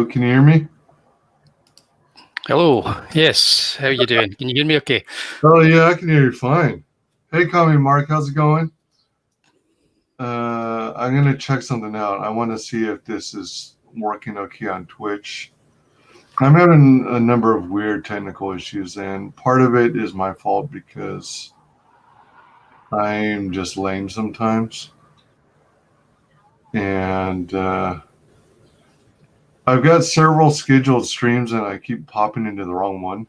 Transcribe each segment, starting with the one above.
can you hear me? Hello. Yes. How are you doing? Can you hear me okay? Oh, yeah, I can hear you fine. Hey, call me Mark. How's it going? I'm going to check something out. I want to see if this is working okay on Twitch. I'm having a number of weird technical issues, and part of it is my fault because I'm just lame sometimes. And I've got several scheduled streams, and I keep popping into the wrong one.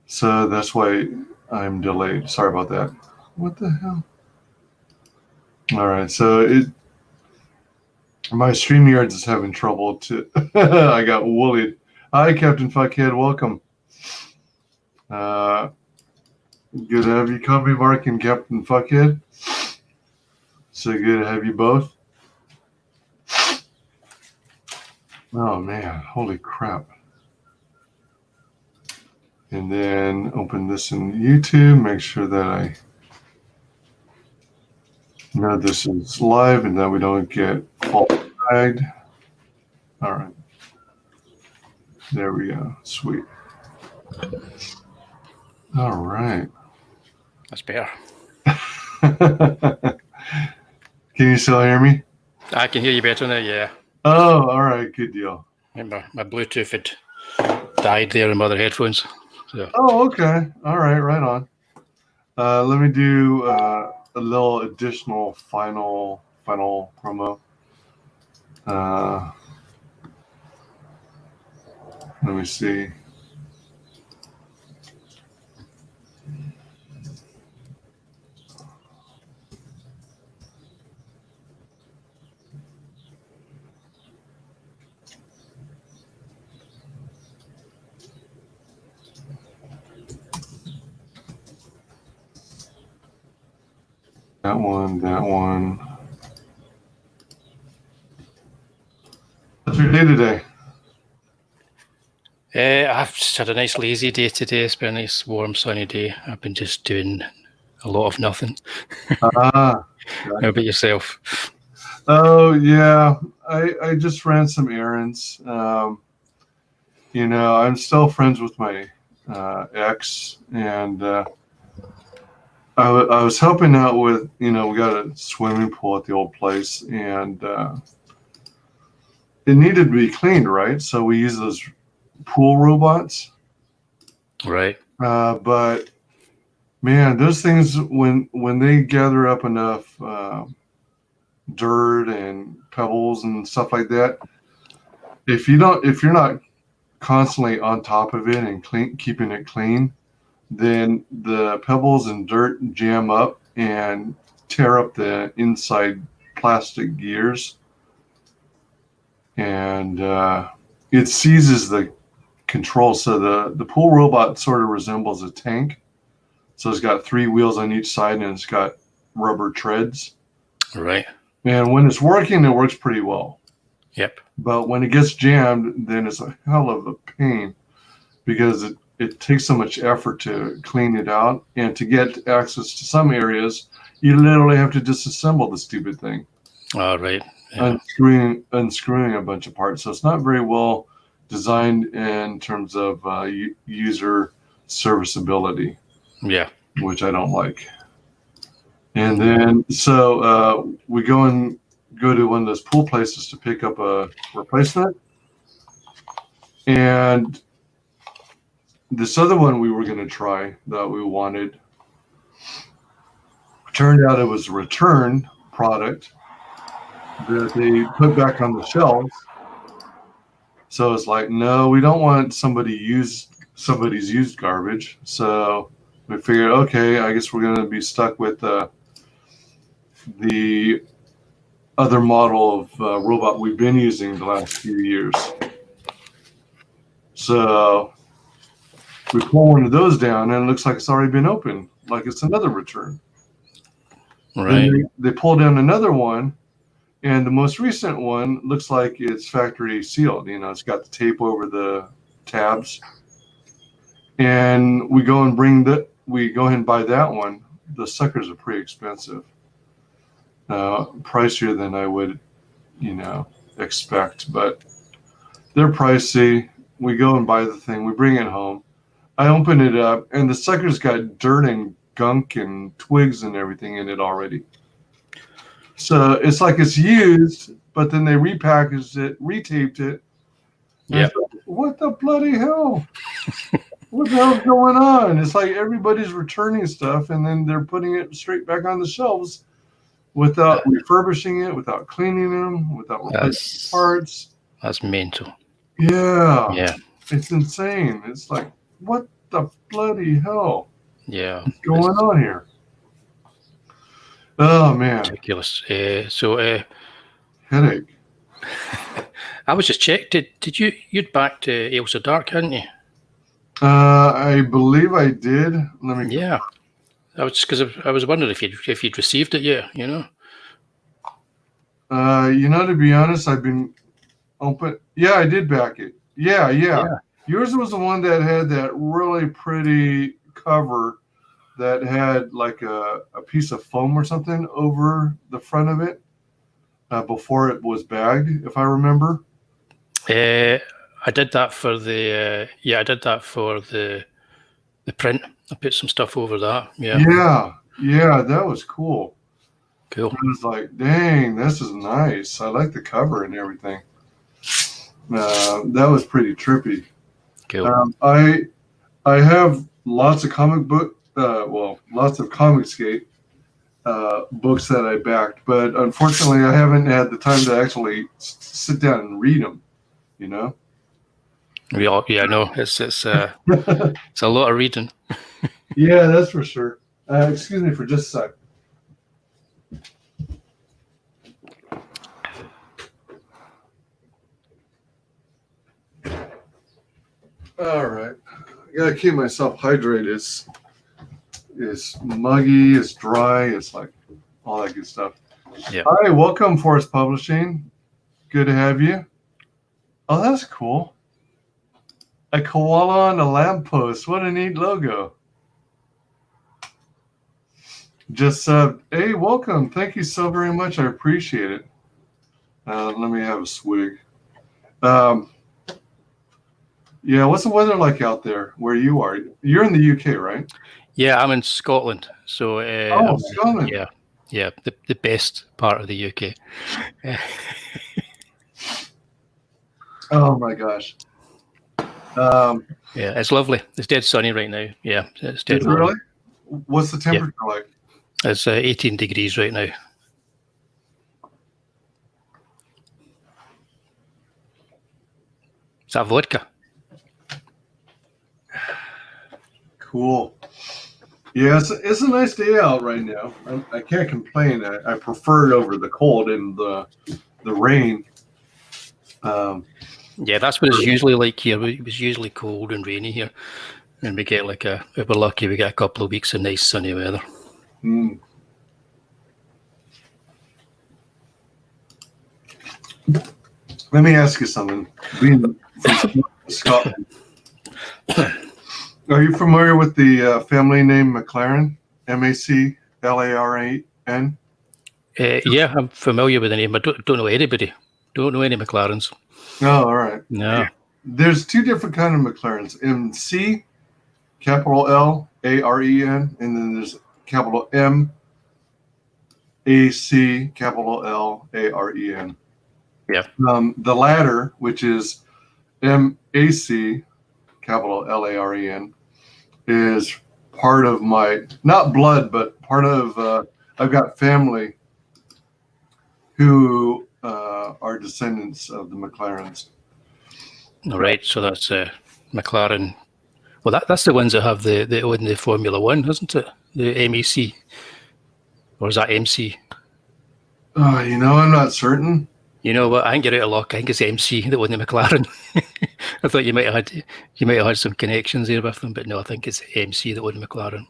So that's why I'm delayed. Sorry about that. What the hell? All right, so my StreamYards is having trouble too. I got woolied. Hi, Captain Fuckhead. Welcome. Good to have you, Copy Mark and Captain Fuckhead. So good to have you both. Oh man, holy crap. And then open this in YouTube, make sure that I know this is live and that we don't get fault flagged. All right. There we go. Sweet. All right. That's better. Can you still hear me? I can hear you better now, yeah. Oh, all right. Good deal. Remember, my Bluetooth had died there in my other headphones. So. Oh, okay. All right. Right on. Let me do a little additional final promo. Let me see. That one. What's your day today? I've just had a nice lazy day today. It's been a nice warm sunny day. I've been just doing a lot of nothing. How about yourself? Oh yeah, I just ran some errands. You know, I'm still friends with my ex, and I was helping out with, you know, we got a swimming pool at the old place, and it needed to be cleaned, right? So we use those pool robots. Right. But man, those things, when they gather up enough dirt and pebbles and stuff like that, if you're not constantly on top of it and keeping it clean, then the pebbles and dirt jam up and tear up the inside plastic gears, and it seizes the control. So the pool robot sort of resembles a tank. So it's got 3 wheels on each side, and it's got rubber treads. Right. And when it's working, it works pretty well. Yep. But when it gets jammed, then it's a hell of a pain, because it takes so much effort to clean it out, and to get access to some areas, you literally have to disassemble the stupid thing. All right. Yeah. Unscrewing a bunch of parts. So it's not very well designed in terms of user serviceability. Yeah. Which I don't like. And then so we go to one of those pool places to pick up a replacement, and this other one we were going to try that we wanted, turned out it was a return product that they put back on the shelves. So it's like, no, we don't want somebody's used garbage. So we figured, okay, I guess we're going to be stuck with the other model of robot we've been using the last few years. So we pull one of those down, and it looks like it's already been opened, like it's another return. Right. Then they pull down another one, and the most recent one looks like it's factory sealed. You know, it's got the tape over the tabs. And we go ahead and buy that one. The suckers are pretty expensive, pricier than I would, expect. But They're pricey. We go and buy the thing. We bring it home. I open it up, and the sucker's got dirt and gunk and twigs and everything in it already. So it's like it's used, but then they repackaged it, retaped it. Yeah. What the bloody hell? What the hell's going on? It's like everybody's returning stuff, and then they're putting it straight back on the shelves without refurbishing it, without cleaning them, without replacing parts. That's mental. Yeah. Yeah. It's insane. It's like, what the bloody hell? Yeah. What's going on here? Oh, man. Ridiculous. Headache. I was just checked. Did you'd backed AILSA Dark, hadn't you? I believe I did. Let me. Yeah. I was because I was wondering if you'd received it yet. You know. To be honest, I've been open. Yeah, I did back it. Yeah. Yours was the one that had that really pretty cover that had like a piece of foam or something over the front of it before it was bagged, if I remember. I did that for the the print. I put some stuff over that. Yeah, that was cool. Cool. I was like, dang, this is nice. I like the cover and everything. That was pretty trippy. Cool. I have lots of comic book, lots of ComicsGate books that I backed, but unfortunately, I haven't had the time to actually sit down and read them. You know. Yeah, no, it's it's a lot of reading. Yeah, that's for sure. Excuse me for just a sec. All right, I gotta keep myself hydrated. It's muggy, it's dry, it's like all that good stuff. Yeah. Hi, welcome, Forest Publishing. Good to have you. Oh, that's cool. A koala on a lamppost. What a neat logo. Just hey, welcome. Thank you so very much. I appreciate it. Let me have a swig. Yeah, what's the weather like out there where you are? You're in the UK, right? Yeah, I'm in Scotland. So Scotland. Yeah, the best part of the UK. Oh my gosh. Yeah, it's lovely. It's dead sunny right now. Yeah, it's dead warm. Really? What's the temperature like? It's 18 degrees right now. Is that vodka? Cool. Yeah, it's a nice day out right now. I can't complain. I prefer it over the cold and the rain. Yeah, that's what it's usually like here. It was usually cold and rainy here, and we get if we're lucky, we get a couple of weeks of nice sunny weather. Mm. Let me ask you something. Being from Scotland, are you familiar with the family name McLaren? MacLaran? Yeah, I'm familiar with the name. I don't know anybody. Don't know any McLarens. Oh, all right. No. There's two different kind of McLarens. MC, capital L-A-R-E-N, and then there's capital M-A-C, capital L-A-R-E-N. Yeah. The latter, which is M-A-C, capital L-A-R-E-N, is part of my, not blood, but part of, I've got family who are descendants of the McLarens. All right, so that's McLaren. Well, that's the ones that have the own the Formula One, isn't it? The MEC, or is that MC? I'm not certain. You know what? I think you're out of luck. I think it's MC that won the McLaren. I thought you might have had some connections there with them, but no, I think it's MC that won the McLaren.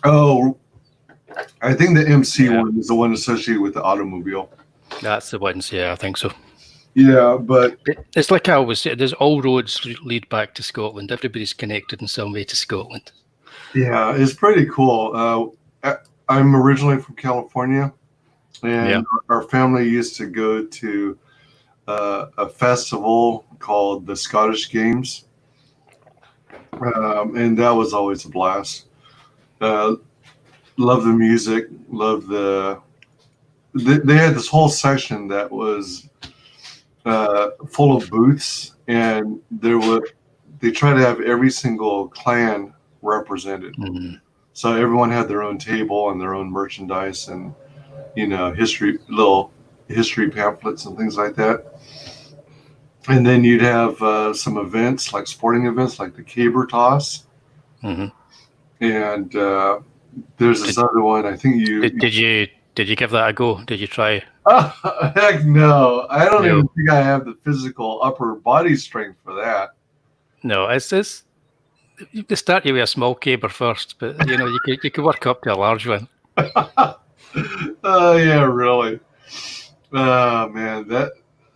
Oh, I think the MC one is the one associated with the automobile. That's the ones, yeah, I think so. Yeah, but it's like I always say, there's all roads lead back to Scotland. Everybody's connected in some way to Scotland. Yeah, it's pretty cool. I'm originally from California, and our family used to go to a festival called the Scottish Games, and that was always a blast. Love the music, love they had this whole section that was full of booths, and they try to have every single clan represented. Mm-hmm. So everyone had their own table and their own merchandise, and little history pamphlets and things like that. And then you'd have some events, like sporting events, like the caber toss. Mm-hmm. And there's this other one. I think did you give that a go? Did you try? Oh, heck no! I don't even think I have the physical upper body strength for that. No, it's you can start you with a small caber first, but you could work up to a large one. Oh yeah, really? Oh man, that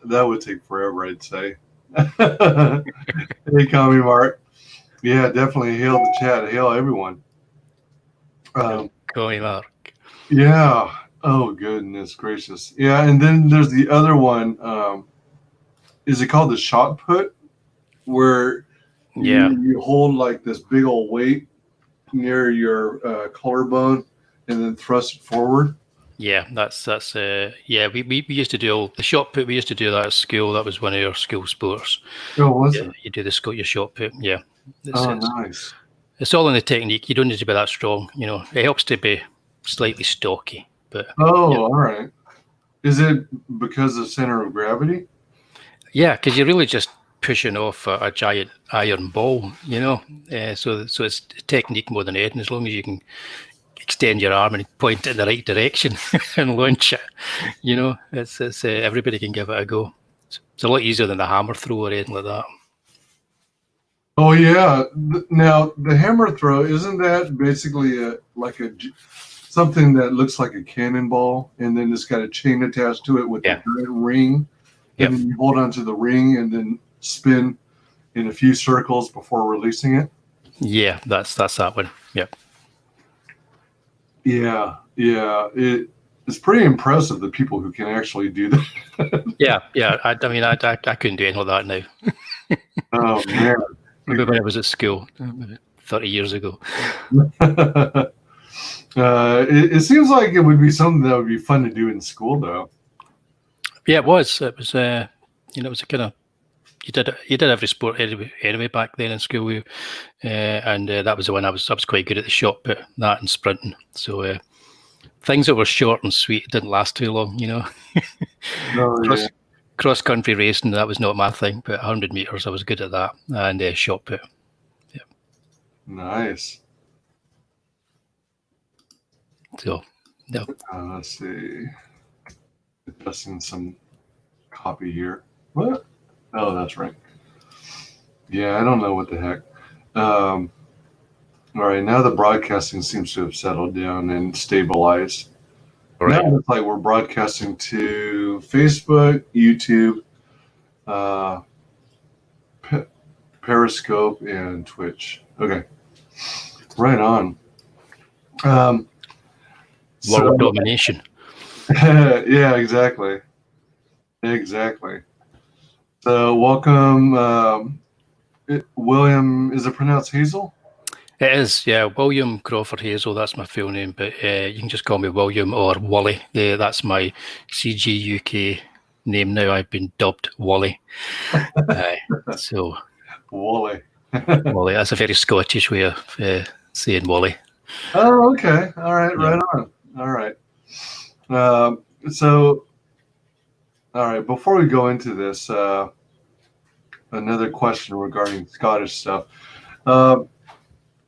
would take forever, I'd say. Hey, Commie Mark. Yeah, definitely hail the chat. Hail everyone. Commie Mark. Yeah. Oh goodness gracious. Yeah, and then there's the other one. Is it called the shot put? Where you hold like this big old weight near your collarbone and then thrust it forward. Yeah, that's we used to do the shot put. We used to do that at school. That was one of our school sports. Oh, was it? You do your shot put. Yeah. Nice. It's all in the technique. You don't need to be that strong. It helps to be slightly stocky. But all right. Is it because of center of gravity? Yeah, because you're really just pushing off a giant iron ball. So it's technique more than anything. As long as you can extend your arm and point it in the right direction and launch it, it's everybody can give it a go. It's a lot easier than the hammer throw or anything like that. Oh yeah. Now the hammer throw, isn't that basically something that looks like a cannonball, and then it's got a chain attached to it with a ring, and then you hold onto the ring and then spin in a few circles before releasing it? Yeah, that's that one. Yep. Yeah. It's pretty impressive, the people who can actually do that. Yeah. I couldn't do anything like that now. Oh man. Maybe when I was at school 30 years ago. It seems like it would be something that would be fun to do in school, though. Yeah, it was. It was. It was a kind of you did every sport anyway back then in school, and that was the one I was quite good at, the shot put, that and sprinting. So things that were short and sweet didn't last too long, Cross country racing, that was not my thing, but 100 meters I was good at that, and shot put. Yeah. Nice. So, no. Let's see. Adjusting some copy here. What? Oh, that's right. Yeah, I don't know what the heck. All right, now the broadcasting seems to have settled down and stabilized. Right. Now it's like we're broadcasting to Facebook, YouTube, Periscope, and Twitch. Okay. Right on. World domination. Yeah, exactly. So welcome, William. Is it pronounced Hazle? It is, yeah. William Crawford Hazle. That's my full name, but you can just call me William or Wally. That's my CG UK name now. I've been dubbed Wally. So Wally. Wally. That's a very Scottish way of saying Wally. Oh, okay. All right. Yeah. Right on. All right. So, all right. Before we go into this, another question regarding Scottish stuff.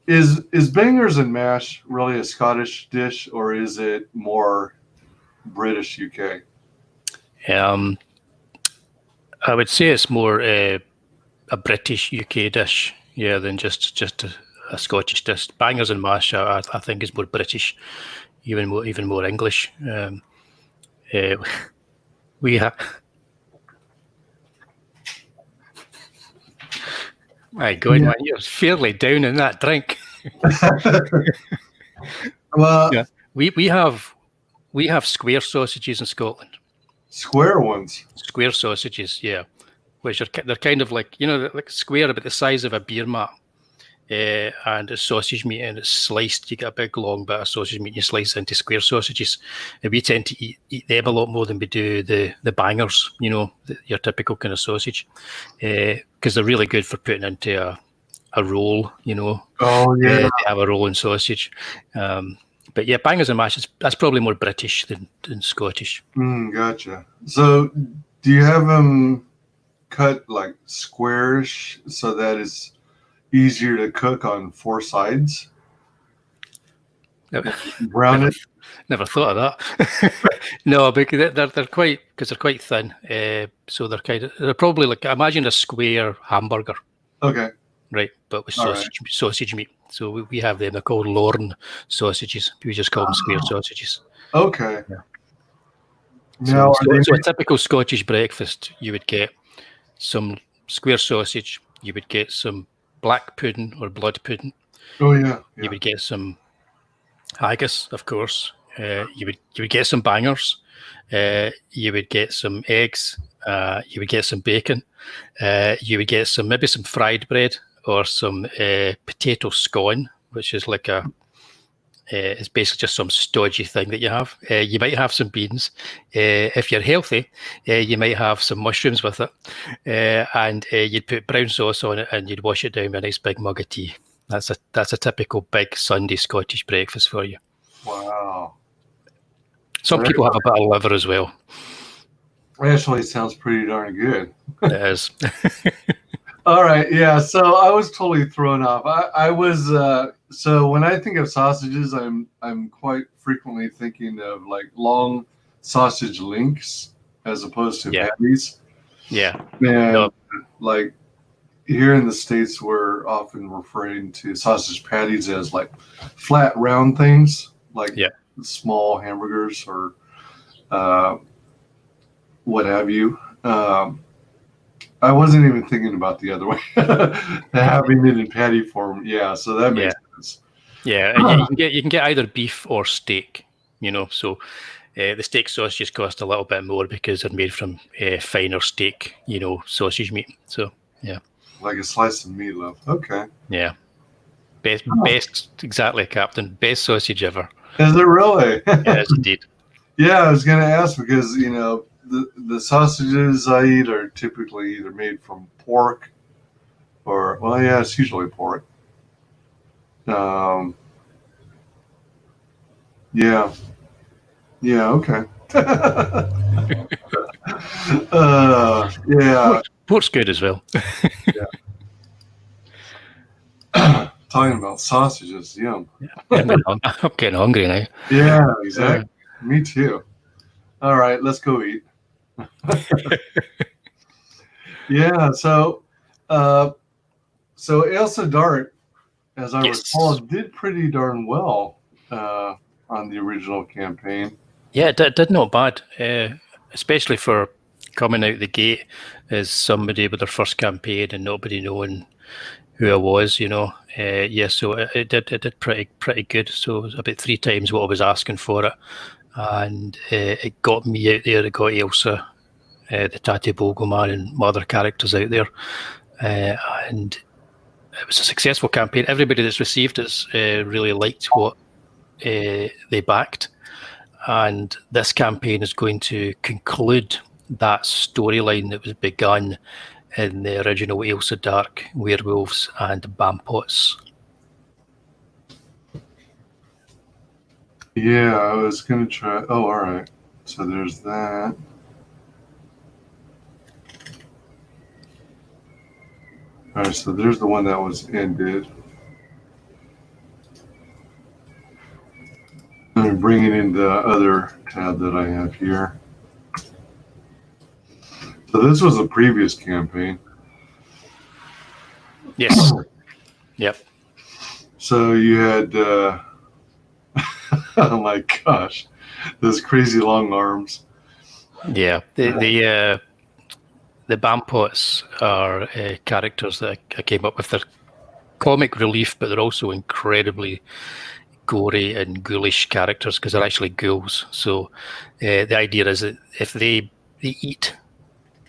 Is bangers and mash really a Scottish dish, or is it more British UK? I would say it's more a British UK dish, than just a Scottish dish. Bangers and mash, I think, is more British, even more English. We have. My God, man, you're fairly down in that drink. Well, we have square sausages in Scotland. Square ones. Square sausages, yeah, which are they're kind of like, you know, like square about the size of a beer mat. And it's sausage meat and it's sliced. You get a big long bit of sausage meat and you slice it into square sausages. And we tend to eat them a lot more than we do the bangers, you know, your typical kind of sausage, because they're really good for putting into a roll, you know. Oh yeah. They have a rolling sausage. But yeah, bangers and mash, that's probably more British than Scottish. Gotcha. So do you have them cut like squarish so that it's easier to cook on 4 sides? Brown it? Never thought of that. No, because they're quite thin. So they're probably like, imagine a square hamburger. Okay. Right, but with sausage meat. So we have them. They're called Lorne sausages. We just call them square sausages. Okay. Yeah. Now, so a typical Scottish breakfast, you would get some square sausage. You would get some black pudding or blood pudding. Oh yeah. You would get some haggis, of course. You would get some bangers. You would get some eggs. You would get some bacon. You would get maybe some fried bread or some potato scone, which is like it's basically just some stodgy thing that you have. You might have some beans. If you're healthy, you might have some mushrooms with it. And you'd put brown sauce on it and you'd wash it down with a nice big mug of tea. That's a typical big Sunday Scottish breakfast for you. Wow. Some people have a bit of liver as well. Actually, sounds pretty darn good. It is. All right, yeah. So I was totally thrown off. I was so when I think of sausages, I'm quite frequently thinking of like long sausage links as opposed to patties. Yeah. And like here in the States, we're often referring to sausage patties as like flat round things, like small hamburgers or what have you. I wasn't even thinking about the other way, having it in patty form. Yeah, so that makes sense. Yeah, and you can get either beef or steak. You know, so the steak sausages cost a little bit more because they're made from finer steak, you know, sausage meat. So yeah, like a slice of meatloaf. Okay. Yeah, best exactly, Captain. Best sausage ever. Is it really? Yes, indeed. Yeah, I was going to ask because you know. The sausages I eat are typically either made from pork or, well, yeah, it's usually pork. Yeah, okay. Yeah. Pork's good as well. Yeah. Talking about sausages, yum. I'm getting hungry now. Yeah, exactly. Me too. All right, let's go eat. Yeah, so AILSA Dart, as I recall, did pretty darn well on the original campaign. Yeah, it did not bad, especially for coming out the gate as somebody with their first campaign and nobody knowing who I was, you know. So it did pretty good. So it was about 3 times what I was asking for it. And it got me out there. It got AILSA, the Tatty Bogoman, and other characters out there, and it was a successful campaign. Everybody that's received it really liked what they backed, and this campaign is going to conclude that storyline that was begun in the original AILSA Dark, Werewolves and Bampots. Yeah, I was going to try. Oh, all right. So there's that. All right, so there's the one that was ended. I'm bringing in the other tab that I have here. So this was a previous campaign. Yes. Yep. So you had... oh my gosh, those crazy long arms. Yeah, the Bampots are characters that I came up with. They're comic relief, but they're also incredibly gory and ghoulish characters because they're actually ghouls. So the idea is that if they eat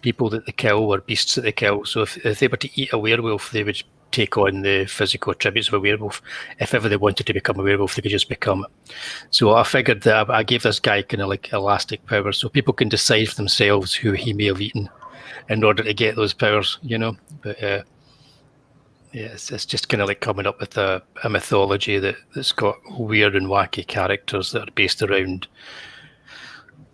people that they kill or beasts that they kill. So if they were to eat a werewolf, they would take on the physical attributes of a werewolf. If ever they wanted to become a werewolf, they could just become it. So I figured that I gave this guy kind of like elastic powers, so people can decide for themselves who he may have eaten in order to get those powers, you know. But yeah, it's just kind of like coming up with a mythology that's got weird and wacky characters that are based around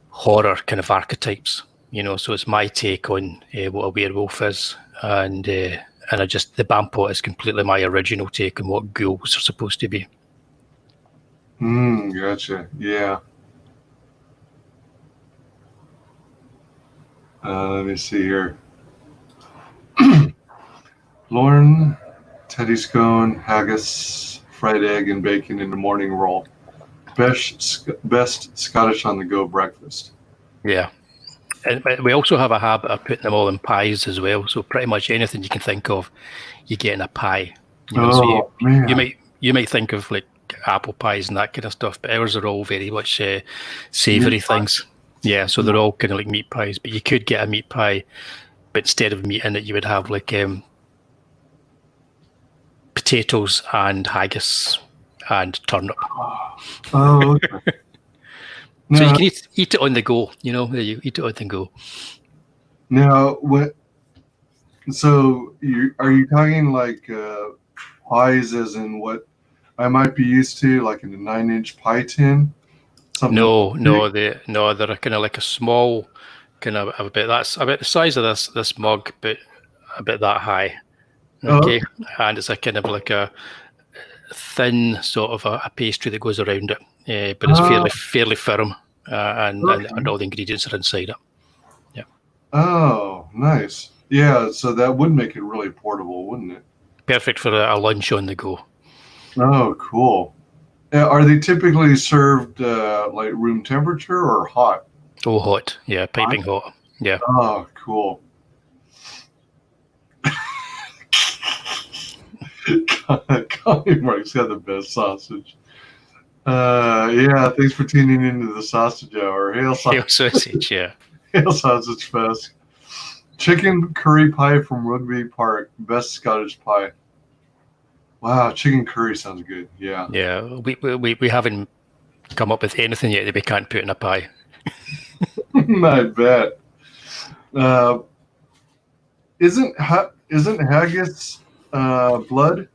horror kind of archetypes, you know. So it's my take on what a werewolf is, and I just, the Bampot is completely my original take on what ghouls are supposed to be. Gotcha. Yeah. Let me see here. Lauren, Teddy scone, haggis, fried egg, and bacon in the morning roll. Best Scottish on the go breakfast. Yeah. And we also have a habit of putting them all in pies as well. So pretty much anything you can think of, you get in a pie. You know, so man. you might think of like apple pies and that kind of stuff, but ours are all very much savoury things. Yeah, so they're all kind of like meat pies. But you could get a meat pie, but instead of meat in it, you would have like potatoes and haggis and turnip. Oh, okay. So you can eat it on the go, you know. You eat it on the go. Now, what? So, are you talking like pies, as in what I might be used to, like in a 9-inch pie tin? No, they're kind of like a small, kind of that's about the size of this mug, but about that high. Okay, and it's a kind of like a thin sort of a pastry that goes around it, but it's fairly firm, and all the ingredients are inside it. Yeah. Oh, nice. Yeah, so that would make it really portable, wouldn't it? Perfect for a lunch on the go. Oh, cool. Are they typically served like room temperature or hot? Oh, hot. Yeah, piping hot. Yeah. Oh, cool. Connie Mark's got the best sausage. Yeah, thanks for tuning into the Sausage Hour. Hail sausage, yeah. Hail Sausage Fest. Chicken curry pie from Rugby Park. Best Scottish pie. Wow, chicken curry sounds good. Yeah. Yeah, we haven't come up with anything yet that we can't put in a pie. I bet. Isn't haggis blood?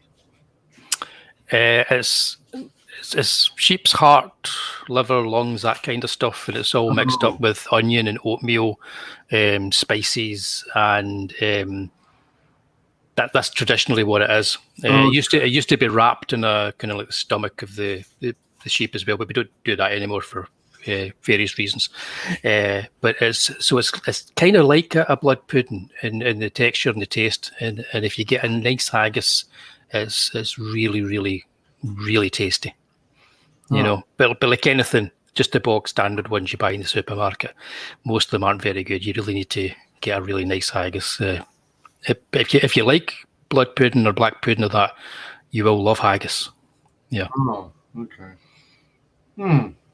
It's sheep's heart, liver, lungs, that kind of stuff, and it's all mixed up with onion and oatmeal, spices, and that's traditionally what it is. It used to be wrapped in a kind of like the stomach of the sheep as well, but we don't do that anymore for various reasons. But it's kind of like a blood pudding in the texture and the taste, and if you get a nice haggis, it's really, really, really tasty. You know, but like anything, just the bog standard ones you buy in the supermarket, most of them aren't very good. You really need to get a really nice haggis. If you like blood pudding or black pudding or that, you will love haggis. Yeah. Oh, okay.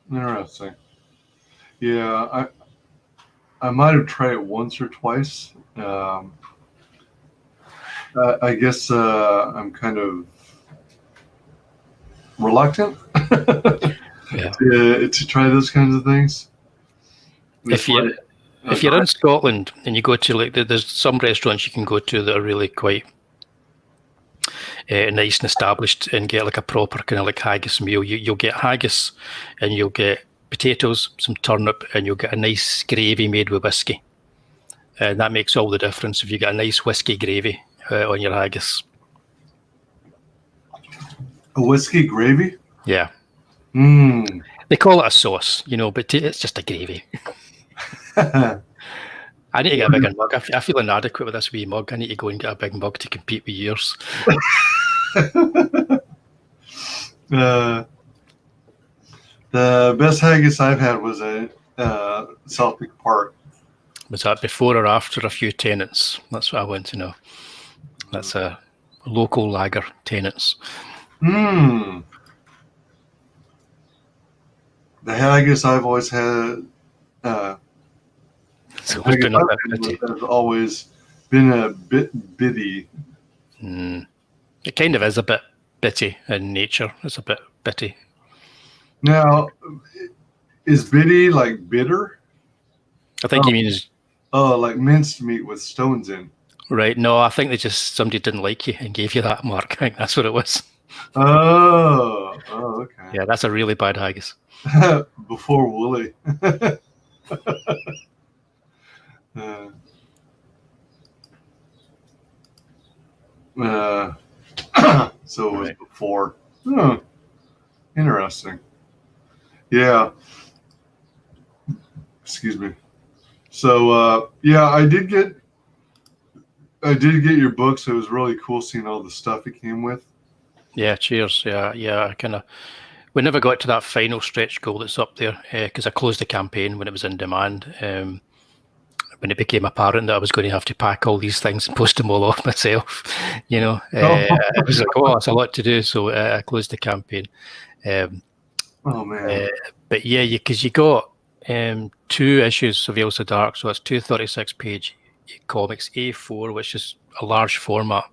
Interesting. Yeah, I might have tried it once or twice. I guess I'm kind of reluctant to try those kinds of things. If you're in Scotland and you go to like there's some restaurants you can go to that are really quite nice and established and get like a proper kind of like haggis meal. You'll get haggis and you'll get potatoes, some turnip, and you'll get a nice gravy made with whiskey. And that makes all the difference if you get a nice whiskey gravy on your haggis. A whiskey gravy? Yeah. They call it a sauce, you know, but it's just a gravy. I need to get a bigger mug. I feel inadequate with this wee mug. I need to go and get a big mug to compete with yours. The best haggis I've had was at Celtic Park. Was that before or after a few tenants? That's what I want to know. That's a local lager, tenants. The haggis I've always had it's always been a bit bitty. Has always been a bit bitty. It kind of is a bit bitty in nature. It's a bit bitty. Now, is bitty like bitter? I think he means... Oh, like minced meat with stones in. Right. No, I think somebody didn't like you and gave you that mark. I think that's what it was. Oh, okay. Yeah, that's a really bad haggis. Before Wooly. So it was before. Oh, interesting. Yeah. Excuse me. So yeah, I did get your book, so it was really cool seeing all the stuff it came with. Yeah, cheers. Yeah. We never got to that final stretch goal that's up there because I closed the campaign when it was in demand. When it became apparent that I was going to have to pack all these things and post them all off myself, it was like, oh, it's a lot to do. So I closed the campaign. Oh man! But yeah, because you got 2 issues of AILSA Dark, so that's 2 36-page comics, A4, which is a large format,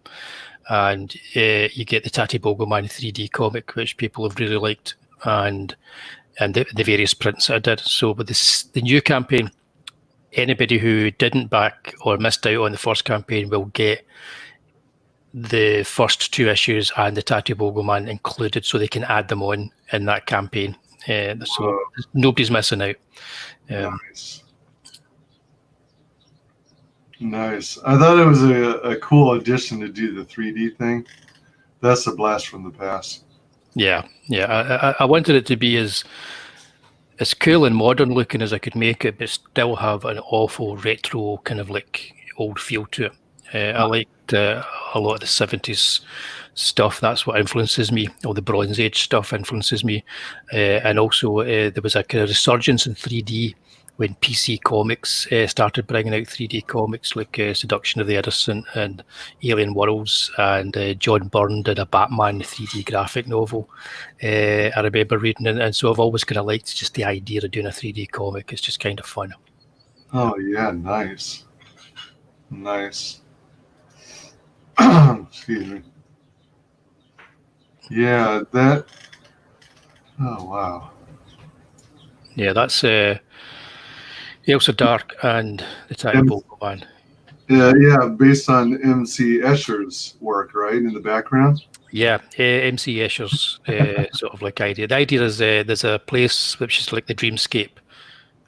and you get the Tatty Bogleman 3D comic, which people have really liked, and the various prints that I did. So with the new campaign, anybody who didn't back or missed out on the first campaign will get the first 2 issues and the Tatty Bogleman included, so they can add them on in that campaign. So nobody's missing out. Nice. I thought it was a cool addition to do the 3D thing. That's a blast from the past. Yeah. I wanted it to be as cool and modern looking as I could make it, but still have an awful retro kind of like old feel to it. I liked a lot of the 70s stuff. That's what influences me. All the Bronze Age stuff influences me. And also there was a kind of resurgence in 3D when PC Comics started bringing out 3D comics like Seduction of the Innocent and Alien Worlds, and John Byrne did a Batman 3D graphic novel. I remember reading it, and so I've always kind of liked just the idea of doing a 3D comic. It's just kind of fun. Oh yeah, nice. Excuse me. Yeah, that. Oh wow. Yeah, that's AILSA Dark and the Tatty Bogleman. Yeah, based on MC Escher's work, right, in the background. Yeah, MC Escher's sort of like idea. The idea is there's a place which is like the dreamscape,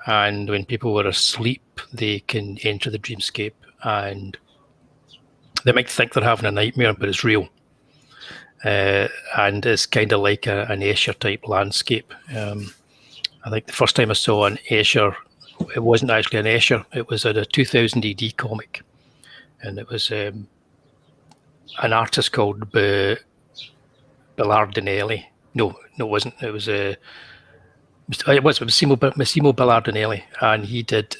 and when people are asleep, they can enter the dreamscape, and they might think they're having a nightmare, but it's real. And it's kind of like an Escher type landscape. I think the first time I saw an Escher, it wasn't actually an Escher, it was a 2000 AD comic. And it was an artist called Bellardinelli. No, it wasn't. It was Massimo Bellardinelli, and he did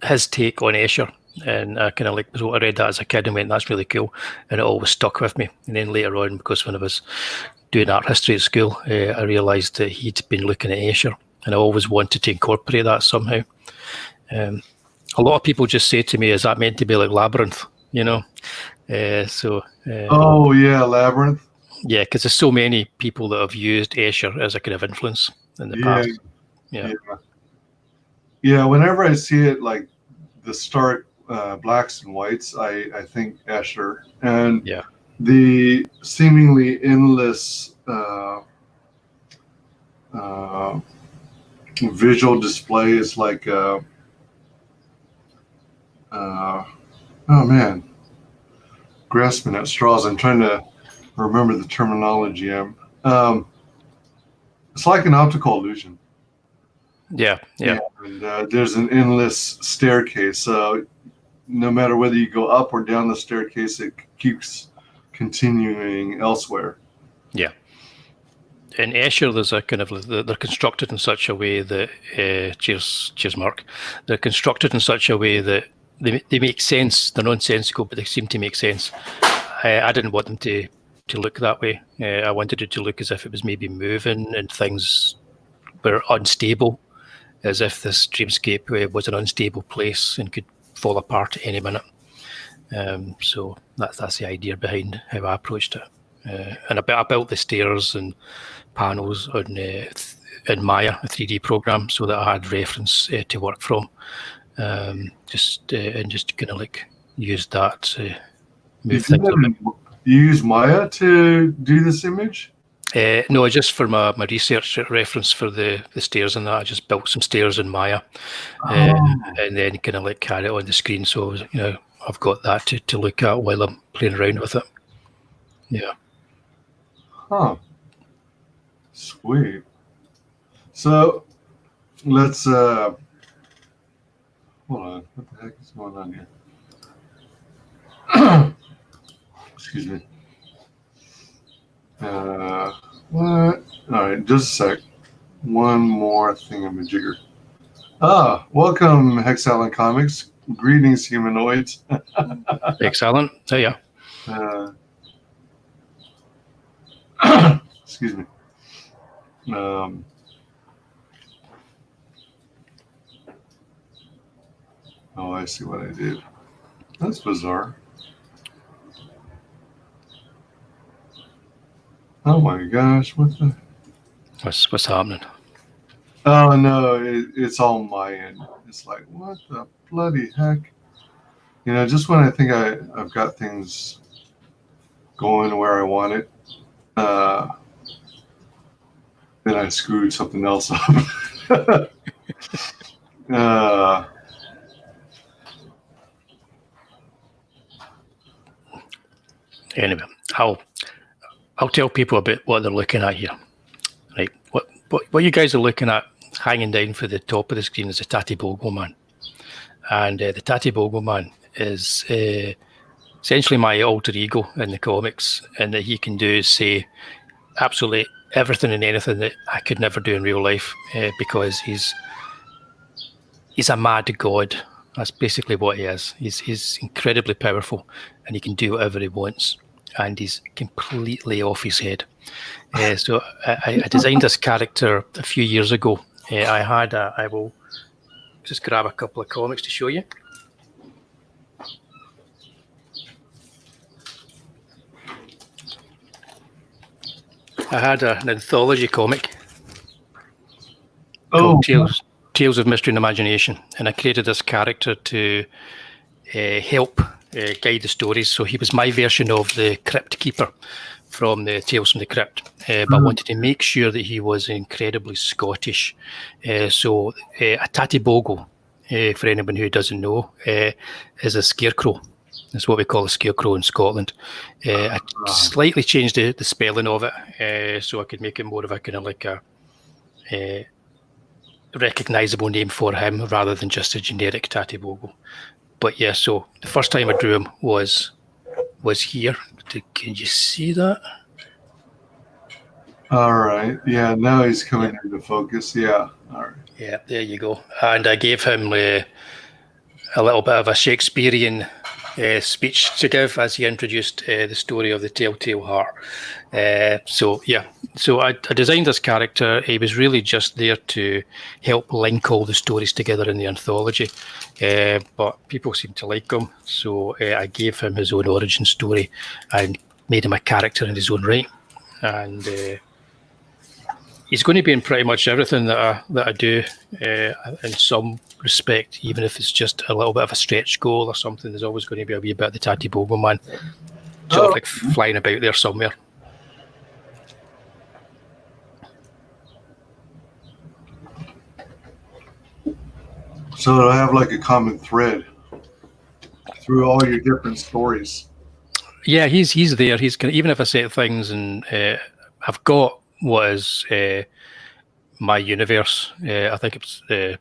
his take on Escher. And I kind of like, I read that as a kid and went, that's really cool. And it always stuck with me. And then later on, because when I was doing art history at school, I realised that he'd been looking at Escher, and I always wanted to incorporate that somehow. A lot of people just say to me, is that meant to be like Labyrinth? Oh yeah, Labyrinth. Yeah, because there's so many people that have used Escher as a kind of influence in the past. Yeah, whenever I see it, like the stark blacks and whites, I think Escher, and the seemingly endless visual display is like oh man, grasping at straws. I'm trying to remember the terminology. It's like an optical illusion. Yeah. And there's an endless staircase. So no matter whether you go up or down the staircase, it keeps continuing elsewhere. Yeah. In Escher, there's a kind of, they're constructed in such a way that, cheers, Mark. They're constructed in such a way that they make sense. They're nonsensical, but they seem to make sense. I didn't want them to look that way. I wanted it to look as if it was maybe moving and things were unstable. as if this dreamscape was an unstable place and could fall apart at any minute. So that's the idea behind how I approached it. And I built the stairs and panels in Maya, a 3D program, so that I had reference to work from. Just kind of like use that to move things a bit. You use Maya to do this image? No, just for my research reference for the stairs and that. I just built some stairs in Maya, and then kind of like had it on the screen. So I've got that to look at while I'm playing around with it. Yeah. Huh. Sweet. So let's hold on. What the heck is going on here? Excuse me. What? All right, just a sec. One more thingamajigger. Welcome, Hexalon Comics. Greetings, humanoids. Excellent. Oh yeah. Excuse me. Oh, I see what I did. That's bizarre. Oh my gosh, what the? What's happening? Oh no, it's all my end. It's like, what the bloody heck? Just when I think I've got things going where I want it, then I screwed something else up. Anyway, I'll tell people a bit what they're looking at here. Right, what you guys are looking at hanging down for the top of the screen is a Tatty Bogo Man, and the Tatty Bogo Man is essentially my alter ego in the comics, and that he can do is say absolutely everything and anything that I could never do in real life, because he's a mad god. That's basically what he is. He's incredibly powerful, and he can do whatever he wants, and he's completely off his head. So I designed this character a few years ago. I will just grab a couple of comics to show you. I had an anthology comic called Tales of Mystery and Imagination, and I created this character to help guide the stories. So he was my version of the Crypt Keeper from the Tales from the Crypt, but I wanted to make sure that he was incredibly Scottish. So a Tatty Bogo, for anyone who doesn't know, is a scarecrow. That's what we call a scarecrow in Scotland. I slightly changed the spelling of it so I could make it more of a kind of like a recognisable name for him rather than just a generic Tatty Bogo. But yeah, so the first time I drew him was here. Can you see that? All right. Yeah, now he's coming into focus. Yeah. All right. Yeah, there you go. And I gave him a little bit of a Shakespearean speech to give as he introduced the story of the Telltale Heart. So I designed this character. He was really just there to help link all the stories together in the anthology, but people seemed to like him, so I gave him his own origin story and made him a character in his own right. And he's going to be in pretty much everything that I do in some respect, even if it's just a little bit of a stretch goal or something. There's always going to be a wee bit of the Tatty Bogo Man sort of like flying about there somewhere. So I have like a common thread through all your different stories. Yeah, he's there. He's gonna, even if I say things, and I've got what is my universe. I think it's the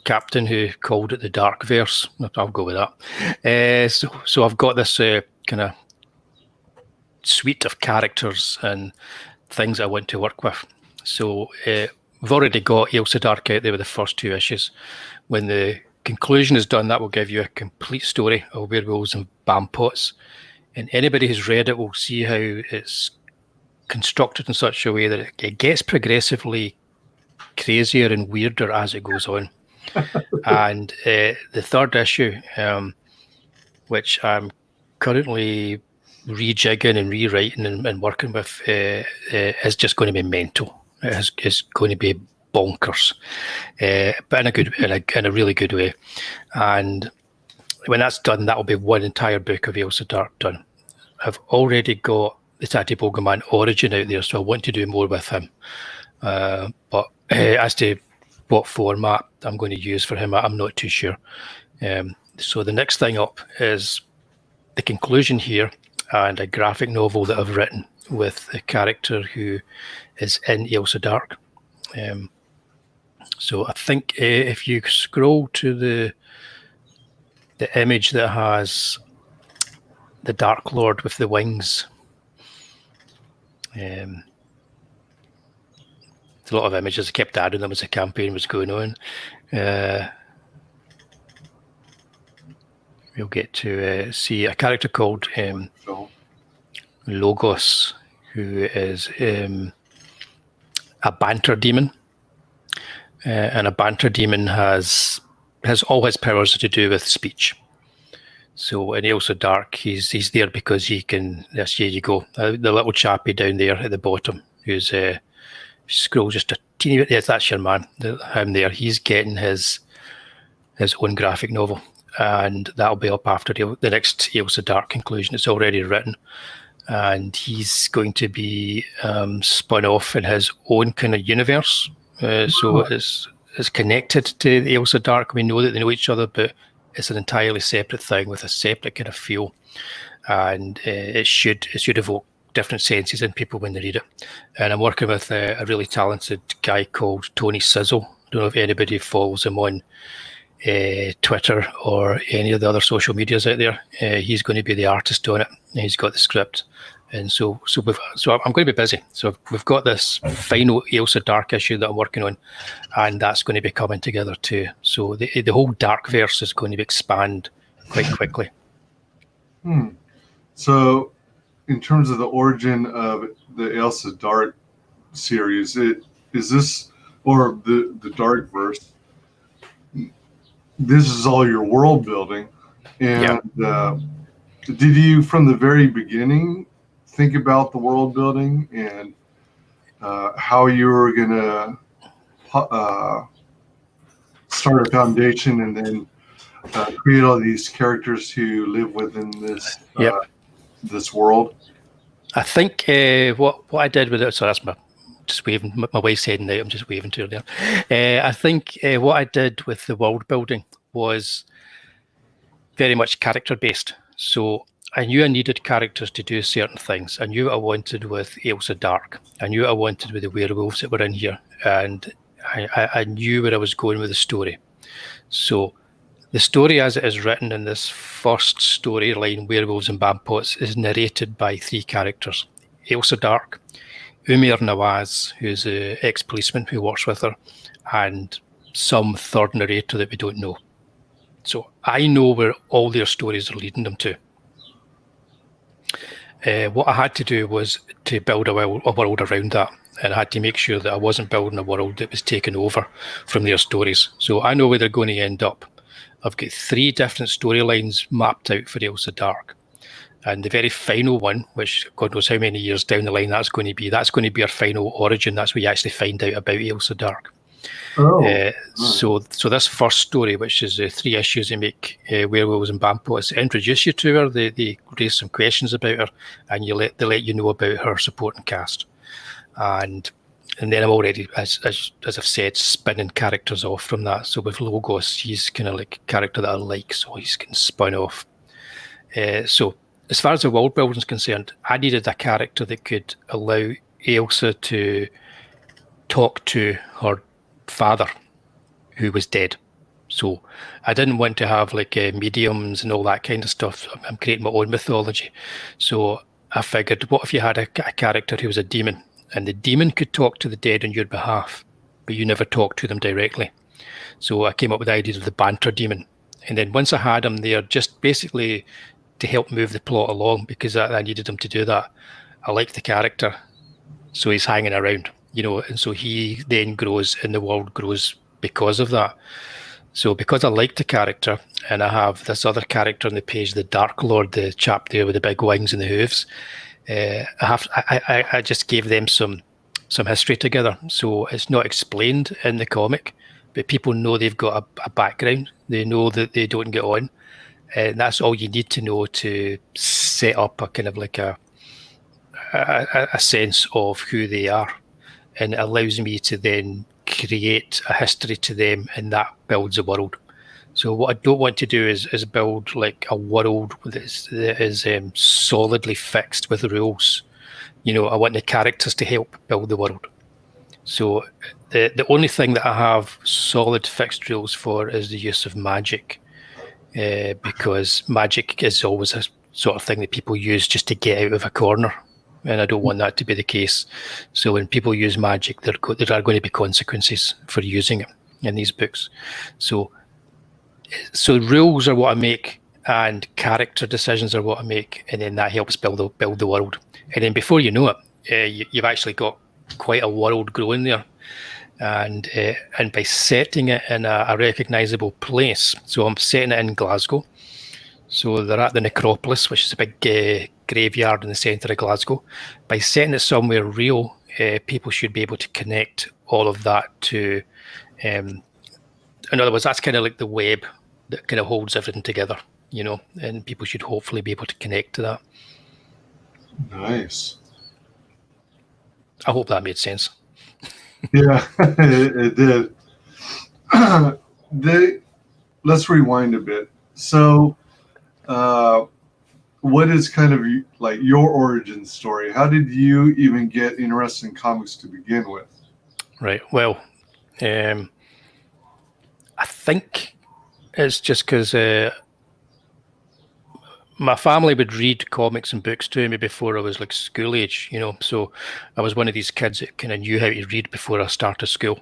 captain who called it the Dark Verse. I'll go with that. So I've got this kind of suite of characters and things I want to work with. So we've already got AILSA Dark out there with the first 2 issues. When the conclusion is done, that will give you a complete story of werewolves and bampots. And anybody who's read it will see how it's constructed in such a way that it gets progressively crazier and weirder as it goes on. And the third issue, which I'm currently rejigging and rewriting and working with, is just going to be mental. It's going to be bonkers, but in a really good way. And when that's done, that'll be one entire book of AILSA Dark done. I've already got the Tatty Bogeyman origin out there, so I want to do more with him. But as to what format I'm going to use for him, I'm not too sure. So the next thing up is the conclusion here and a graphic novel that I've written with a character who is in AILSA Dark. So I think if you scroll to the image that has the Dark Lord with the wings, there's a lot of images. I kept adding them as the campaign was going on. We'll get to see a character called Logos, who is a banter demon. And a banter demon has all his powers to do with speech. So in AILSA Dark, he's there because he can. Yes, here you go. The little chappie down there at the bottom, who's scroll just a teeny bit. Yes, that's your man. Him there. He's getting his own graphic novel, and that'll be up after the next AILSA Dark conclusion. It's already written, and he's going to be spun off in his own kind of universe. So it's connected to the AILSA Dark. We know that they know each other, but it's an entirely separate thing with a separate kind of feel, and it should evoke different senses in people when they read it. And I'm working with a really talented guy called Tony Sizzle. I don't know if anybody follows him on Twitter or any of the other social medias out there. He's going to be the artist on it. He's got the script, and so I'm going to be busy. So we've got this final AILSA Dark issue that I'm working on, and that's going to be coming together too. So the whole Dark verse is going to expand quite quickly. So, in terms of the origin of the AILSA Dark series, is this, or the Dark verse? This is all your world building, and did you, from the very beginning, think about the world building and how you were gonna start a foundation and then create all these characters who live within this this world? I think what I did with it. So that's just waving. My wife's heading out. I'm just waving to her there. I think what I did with the world building was very much character based. So I knew I needed characters to do certain things. I knew what I wanted with AILSA Dark. I knew what I wanted with the werewolves that were in here, and I knew where I was going with the story. So the story as it is written in this first storyline, Werewolves and Bampots, is narrated by 3 characters. AILSA Dark, Umair Nawaz, who's an ex-policeman who works with her, and some third narrator that we don't know. So I know where all their stories are leading them to. What I had to do was to build a world around that, and I had to make sure that I wasn't building a world that was taken over from their stories. So I know where they're going to end up. I've got 3 different storylines mapped out for AILSA Dark. And the very final one, which God knows how many years down the line that's going to be our final origin. That's where you actually find out about AILSA Dark. So this first story, which is 3 issues, they make Werewolves and Bampots, introduce you to her. They raise some questions about her, and they let you know about her supporting cast. And then I'm already, as I've said, spinning characters off from that. So with Logos, he's kind of like a character that I like, so he's getting spun off. So as far as the world building is concerned, I needed a character that could allow AILSA to talk to her father, who was dead. So I didn't want to have like mediums and all that kind of stuff. I'm creating my own mythology. So I figured, what if you had a character who was a demon, and the demon could talk to the dead on your behalf, but you never talked to them directly? So I came up with the idea of the banter demon. And then once I had him there, just basically to help move the plot along, because I needed him to do that, I liked the character, so he's hanging around. you know, and so he then grows and the world grows because of that. So because I liked the character, and I have this other character on the page, the Dark Lord, the chap there with the big wings and the hooves, I just gave them some history together. So it's not explained in the comic, but people know they've got a background. They know that they don't get on, and that's all you need to know to set up a kind of like a sense of who they are, and it allows me to then create a history to them, and that builds a world. So what I don't want to do is build like a world that is solidly fixed with rules. You know, I want the characters to help build the world. So the only thing that I have solid fixed rules for is the use of magic, because magic is always a sort of thing that people use just to get out of a corner, and I don't want that to be the case. So when people use magic, there are going to be consequences for using it in these books. So rules are what I make, and character decisions are what I make, and then that helps build the world. And then before you know it, you've actually got quite a world growing there, and by setting it in a recognisable place. So I'm setting it in Glasgow. So they're at the necropolis, which is a big graveyard in the centre of Glasgow. By setting it somewhere real, people should be able to connect all of that to. In other words, that's kind of like the web that kind of holds everything together, you know, and people should hopefully be able to connect to that. Nice. I hope that made sense. Yeah, it did. Let's rewind a bit. So, what is kind of like your origin story? How did you even get interested in comics to begin with? Right. Well, I think it's just because my family would read comics and books to me before I was like school age, you know. So I was one of these kids that kind of knew how to read before I started school.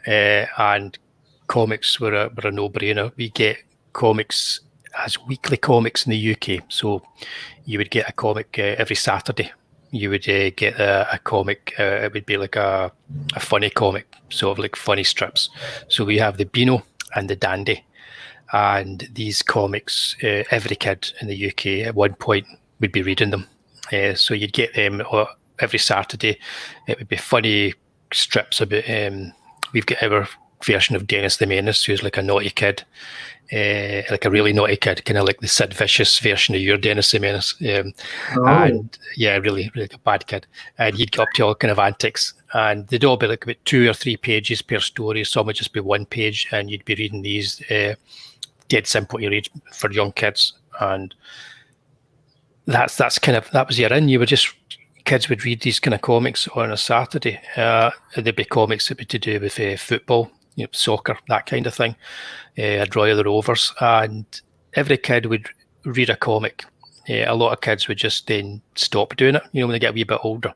And comics were a no-brainer. We get comics as weekly comics in the UK. So you would get a comic every Saturday. You would get a comic. It would be like a funny comic, sort of like funny strips. So we have the Beano and the Dandy. And these comics, every kid in the UK at one point would be reading them. So you'd get them every Saturday. It would be funny strips about. We've got our version of Dennis the Menace, who's like a naughty kid, like a really naughty kid, kind of like the Sid Vicious version of your Dennis the Menace. And yeah, really, really a bad kid. And he'd get up to all kind of antics. And they'd all be like about 2 or 3 pages per story. Some would just be 1 page, and you'd be reading these. Dead simple to read for young kids, and that was your in. You were just kids would read these kind of comics on a Saturday. There'd be comics that were to do with football, you know, soccer, that kind of thing. I'd Roy of the Rovers, and every kid would read a comic. A lot of kids would just then stop doing it, you know, when they get a wee bit older.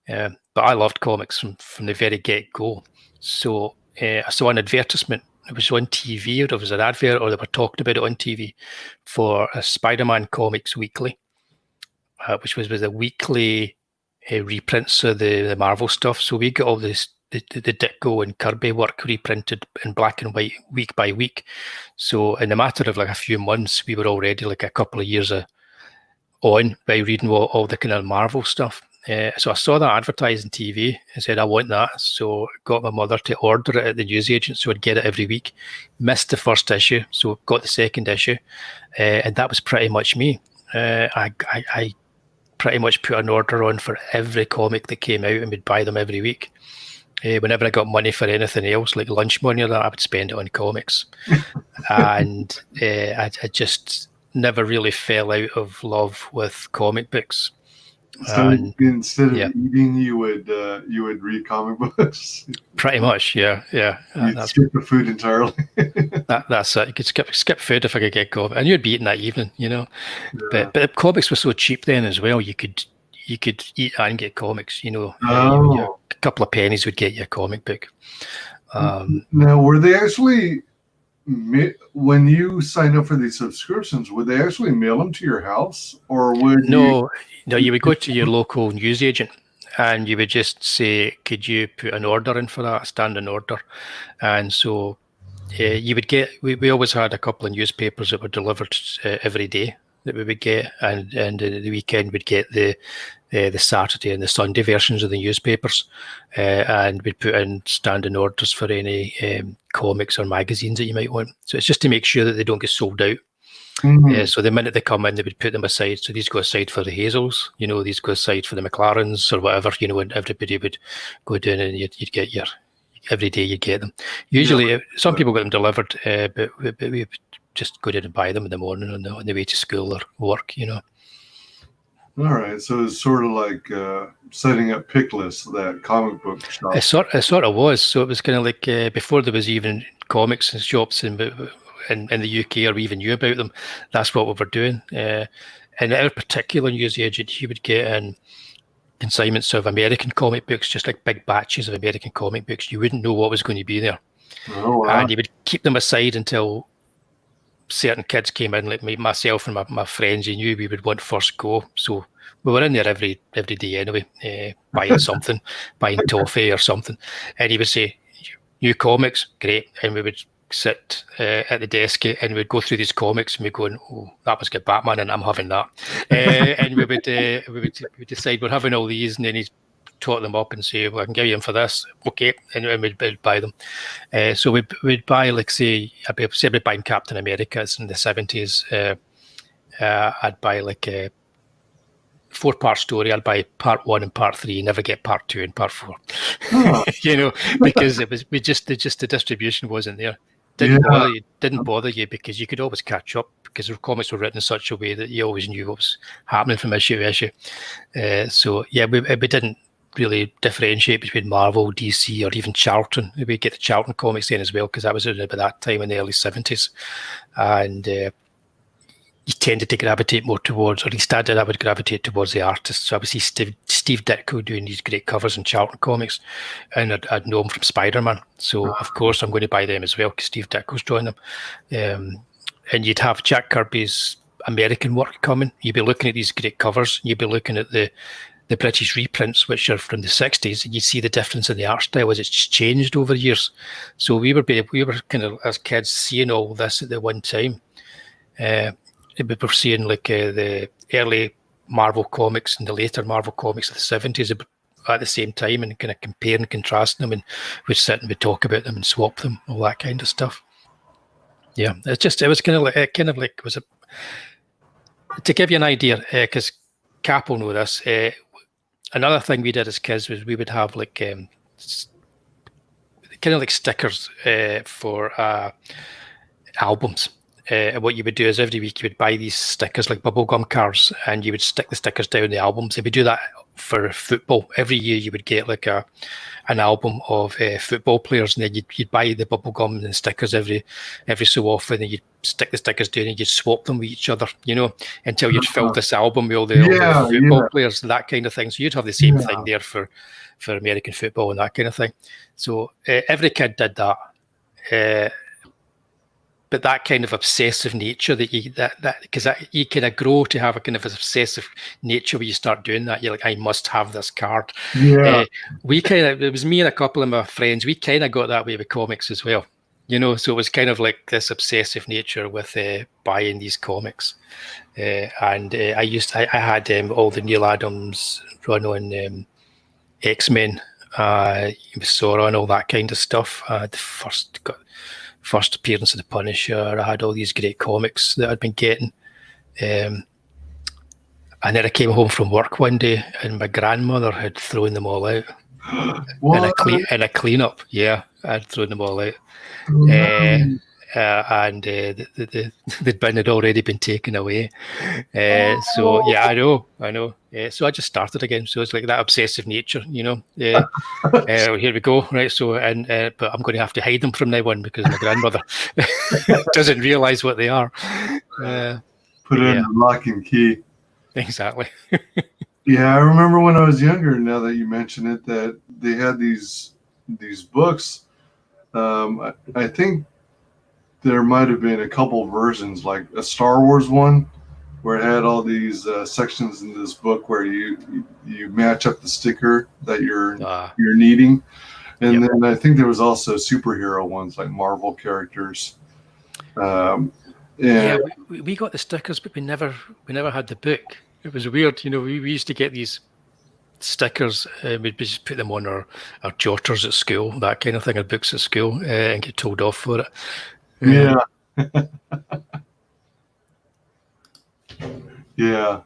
But I loved comics from the very get-go. So I saw an advertisement. It was on TV, or it was an advert, or they were talking about it on TV for a Spider-Man Comics Weekly, which was a weekly reprints of the Marvel stuff. So we got all this the Ditko and Kirby work reprinted in black and white week by week. So in a matter of like a few months, we were already like a couple of years on by reading all the kind of Marvel stuff. So I saw that advertised on TV and said, I want that. So got my mother to order it at the newsagent, so I'd get it every week. Missed the first issue, so got the second issue. And that was pretty much me. I pretty much put an order on for every comic that came out and would buy them every week. Whenever I got money for anything else, like lunch money or that, I would spend it on comics. And I just never really fell out of love with comic books. So instead of eating, you would read comic books. Pretty much, yeah. You'd skip the food entirely. That's it. You could skip food if I could get comics, and you'd be eating that evening, you know. Yeah. But comics were so cheap then as well. You could eat and get comics. You know, a couple of pennies would get you a comic book. Now, were they actually? When you sign up for these subscriptions, would they actually mail them to your house, or would No, you would go to your local newsagent, and you would just say, could you put an order in for that, a standing order? And so you would get, we always had a couple of newspapers that were delivered every day that we would get, and the weekend we'd get the Saturday and the Sunday versions of the newspapers, and we'd put in standing orders for any comics or magazines that you might want. So it's just to make sure that they don't get sold out. So the minute they come in, they would put them aside. So these go aside for the Hazles, these go aside for the McLarens or whatever, and everybody would go down and you'd get your, every day you'd get them. Usually, some people get them delivered, but we would just go down and buy them in the morning on the way to school or work, All right, so it's sort of like setting up pick lists, that comic book shop. It sort of was. So it was kind of like before there was even comics and shops in the UK, or we even knew about them. That's what we were doing. And our particular newsagent, he would get in consignments of American comic books, just like big batches of American comic books. You wouldn't know what was going to be there. Oh, wow. And he would keep them aside until certain kids came in, like myself and my friends. He knew we would want first go, so we were in there every day anyway, buying something, buying toffee or something. And he would say, "New comics, great," and we would sit at the desk and we'd go through these comics and we'd go, "Oh, that was good, Batman, and I'm having that." And we would decide we're having all these, and then he'd tot them up and say, "Well, I can give you them for this." Okay, and we'd buy them. So we'd buy, like, say we'd buy Captain America's in the 70s. I'd buy like a 4-part story. I'd buy part 1 and part 3, never get part 2 and part 4. Oh. Because it was the distribution wasn't there. Didn't bother you because you could always catch up, because the comics were written in such a way that you always knew what was happening from issue to issue. So yeah, we didn't really differentiate between Marvel, DC, or even Charlton. We get the Charlton comics in as well, because that was around about that time in the early 70s, and you tended to gravitate more towards, or at least I would gravitate towards the artists. So I would see Steve Ditko doing these great covers in Charlton comics, and I'd know him from Spider-Man. So of course I'm going to buy them as well, because Steve Ditko's drawing them. And you'd have Jack Kirby's American work coming. You'd be looking at these great covers, and you'd be looking at the British reprints, which are from the 60s, and you see the difference in the art style as it's changed over years. So we were kind of, as kids, seeing all this at the one time. We were seeing like the early Marvel comics and the later Marvel comics of the 70s at the same time, and kind of compare and contrast them, and we'd sit and we'd talk about them and swap them, all that kind of stuff. Yeah, it was kind of like was to give you an idea, because Cap will know this. Another thing we did as kids was we would have like kind of like stickers for albums. What you would do is every week you would buy these stickers, like bubblegum cards, and you would stick the stickers down the albums. And we do that for football. Every year you would get like an album of football players, and then you'd buy the bubblegum and stickers every so often, and you'd stick the stickers down and you'd swap them with each other, until you'd fill this album with all the football players and that kind of thing. So you'd have the same thing there for American football and that kind of thing. So every kid did that. But that kind of obsessive nature because you kind of grow to have a kind of obsessive nature where you start doing that. You're like, I must have this card. Yeah. It was me and a couple of my friends. We kind of got that way with comics as well, So it was kind of like this obsessive nature with buying these comics. And I had all the Neil Adams run on X-Men, Sora and all that kind of stuff. The first appearance of the Punisher. I had all these great comics that I'd been getting. And then I came home from work one day and my grandmother had thrown them all out. in a clean-up. Yeah, I'd thrown them all out. And the bin had already been taken away. So yeah, I know. So I just started again. So it's like that obsessive nature, here we go, right? So but I'm going to have to hide them from now on because my grandmother doesn't realise what they are. Put it in the lock and key. Exactly. Yeah, I remember when I was younger. Now that you mention it, that they had these books. I think there might have been a couple versions, like a Star Wars one, where it had all these sections in this book where you match up the sticker that you're needing, and then I think there was also superhero ones like Marvel characters. Yeah, we got the stickers, but we never had the book. It was weird, you know. We used to get these stickers, we'd just put them on our jotters at school, that kind of thing, our books at school, and get told off for it. Yeah. Yeah.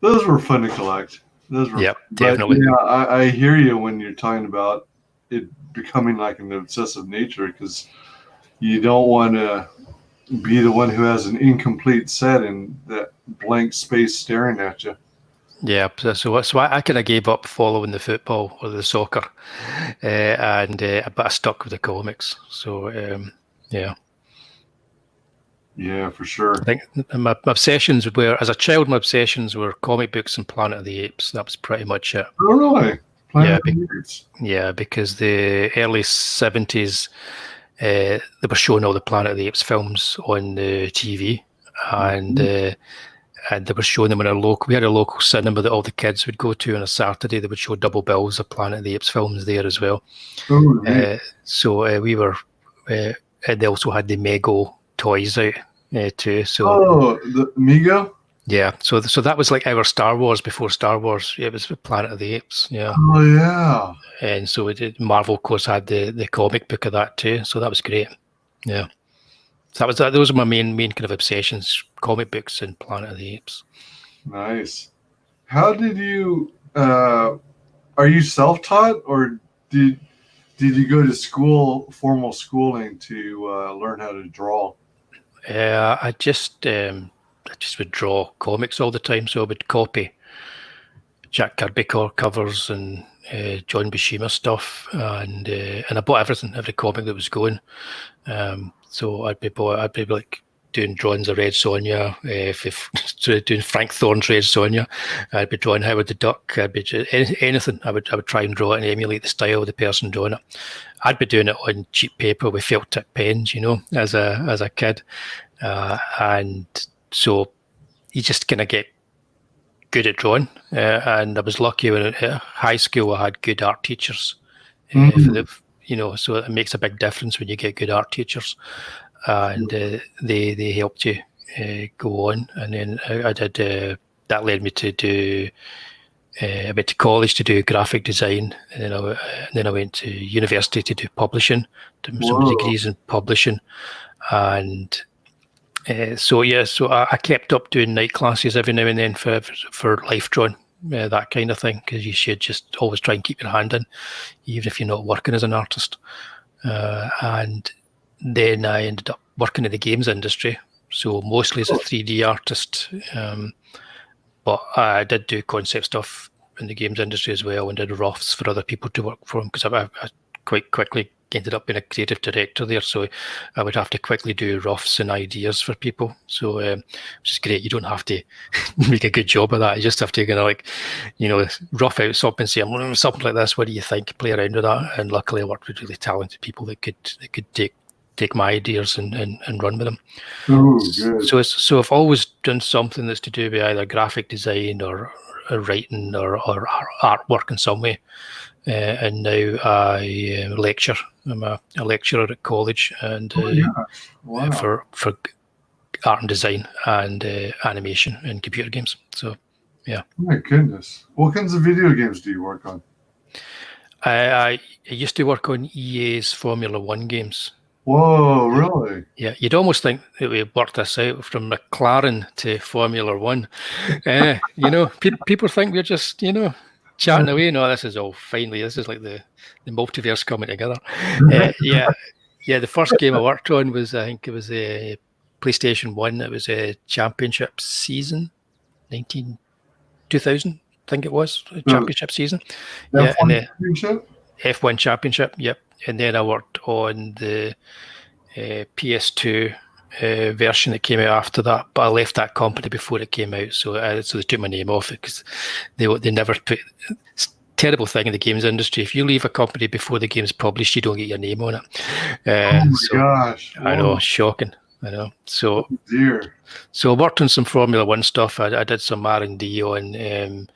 Those were fun to collect. Those were definitely. But, yeah, I hear you when you're talking about it becoming like an obsessive nature, because you don't want to be the one who has an incomplete set and that blank space staring at you. Yeah, so I kind of gave up following the football or the soccer, but I stuck with the comics. So yeah. Yeah, for sure. I think my obsessions were, as a child, my obsessions were comic books and Planet of the Apes. That was pretty much it. Oh, really? Planet of the Apes. Yeah, because the early 70s, they were showing all the Planet of the Apes films on the TV, and they were showing them in our local. We had a local cinema that all the kids would go to on a Saturday. They would show double bills of Planet of the Apes films there as well. Oh, so we were. They also had the Mego toys out too. So the Mego. Yeah, so that was like our Star Wars before Star Wars. It was Planet of the Apes. Yeah. Oh yeah. And so Marvel, of course, had the comic book of that too. So that was great. Yeah. So those are my main kind of obsessions: comic books and Planet of the Apes. Nice. How did you? Are you self-taught, or did you go to school, formal schooling, to learn how to draw? I just would draw comics all the time. So I would copy Jack Kirby covers and John Buscema stuff, and I bought every comic that was going. So I'd be like doing drawings of Red Sonja, doing Frank Thorne's Red Sonja. I'd be drawing Howard the Duck. I'd be anything. I would try and draw it and emulate the style of the person drawing it. I'd be doing it on cheap paper with felt tip pens, you know, as a kid, and so you just kind of get good at drawing. And I was lucky when at high school I had good art teachers. So it makes a big difference when you get good art teachers, and they helped you go on. And then I did that led me to do. I went to college to do graphic design, and then I went to university to do publishing, did some degrees in publishing, and so I kept up doing night classes every now and then for life drawing, that kind of thing, because you should just always try and keep your hand in, even if you're not working as an artist. And then I ended up working in the games industry, so mostly as a 3D artist. But I did do concept stuff in the games industry as well, and did roughs for other people to work for them, because I quite quickly ended up being a creative director there. So I would have to quickly do roughs and ideas for people. So which is great. You don't have to make a good job of that. You just have to kind of rough out something and say, I'm learning something like this. What do you think? Play around with that. And luckily I worked with really talented people that could take my ideas and run with them. Oh, good. So I've always done something that's to do with either graphic design or writing or artwork in some way. And now I lecture. I'm a lecturer at college, and for art and design and animation and computer games. So, yeah. My goodness. What kinds of video games do you work on? I used to work on EA's Formula 1 games. Whoa, really? Yeah, you'd almost think that we worked this out from McLaren to Formula 1. People think we're just, chatting away. No, this is all finally. This is like the multiverse coming together. The first game I worked on was, I think it was a PlayStation 1. It was a championship season, 2000, I think it was, a championship season. F1 championship? F1 championship, yep. And then I worked on the PS2 version that came out after that, but I left that company before it came out, so they took my name off it, because they never put. It's a terrible thing in the games industry. If you leave a company before the game's published, you don't get your name on it. Oh my gosh! I know, shocking. I know. So Dear. I worked on some Formula One stuff. I did some R&D on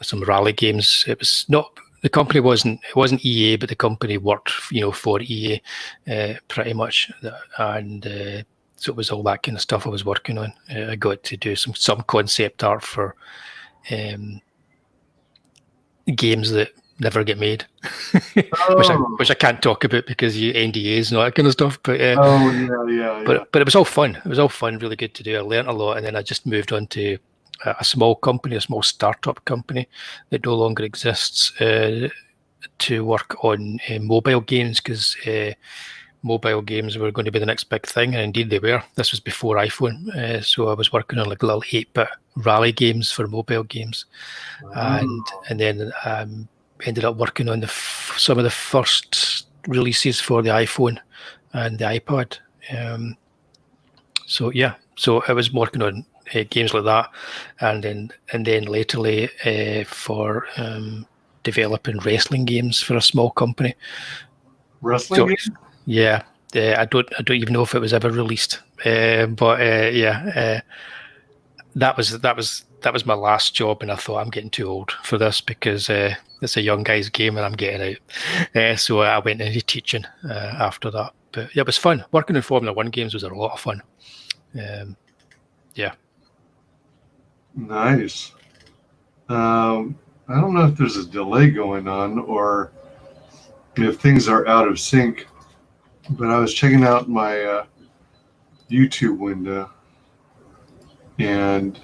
some rally games. It was not, the company wasn't, it wasn't EA, but the company worked, for EA pretty much. And so it was all that kind of stuff I was working on. I got to do some concept art for games that never get made, which I can't talk about because you NDAs and all that kind of stuff. But yeah. But it was all fun. It was all fun, really good to do. I learned a lot, and then I just moved on to a small company, a small startup company that no longer exists, to work on mobile games, because mobile games were going to be the next big thing, and indeed they were. This was before iPhone, so I was working on like little 8-bit rally games for mobile games, and then ended up working on some of the first releases for the iPhone and the iPad. So I was working on games like that, and then latterly for developing wrestling games for a small company. Wrestling games? Yeah, I don't even know if it was ever released, but that was my last job, and I thought, I'm getting too old for this, because it's a young guy's game and I'm getting out. So I went into teaching after that. But yeah, it was fun. Working in Formula One games was a lot of fun. Yeah. Nice. I don't know if there's a delay going on or if things are out of sync, but I was checking out my YouTube window, and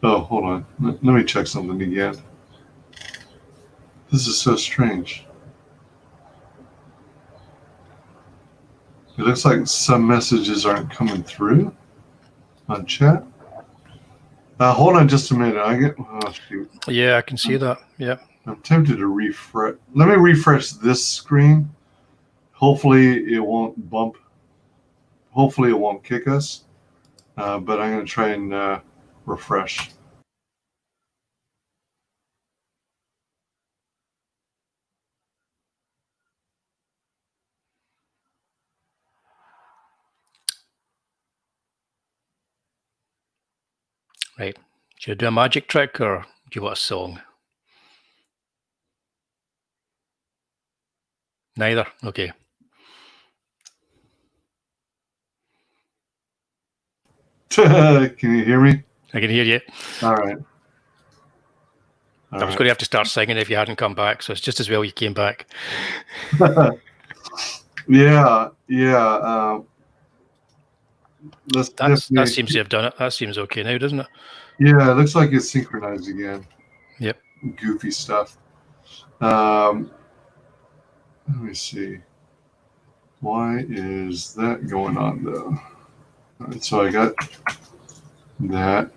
hold on, let me check something again. This is so strange. It looks like some messages aren't coming through on chat. Hold on just a minute. Shoot. Yeah, I can see that. Yeah. I'm tempted to refresh. Let me refresh this screen. Hopefully it won't bump. Hopefully it won't kick us. But I'm going to try and refresh. Right. Should I do a magic trick, or do you want a song? Neither. Okay. Can you hear me? I can hear you. All right. I was going to have to start singing if you hadn't come back, so it's just as well you came back. Yeah. That seems to have done it. That seems okay now, doesn't it? Yeah, it looks like it's synchronized again. Yep. Goofy stuff. Let me see. Why is that going on, though? All right, so I got that.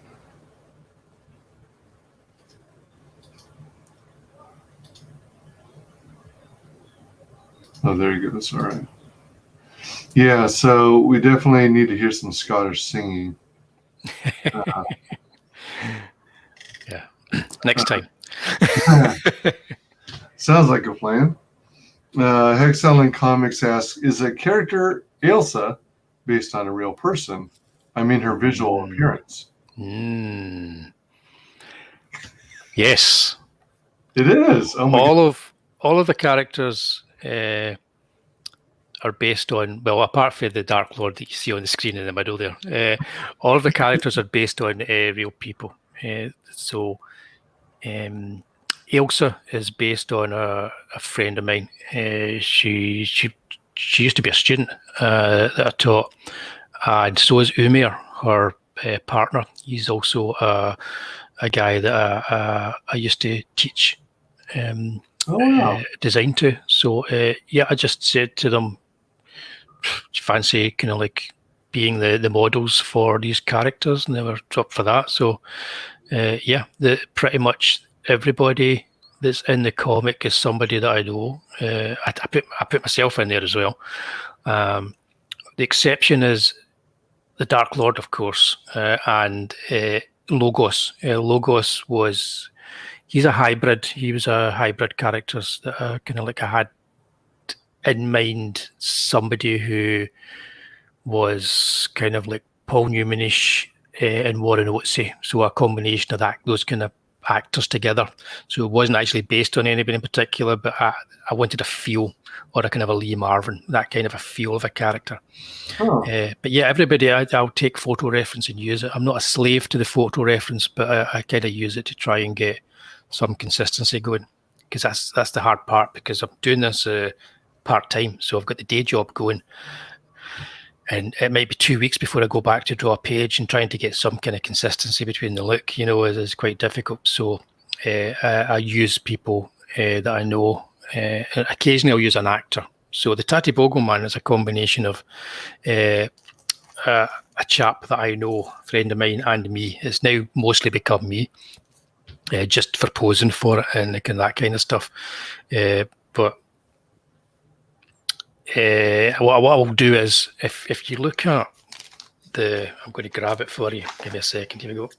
Oh, there he goes. All right. Yeah, so we definitely need to hear some Scottish singing. Yeah. Next time. Sounds like a plan. Hexel Comics asks, is a character AILSA based on a real person? I mean, her visual appearance. Yes. It is. Oh my God. All of the characters are based on, well, apart from the Dark Lord that you see on the screen in the middle there, all of the characters are based on real people. So AILSA is based on a friend of mine. She used to be a student that I taught, and so is Umir, her partner. He's also a guy that I used to teach design to. So yeah, I just said to them, do you fancy kind of like being the models for these characters, and they were up for that. So yeah, pretty much everybody that's in the comic is somebody that I know. I put myself in there as well. The exception is the Dark Lord, of course, and Logos. Logos he's a hybrid. He was a hybrid character that kind of like I had in mind, somebody who was kind of like Paul Newman-ish and Warren Oatsy, so a combination of that, those kind of actors together. So it wasn't actually based on anybody in particular, but I wanted a feel, or a kind of a Lee Marvin, that kind of a feel of a character. Oh. But yeah, everybody, I'll take photo reference and use it. I'm not a slave to the photo reference, but I kind of use it to try and get some consistency going, because that's the hard part, because I'm doing this part-time, so I've got the day job going, and it might be 2 weeks before I go back to draw a page, and trying to get some kind of consistency between the look, is quite difficult. So I use people that I know. Occasionally I'll use an actor. So the Tatty Bogleman is a combination of a chap that I know, a friend of mine, and me. It's now mostly become me, just for posing for it and that kind of stuff. But what I'll do is, if you look at I'm going to grab it for you. Give me a second. Here we go.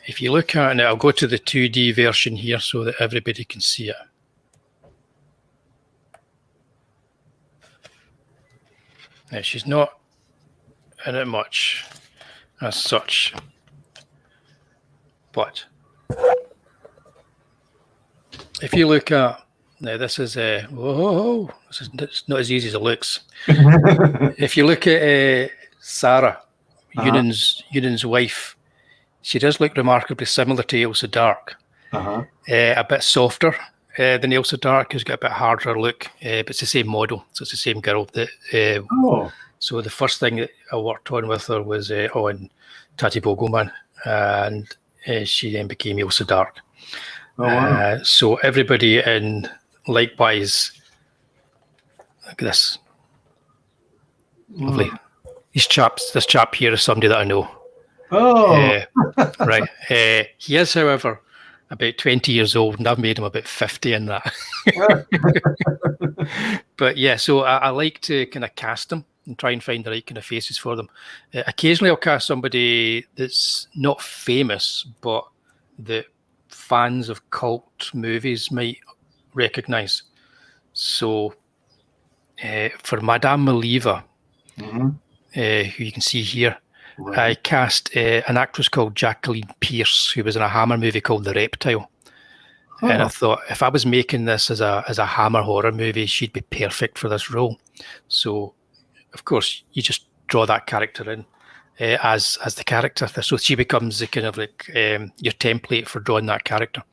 If you look at it, I'll go to the 2D version here so that everybody can see it. Now, she's not in it much as such, but if you look at, now this is it's not as easy as it looks. If you look at Sarah, Eunan's wife, she does look remarkably similar to Ailsa Dark. A bit softer than Ailsa Dark, who's got a bit harder look, but it's the same model, so it's the same girl. So the first thing that I worked on with her was on Tatty Bogleman, and she then became Ailsa Dark. Oh, wow. So everybody in WyzGyz, look at this. Lovely. This chap here is somebody that I know. Oh. Right. He is, however, about 20 years old, and I've made him about 50 in that. But yeah, so I like to kind of cast them and try and find the right kind of faces for them. Occasionally I'll cast somebody that's not famous, but that fans of cult movies might recognize. So for Madame Maliva, who you can see here, I cast an actress called Jacqueline Pierce, who was in a Hammer movie called The Reptile. And I thought, if I was making this as a Hammer horror movie, she'd be perfect for this role. So, of course, you just draw that character in as the character. So she becomes the kind of like your template for drawing that character.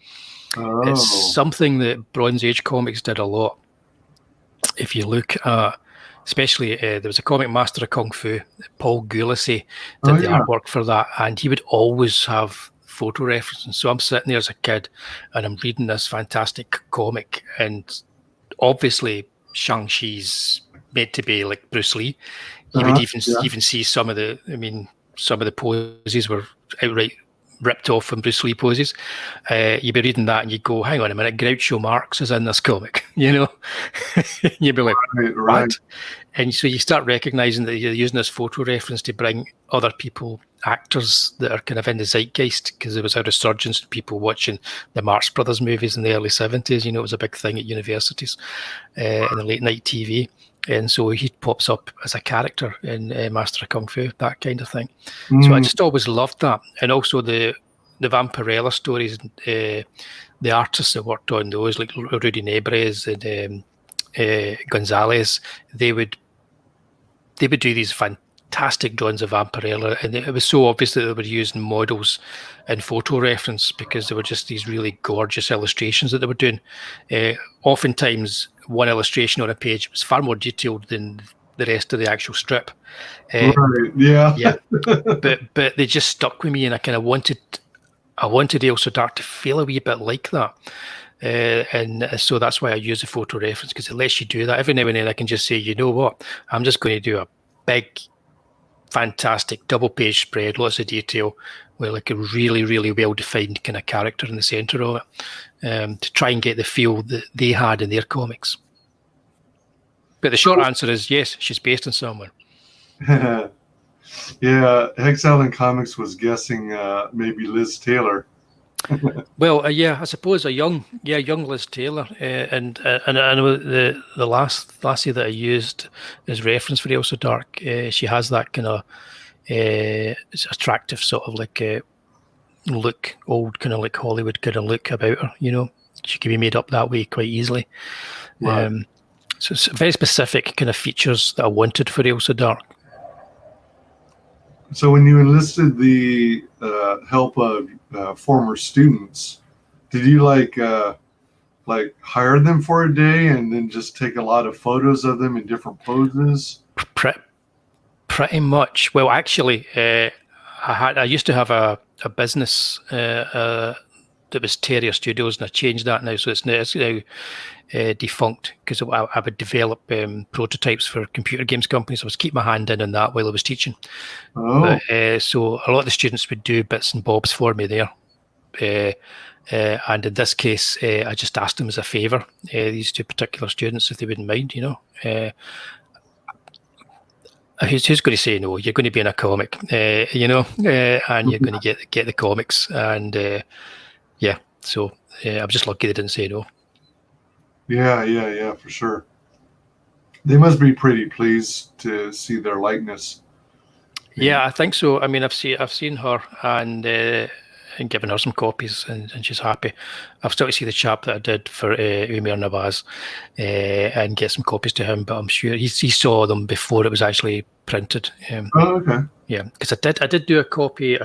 It's something that Bronze Age comics did a lot. If you look at, especially there was a comic master of Kung Fu, Paul Gulacy, did the artwork for that, and he would always have photo references. So I'm sitting there as a kid and I'm reading this fantastic comic, and obviously Shang-Chi's meant to be like Bruce Lee. You would even see some of the poses were outright ripped off from Bruce Lee poses. You'd be reading that and you'd go, hang on a minute, Groucho Marx is in this comic, you'd be like, right. And so you start recognizing that you're using this photo reference to bring other people, actors that are kind of in the zeitgeist, because there was a resurgence of people watching the Marx Brothers movies in the early 70s. It was a big thing at universities in the late night TV. And so he pops up as a character in Master of Kung Fu, that kind of thing. So I just always loved that. And also the Vampirella stories, the artists that worked on those, like Rudy Nebres and Gonzalez, they would do these fantastic drawings of Vampirella, and it was so obvious that they were using models and photo reference, because they were just these really gorgeous illustrations that they were doing. Oftentimes, one illustration on a page was far more detailed than the rest of the actual strip. Yeah. But they just stuck with me, and I wanted Ailsa Dark to feel a wee bit like that. And so that's why I use the photo reference, because it lets you do that. Every now and then I can just say, you know what, I'm just going to do a big, fantastic double page spread, lots of detail, with like a really, really well-defined kind of character in the center of it, to try and get the feel that they had in their comics. But the short answer is yes, she's based on someone. Yeah, Exile in Comics was guessing maybe Liz Taylor. Well, yeah, I suppose a young Liz Taylor, and I know the lassie that I used as reference for Also Dark. She has that kind of attractive sort of like look, old kind of like Hollywood kind of look about her. You know, she can be made up that way quite easily. Right. So it's very specific kind of features that I wanted for Also Dark. So when you enlisted the help of former students, did you like hire them for a day and then just take a lot of photos of them in different poses? Pretty much. Well, actually, I used to have a business that was Terrier Studios, and I changed that now, so it's now defunct, because I would develop prototypes for computer games companies. I was keeping my hand in on that while I was teaching. Oh. But, so a lot of the students would do bits and bobs for me there. And in this case, I just asked them as a favour, these two particular students, if they wouldn't mind, you know. Who's going to say no? You're going to be in a comic, you know, and you're going to get the comics, and yeah. So I'm just lucky they didn't say no. Yeah, for sure. They must be pretty pleased to see their likeness. Yeah, I think so. I mean, I've seen her and given her some copies, and she's happy. I've still to see the chap that I did for Umar Nawaz and get some copies to him, but I'm sure he saw them before it was actually printed. Oh, okay. Yeah, because I did do a copy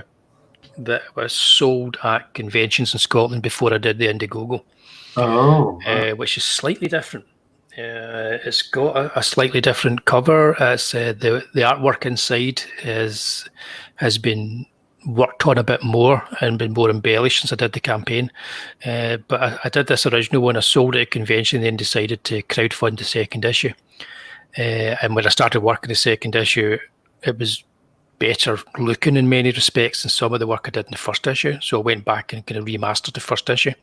that was sold at conventions in Scotland before I did the Indiegogo. Oh, wow. Which is slightly different. It's got a slightly different cover. It's the artwork inside has been worked on a bit more and been more embellished since I did the campaign. But I did this original one. I sold it at a convention, and then decided to crowdfund the second issue. And when I started working the second issue, it was better looking in many respects than some of the work I did in the first issue. So I went back and kind of remastered the first issue.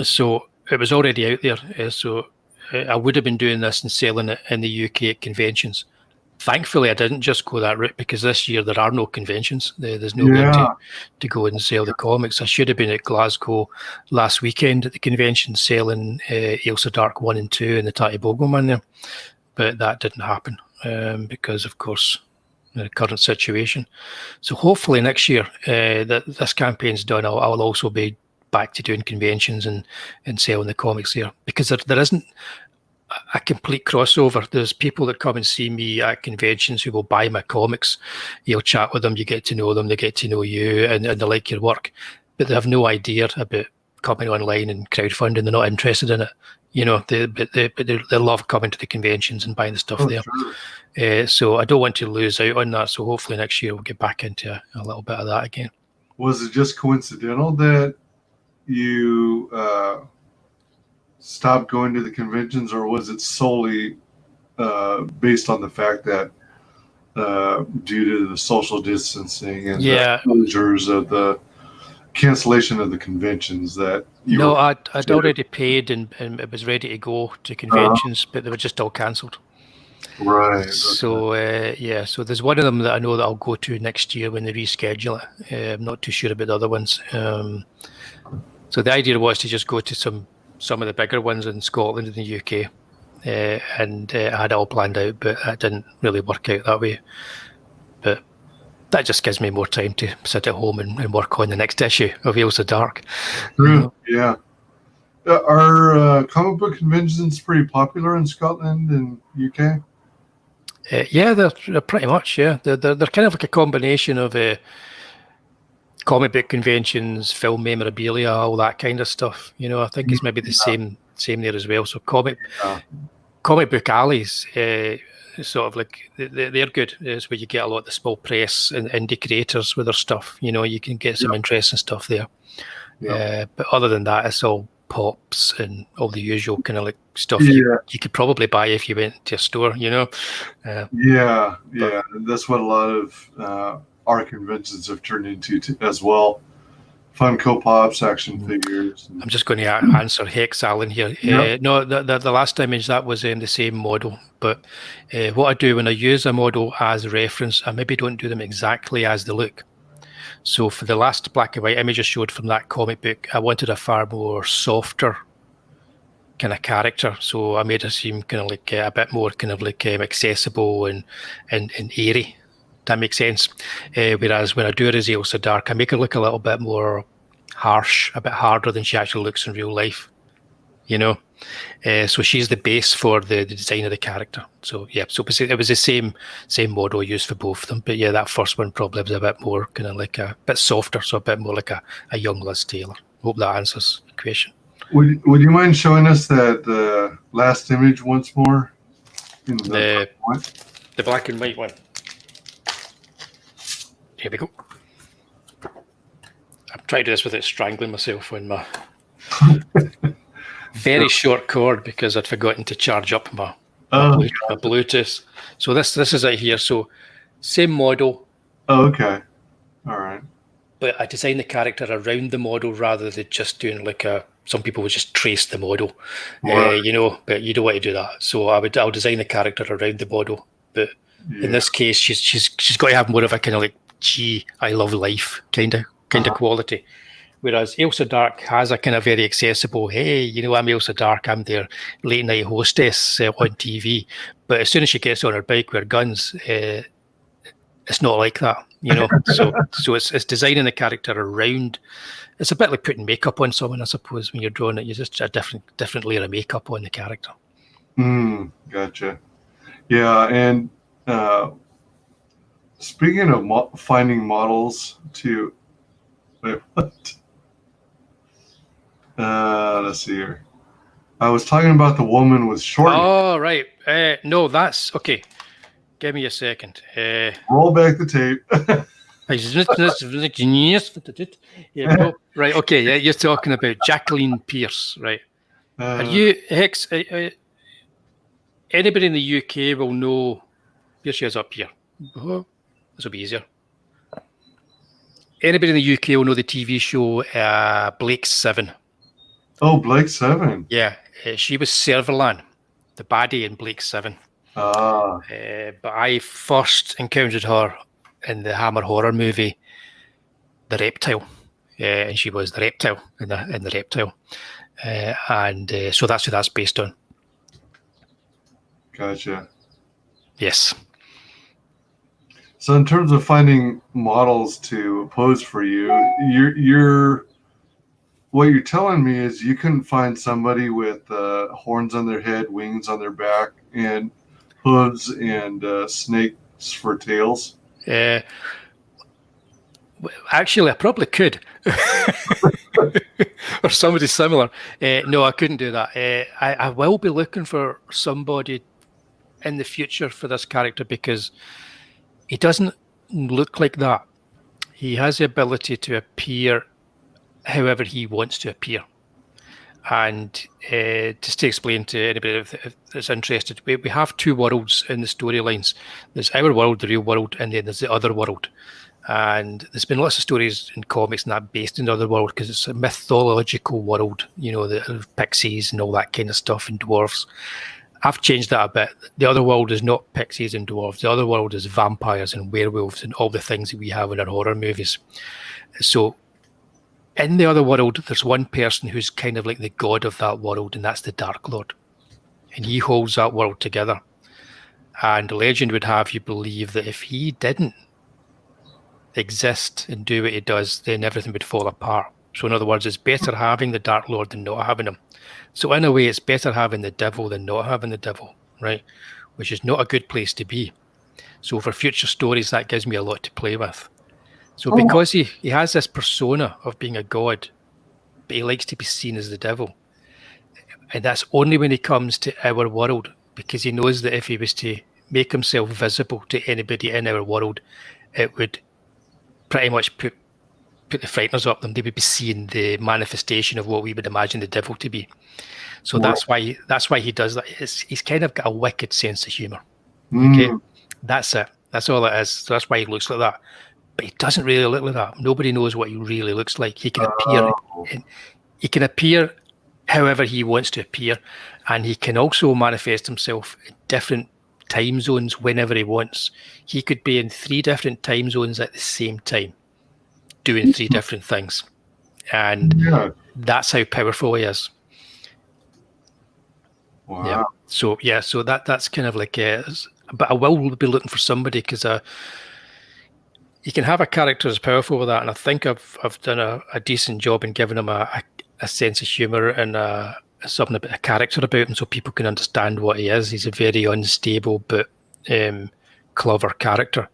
So it was already out there. So I would have been doing this and selling it in the UK at conventions. Thankfully, I didn't just go that route, because this year there are no conventions. There's nowhere to go and sell the comics. I should have been at Glasgow last weekend at the convention selling AILSA Dark 1 and 2 and the Tatty Bogleman there. But that didn't happen because, of course, the current situation. So hopefully next year that this campaign's done, I'll also be back to doing conventions and selling the comics there, because there isn't a complete crossover. There's people that come and see me at conventions who will buy my comics. You'll chat with them, you get to know them, they get to know you, and they like your work, but they have no idea about coming online and crowdfunding. They're not interested in it, you know. They love coming to the conventions and buying the stuff there. Sure. So I don't want to lose out on that. So hopefully next year we'll get back into a little bit of that again. Was it just coincidental that you stopped going to the conventions, or was it solely based on the fact that due to the social distancing and the closures of the cancellation of the conventions that you I'd already paid and it was ready to go to conventions, but they were just all cancelled. Right. So so there's one of them that I know that I'll go to next year when they reschedule it. I'm not too sure about the other ones. So the idea was to just go to some of the bigger ones in Scotland and the UK, and I had it all planned out, but it didn't really work out that way. But that just gives me more time to sit at home and work on the next issue of AILSA Dark. True. Yeah. Are comic book conventions pretty popular in Scotland and UK? Yeah, they're pretty much. Yeah, they're kind of like a combination of comic book conventions, film memorabilia, all that kind of stuff. You know, I think it's maybe the same there as well. So comic book alleys, sort of like they're good. It's where you get a lot of the small press and indie creators with their stuff. You know, you can get some interesting stuff there. But other than that, it's all pops and all the usual kind of like stuff you could probably buy if you went to a store. You know. That's what a lot of our conventions have turned into as well. Funko Pops, action figures. I'm just going to answer Hex Allen here. No, the last image, that was in the same model. But what I do when I use a model as a reference, I maybe don't do them exactly as they look. So for the last black and white image I showed from that comic book, I wanted a far more softer kind of character. So I made her seem kind of like a bit more kind of like accessible and airy. That makes sense. Whereas when I do her as AILSA Dark, I make her look a little bit more harsh, a bit harder than she actually looks in real life. You know, so she's the base for the design of the character. So yeah, so it was the same model used for both of them. But yeah, that first one probably was a bit more kind of like a bit softer, so a bit more like a young Liz Taylor. Hope that answers the question. Would you mind showing us that last image once more? The black and white one. Here we go. I'm trying to do this without strangling myself on my very short cord because I'd forgotten to charge up my Bluetooth. So this is it here. So same model. Oh, okay. All right. But I designed the character around the model rather than just doing like some people would just trace the model, Right. you know, but you don't want to do that. So I'll design the character around the model. But in this case, she's got to have more of a kind of like, gee, I love life kind of quality. Whereas AILSA Dark has a kind of very accessible, hey, you know, I'm AILSA Dark, I'm their late night hostess on TV. But as soon as she gets on her bike with her guns, it's not like that, you know. So it's designing the character around. It's a bit like putting makeup on someone, I suppose. When you're drawing it, you just a different layer of makeup on the character. Gotcha. Yeah, and speaking of finding models to, wait, what? Let's see here. I was talking about the woman with short. Oh, right. No, that's okay. Give me a second. Roll back the tape. Yeah, no. Right. Okay. Yeah, you're talking about Jacqueline Pierce, right? Are you Hex? Anybody in the UK will know. Here she is up here. This will be easier. Anybody in the UK will know the TV show Blake's 7. Oh, Blake's 7. Yeah, she was Serverlan, the baddie in Blake's 7. But I first encountered her in the Hammer horror movie, The Reptile, and she was the reptile in the Reptile, and so that's who that's based on. Gotcha. Yes. So in terms of finding models to pose for you, you're what you're telling me is you couldn't find somebody with horns on their head, wings on their back, and hooves and snakes for tails. Actually, I probably could, or somebody similar. No, I couldn't do that. I will be looking for somebody in the future for this character because he doesn't look like that. He has the ability to appear however he wants to appear. And just to explain to anybody that's interested, we have two worlds in the storylines. There's our world, the real world, and then there's the other world. And there's been lots of stories in comics and that based in the other world because it's a mythological world, you know, the pixies and all that kind of stuff and dwarves. I've changed that a bit. The other world is not pixies and dwarves. The other world is vampires and werewolves and all the things that we have in our horror movies. So in the other world, there's one person who's kind of like the god of that world, and that's the Dark Lord. And he holds that world together. And legend would have you believe that if he didn't exist and do what he does, then everything would fall apart. So in other words, it's better having the Dark Lord than not having him. So in a way, it's better having the devil than not having the devil, right? Which is not a good place to be. So for future stories, that gives me a lot to play with. So because he has this persona of being a god, but he likes to be seen as the devil. And that's only when he comes to our world, because he knows that if he was to make himself visible to anybody in our world, it would pretty much put the frighteners up them. They would be seeing the manifestation of what we would imagine the devil to be. So that's why he does that. He's kind of got a wicked sense of humor. Okay, that's it. That's all it is. So that's why he looks like that. But he doesn't really look like that. Nobody knows what he really looks like. He can appear. He can appear however he wants to appear, and he can also manifest himself in different time zones whenever he wants. He could be in 3 different time zones at the same time. doing 3 different things. And Yeah. that's how powerful he is. Wow. Yeah. So that's kind of like but I will be looking for somebody, because you can have a character as powerful with that, and I think I've done a decent job in giving him a sense of humor and something about a character about him, so people can understand what he is. He's a very unstable but clever character.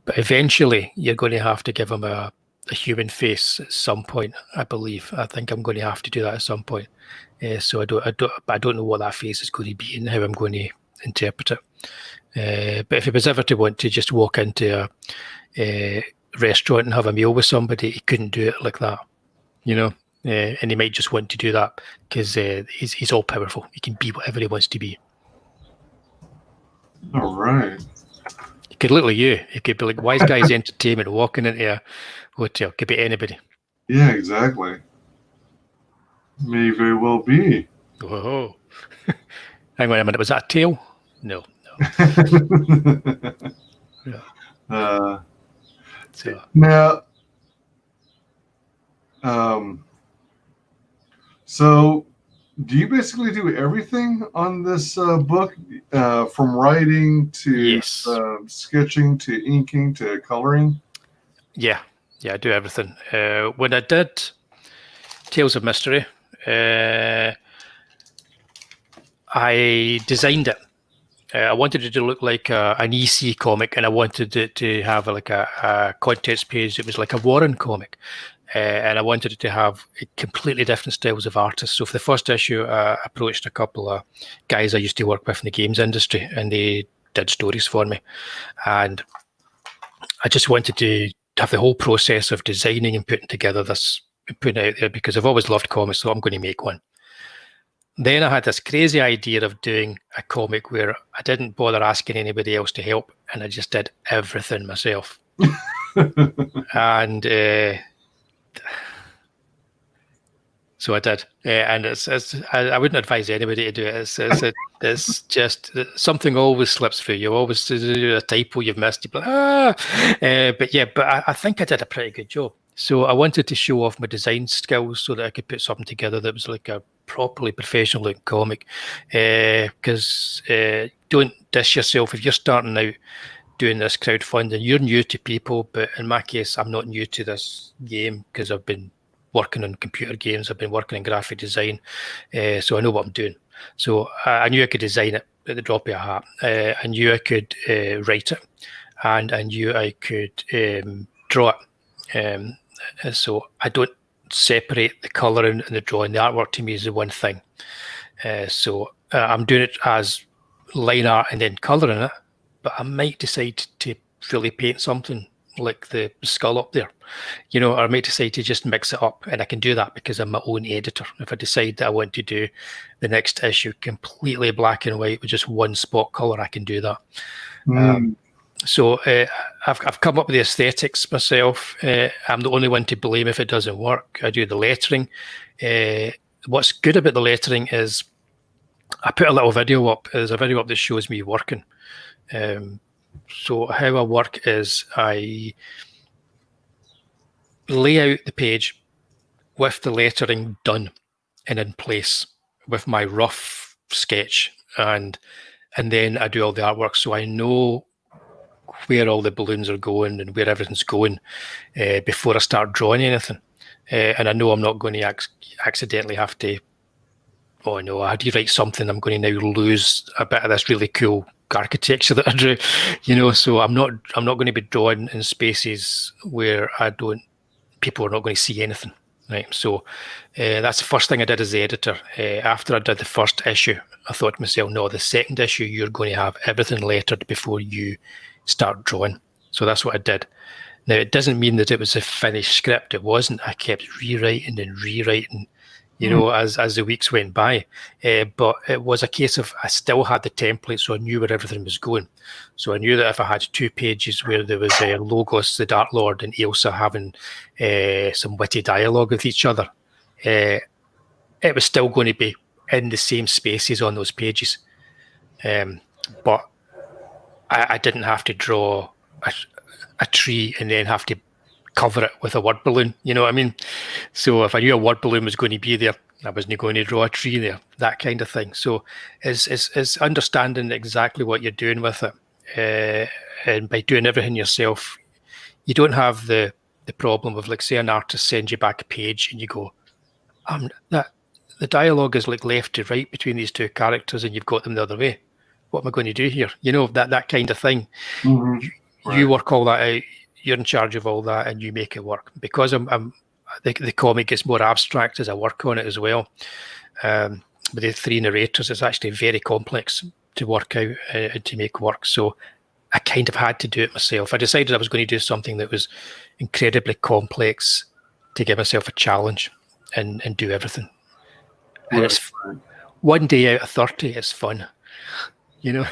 But eventually, you're going to have to give him a human face at some point. I believe. I think I'm going to have to do that at some point. So I don't know what that face is going to be and how I'm going to interpret it. But if he was ever to want to just walk into a restaurant and have a meal with somebody, he couldn't do it like that, and he might just want to do that because he's all powerful. He can be whatever he wants to be. All right. He could look like you. He could be like WyzGyz Entertainment, walking into a hotel. Could be anybody. Yeah, exactly. May very well be. Whoa. Hang on a minute. Was that a tail? No. Yeah. So now, so do you basically do everything on this book, from writing to yes. sketching to inking to coloring? Yeah, I do everything. When I did Tales of Mystery, I designed it. I wanted it to look like an EC comic, and I wanted it to have like a contents page. It was like a Warren comic, and I wanted it to have completely different styles of artists. So for the first issue, I approached a couple of guys I used to work with in the games industry, and they did stories for me. And I just wanted to have the whole process of designing and putting together this, putting it out there, because I've always loved comics, so I'm going to make one. Then I had this crazy idea of doing a comic where I didn't bother asking anybody else to help, and I just did everything myself. And so I did, and I wouldn't advise anybody to do it. It's just something always slips through. You always do a typo you've missed. You but I think I did a pretty good job. So I wanted to show off my design skills so that I could put something together that was like a properly professional looking comic. Because don't dish yourself if you're starting out doing this crowdfunding. You're new to people, but in my case, I'm not new to this game because I've been working on computer games. I've been working in graphic design, so I know what I'm doing. So I knew I could design it at the drop of a hat. I knew I could write it, and I knew I could draw it. So I don't separate the colouring and the drawing. The artwork to me is the one thing. So I'm doing it as line art and then colouring it, but I might decide to fully paint something like the skull up there, or I might decide to just mix it up, and I can do that because I'm my own editor. If I decide that I want to do the next issue completely black and white with just one spot colour, I can do that. So I've come up with the aesthetics myself. I'm the only one to blame if it doesn't work. I do the lettering. What's good about the lettering is I put a little video up. There's a video up that shows me working. So how I work is I lay out the page with the lettering done and in place with my rough sketch, and then I do all the artwork, so I know where all the balloons are going and where everything's going before I start drawing anything. And I know I'm not going to accidentally have to, oh no, I had to write something, I'm going to now lose a bit of this really cool architecture that I drew, so I'm not going to be drawing in spaces where people are not going to see anything, right? So that's the first thing I did as the editor. After I did the first issue, I thought to myself, no, the second issue, you're going to have everything lettered before you start drawing. So that's what I did. Now, it doesn't mean that it was a finished script. It wasn't. I kept rewriting and rewriting, as the weeks went by. But it was a case of I still had the template, so I knew where everything was going. So I knew that if I had 2 pages where there was Logos, the Dark Lord, and AILSA having some witty dialogue with each other, it was still going to be in the same spaces on those pages. But I didn't have to draw a tree and then have to cover it with a word balloon. You know what I mean? So if I knew a word balloon was going to be there, I wasn't going to draw a tree there, that kind of thing. So it's understanding exactly what you're doing with it. And by doing everything yourself, you don't have the problem of, like, say an artist sends you back a page and you go, that the dialogue is like left to right between these two characters and you've got them the other way. What am I going to do here? You know, that kind of thing. Mm-hmm. You work all that out. You're in charge of all that, and you make it work. Because the comic gets more abstract as I work on it as well. With the 3 narrators, it's actually very complex to work out and to make work. So I kind of had to do it myself. I decided I was going to do something that was incredibly complex to give myself a challenge and do everything. And it's one day out of 30, it's fun. You know,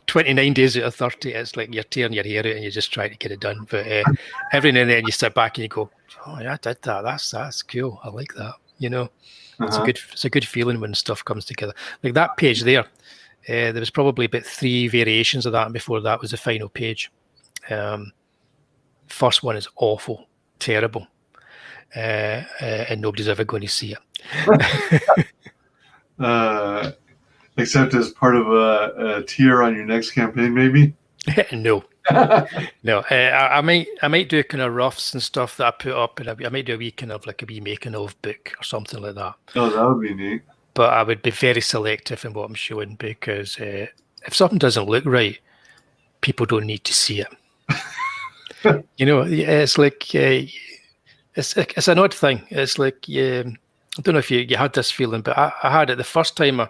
29 days out of 30, it's like you're tearing your hair out and you're just trying to get it done. But every now and then you sit back and you go, "Oh yeah, I did that. That's cool. I like that." You know, it's a good feeling when stuff comes together. Like that page there, there was probably about 3 variations of that, and before that was the final page. First one is awful, terrible, and nobody's ever going to see it. Except as part of a tier on your next campaign, maybe? No. No. I might do kind of roughs and stuff that I put up, and I might do a wee kind of like a wee making of book or something like that. Oh, that would be neat. But I would be very selective in what I'm showing, because if something doesn't look right, people don't need to see it. You know, it's like it's an odd thing. It's like I don't know if you had this feeling, but I had it the first time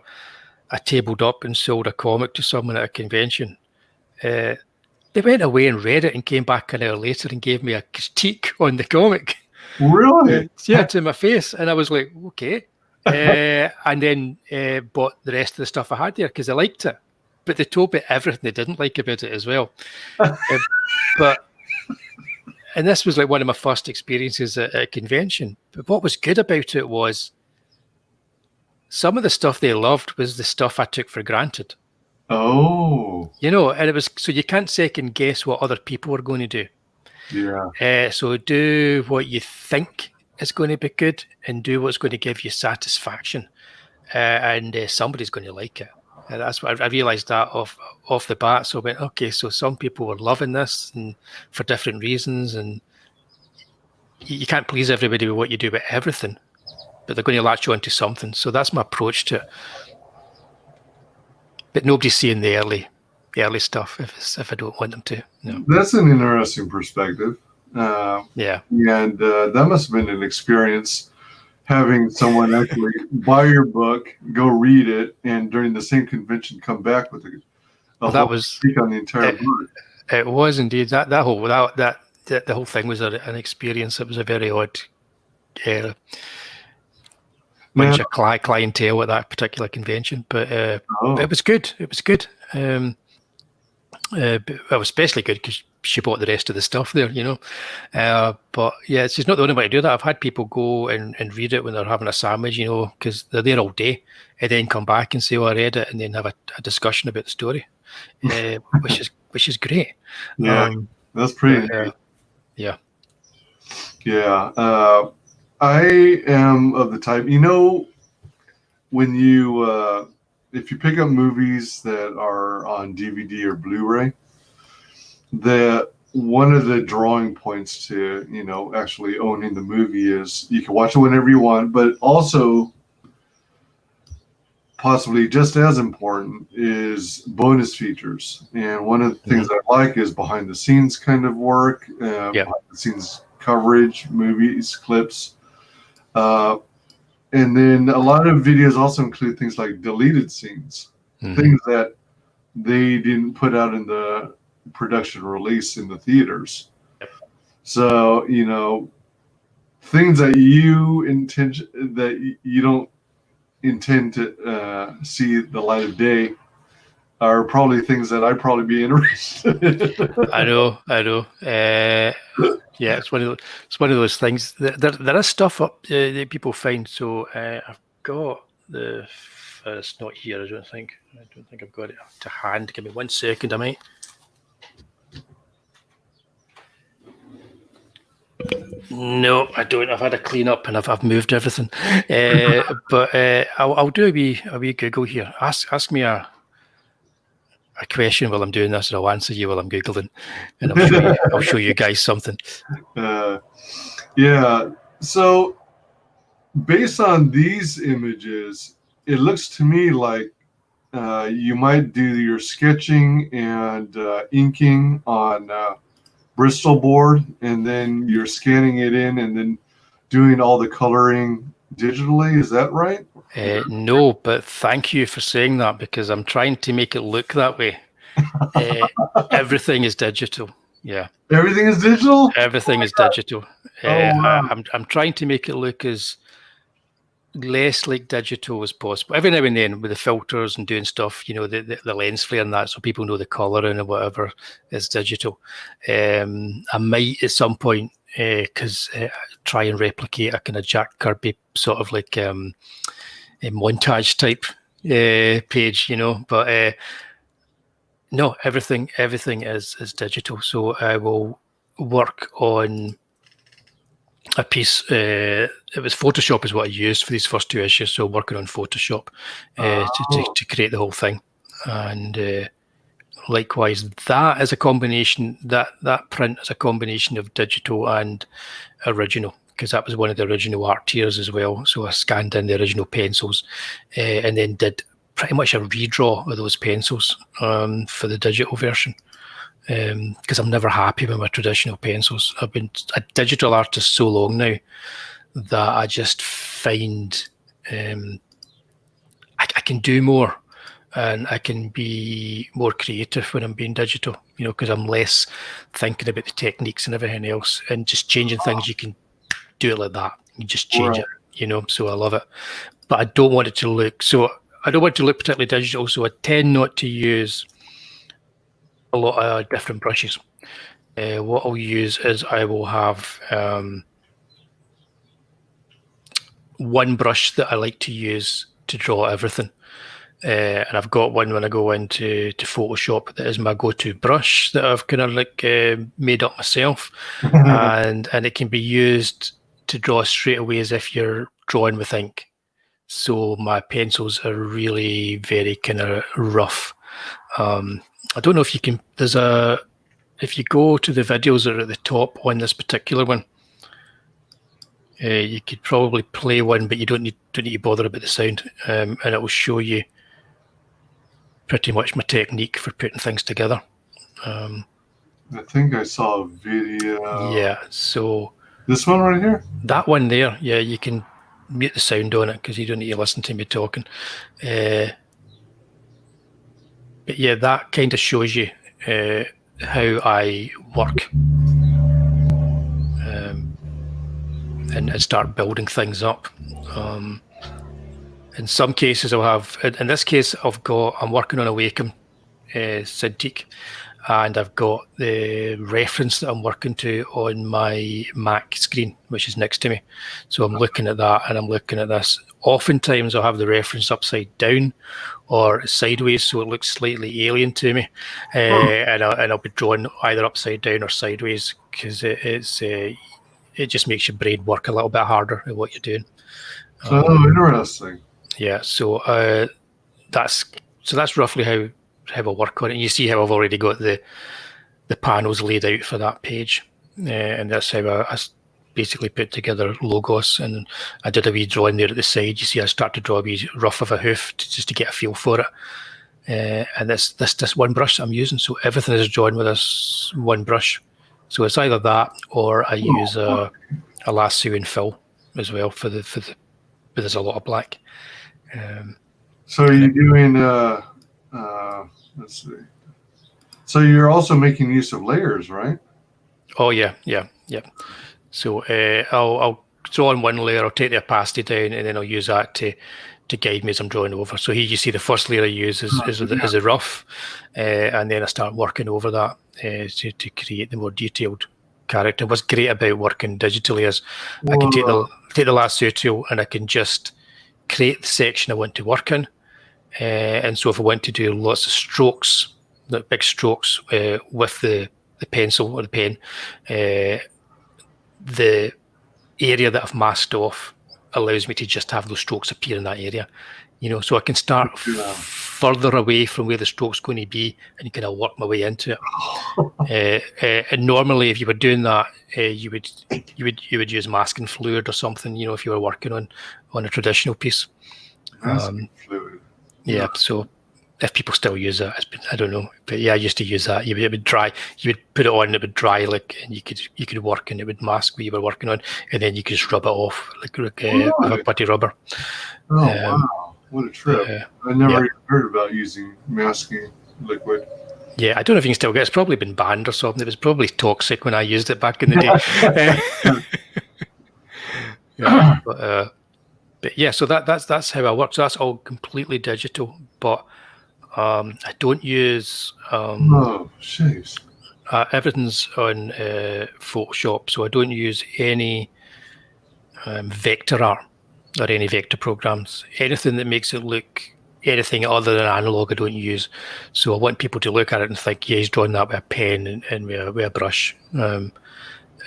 I tabled up and sold a comic to someone at a convention. They went away and read it and came back an hour later and gave me a critique on the comic. Really? Yeah, to my face. And I was like, okay. And then bought the rest of the stuff I had there because I liked it. But they told me everything they didn't like about it as well. And this was like one of my first experiences at a convention. But what was good about it was some of the stuff they loved was the stuff I took for granted. Oh. You know, and it was, so you can't second guess what other people are going to do. Yeah. So do what you think is going to be good and do what's going to give you satisfaction. And somebody's going to like it. And that's what I realized that off the bat. So I went, okay, so some people were loving this and for different reasons. And you can't please everybody with what you do with everything, but they're going to latch on to something. So that's my approach to it. But nobody's seeing the early stuff if I don't want them to. No. That's an interesting perspective. Yeah. And that must have been an experience, having someone actually buy your book, go read it, and during the same convention come back with that was speak on the entire book. It was indeed the whole thing was an experience. It was a very odd bunch of clientele at that particular convention, but it was good. It was good. It was especially good because she bought the rest of the stuff there, you know. But yeah, she's not the only one to do that. I've had people go and read it when they're having a sandwich, you know, because they're there all day, and then come back and say, "Oh, I read it," and then have a discussion about the story, which is great. Yeah, that's pretty neat. Yeah. Yeah. I am of the type, you know, when you if you pick up movies that are on DVD or Blu-ray, that one of the drawing points to, you know, actually owning the movie is you can watch it whenever you want, but also possibly just as important is bonus features. And one of the things I like is behind the scenes kind of work, behind the scenes coverage, movies, clips. And then a lot of videos also include things like deleted scenes, things that they didn't put out in the production release in the theaters. So, you know, things that you don't intend to see the light of day are probably things that I'd probably be interested in. I know. Yeah, it's one of those things. There is stuff up that people find. So I've got the. It's not here. I don't think I've got it to hand. Give me 1 second. I might. No, I don't. I've had a clean up and I've moved everything. But I'll do a wee Google here. Ask me a question while I'm doing this, and I'll answer you while I'm Googling, and I'll show you guys something. Yeah. So based on these images, it looks to me like you might do your sketching and inking on Bristol board, and then you're scanning it in and then doing all the coloring digitally. Is that right? No, but thank you for saying that, because I'm trying to make it look that way. Everything is digital. Yeah. Everything is digital? Everything is digital. Wow. I'm trying to make it look as less like digital as possible. Every now and then with the filters and doing stuff, you know, the lens flare and that, so people know the colouring or whatever is digital. I might at some point try and replicate a kind of Jack Kirby sort of like a montage type page, you know, but no, everything is digital. So I will work on a piece. It was Photoshop is what I used for these first 2 issues. So working on Photoshop to create the whole thing, and likewise that is a combination. That print is a combination of digital and original, because that was one of the original art tiers as well. So I scanned in the original pencils and then did pretty much a redraw of those pencils for the digital version, because I'm never happy with my traditional pencils. I've been a digital artist so long now that I just find I can do more and I can be more creative when I'm being digital, you know, because I'm less thinking about the techniques and everything else, and just changing things. You can do it like that. You just change it, you know, so I love it. But I don't want it to look, I don't want it to look particularly digital, so I tend not to use a lot of different brushes. What I'll use is I will have one brush that I like to use to draw everything. And I've got one when I go into Photoshop that is my go-to brush that I've kind of like made up myself, and it can be used to draw straight away as if you're drawing with ink. So my pencils are really very kind of rough. I don't know if you can. If you go to the videos that are at the top on this particular one, you could probably play one, but you don't need to bother about the sound, and it will show you pretty much my technique for putting things together. I think I saw a video. Yeah, so this one right here? That one there, yeah, you can mute the sound on it because you don't need to listen to me talking. But yeah, that kind of shows you how I work and start building things up. In some cases, I'll have. In this case, I'm working on a Wacom Cintiq, and I've got the reference that I'm working to on my Mac screen, which is next to me. So I'm looking at that, and I'm looking at this. Oftentimes, I'll have the reference upside down or sideways, so it looks slightly alien to me, and I'll be drawing either upside down or sideways because it just makes your brain work a little bit harder at what you're doing. Oh, interesting. Yeah, so that's roughly how I work on it. And you see how I've already got the panels laid out for that page, and that's how I basically put together logos. And I did a wee drawing there at the side. You see, I start to draw a wee rough of a hoof just to get a feel for it. And this one brush that I'm using, so everything is drawn with this one brush. So it's either that or I use a lasso and fill as well for the. But there's a lot of black. So are you doing? Let's see. So you're also making use of layers, right? Oh yeah. So I'll draw on one layer. I'll take the opacity down, and then I'll use that to guide me as I'm drawing over. So here you see the first layer I use is a rough, and then I start working over that to create the more detailed character. What's great about working digitally is I can take the lasso tool and I can just create the section I want to work in. And so if I want to do lots of strokes, like big strokes with the pencil or the pen, the area that I've masked off allows me to just have those strokes appear in that area, you know, so I can start further away from where the stroke's going to be and kind of work my way into it. And normally, if you were doing that, you would use masking fluid or something, you know, if you were working on a traditional piece. Masking fluid. Yeah, so if people still use that, I don't know, but yeah, I used to use that. It would dry. You would put it on, and it would dry, like, and you could work, and it would mask what you were working on, and then you could just rub it off like with a putty rubber. Oh wow, what a trip! I never even heard about using masking liquid. Yeah, I don't know if you can still get it. It's probably been banned or something. It was probably toxic when I used it back in the day. Yeah, but yeah, so that's how I work. So that's all completely digital, but I don't use everything's on Photoshop, so I don't use any vector art or any vector programs. Anything that makes it look anything other than analog, I don't use. So I want people to look at it and think, yeah, he's drawn that with a pen and with a brush, and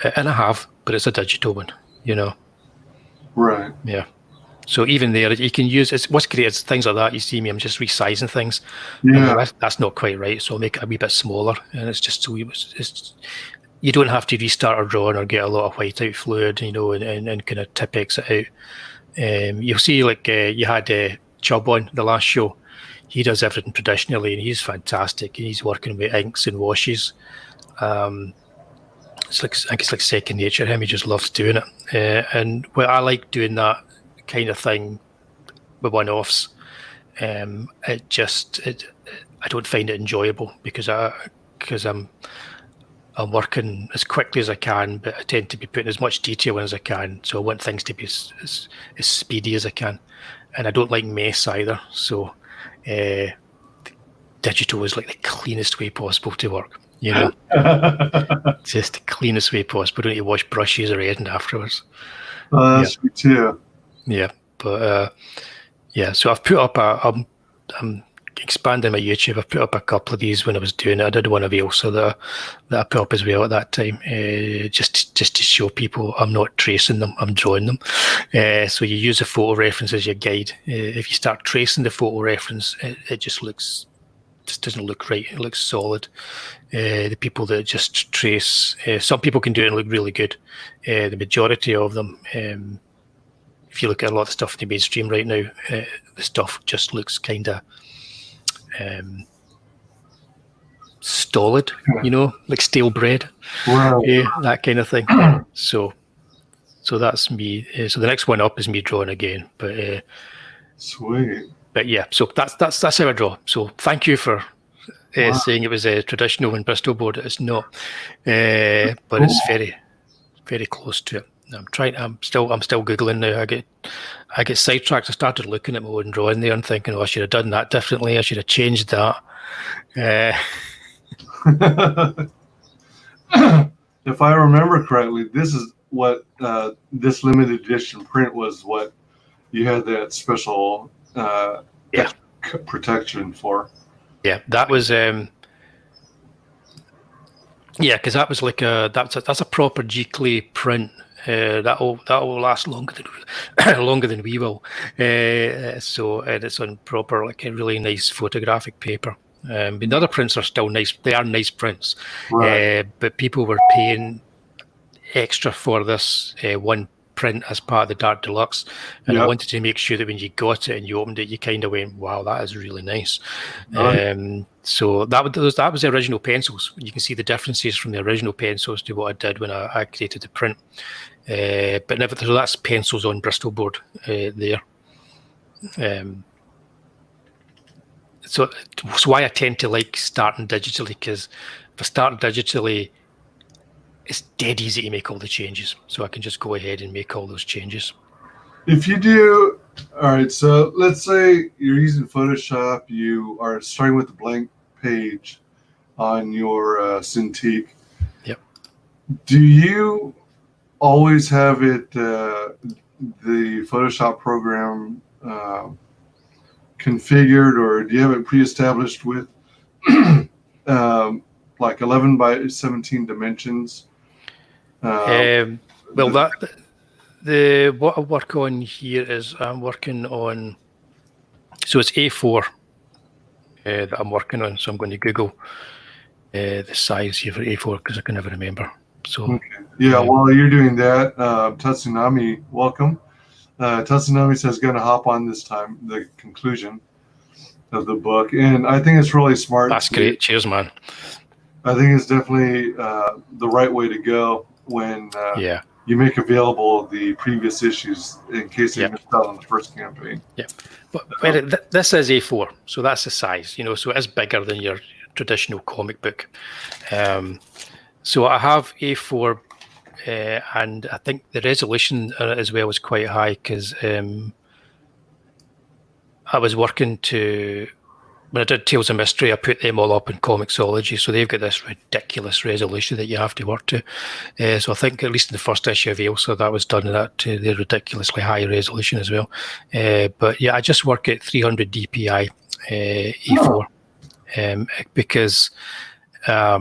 I have, but it's a digital one, you know. Right. Yeah. So even there, you can use it. What's great is things like that. You see me, I'm just resizing things. Yeah. That's not quite right. So I'll make it a wee bit smaller. And it's just so you don't have to restart a drawing or get a lot of whiteout fluid, you know, and kind of Tipex it out. You'll see, like, you had Chubb on the last show. He does everything traditionally, and he's fantastic. And he's working with inks and washes. It's like, I think it's like second nature to him. He just loves doing it. And well, I like doing that kind of thing with one-offs. I don't find it enjoyable because I'm working as quickly as I can, but I tend to be putting as much detail in as I can. So I want things to be as speedy as I can, and I don't like mess either. So digital is like the cleanest way possible to work. You know, just the cleanest way possible. Don't need to wash brushes or anything afterwards. That's me too. Yeah, but yeah. So I've put up I'm expanding my YouTube. I've put up a couple of these when I was doing it. I did one of AILSA that I put up as well at that time, just to show people I'm not tracing them, I'm drawing them. So you use a photo reference as your guide. If you start tracing the photo reference, it just doesn't look right. It looks solid. The people that just trace, some people can do it and look really good. The majority of them, if you look at a lot of the stuff in the mainstream right now, the stuff just looks kind of stolid, you know, like stale bread, that kind of thing. So that's me. So the next one up is me drawing again. But sweet. But yeah, so that's how I draw. So thank you for saying it was a traditional in Bristol board. It's not, but it's very, very close to it. I'm still googling now. I get sidetracked. I started looking at my own drawing there and thinking, oh, I should have done that differently. I should have changed that. If I remember correctly, this is what this limited edition print was. What you had that special protection for. Yeah, that was because that was like that's a proper G-Clay print. That'll last longer than we will. So and it's on proper, like, a really nice photographic paper. But the other prints are still nice. They are nice prints, right. But people were paying extra for this one print as part of the Dark Deluxe, and I wanted to make sure that when you got it and you opened it, you kind of went, wow, that is really nice. So that was the original pencils. You can see the differences from the original pencils to what I did when I created the print. But never, so that's pencils on Bristol board there. So why I tend to like starting digitally, because if I start digitally, it's dead easy to make all the changes. So I can just go ahead and make all those changes. If you do, all right, so let's say you're using Photoshop, you are starting with a blank page on your Cintiq. Yep. Do you always have it, the Photoshop program configured, or do you have it pre-established with like 11 by 17 dimensions? Well, what I work on here is I'm working on, so it's A4 that I'm working on. So I'm going to Google the size here for A4 because I can never remember. So Okay. Yeah, while you're doing that, Tatsunami, welcome. Tatsunami says going to hop on this time, the conclusion of the book. And I think it's really smart. that's great. Cheers, man. I think it's definitely the right way to go when Yeah. you make available the previous issues in case they Yep. missed out on the first campaign. Yeah, but this is A4, so that's the size, you know, so it is bigger than your traditional comic book. So I have A4, and I think the resolution as well is quite high because I was working to, when I did Tales of Mystery, I put them all up in Comixology, so they've got this ridiculous resolution that you have to work to. So I think at least in the first issue of AILSA, that was done at the ridiculously high resolution as well. But yeah, I just work at 300 DPI A4 because I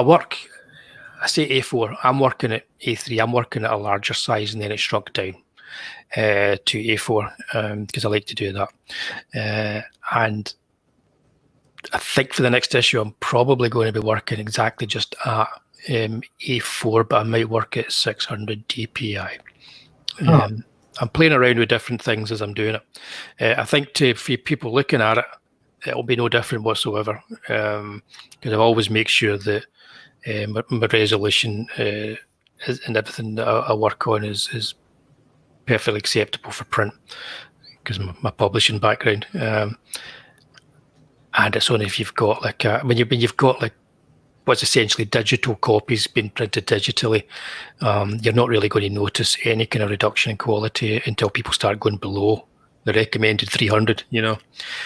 work. I say A4. I'm working at A3. I'm working at a larger size, and then it shrunk down to A4 because I like to do that. And I think for the next issue, I'm probably going to be working exactly just at A4, but I might work at 600 DPI. I'm playing around with different things as I'm doing it. I think for people looking at it, it'll be no different whatsoever because I always make sure that my resolution and everything that I work on is perfectly acceptable for print because of my publishing background. And it's only if you've got like when you've got like what's essentially digital copies being printed digitally, you're not really going to notice any kind of reduction in quality until people start going below the recommended 300. You know,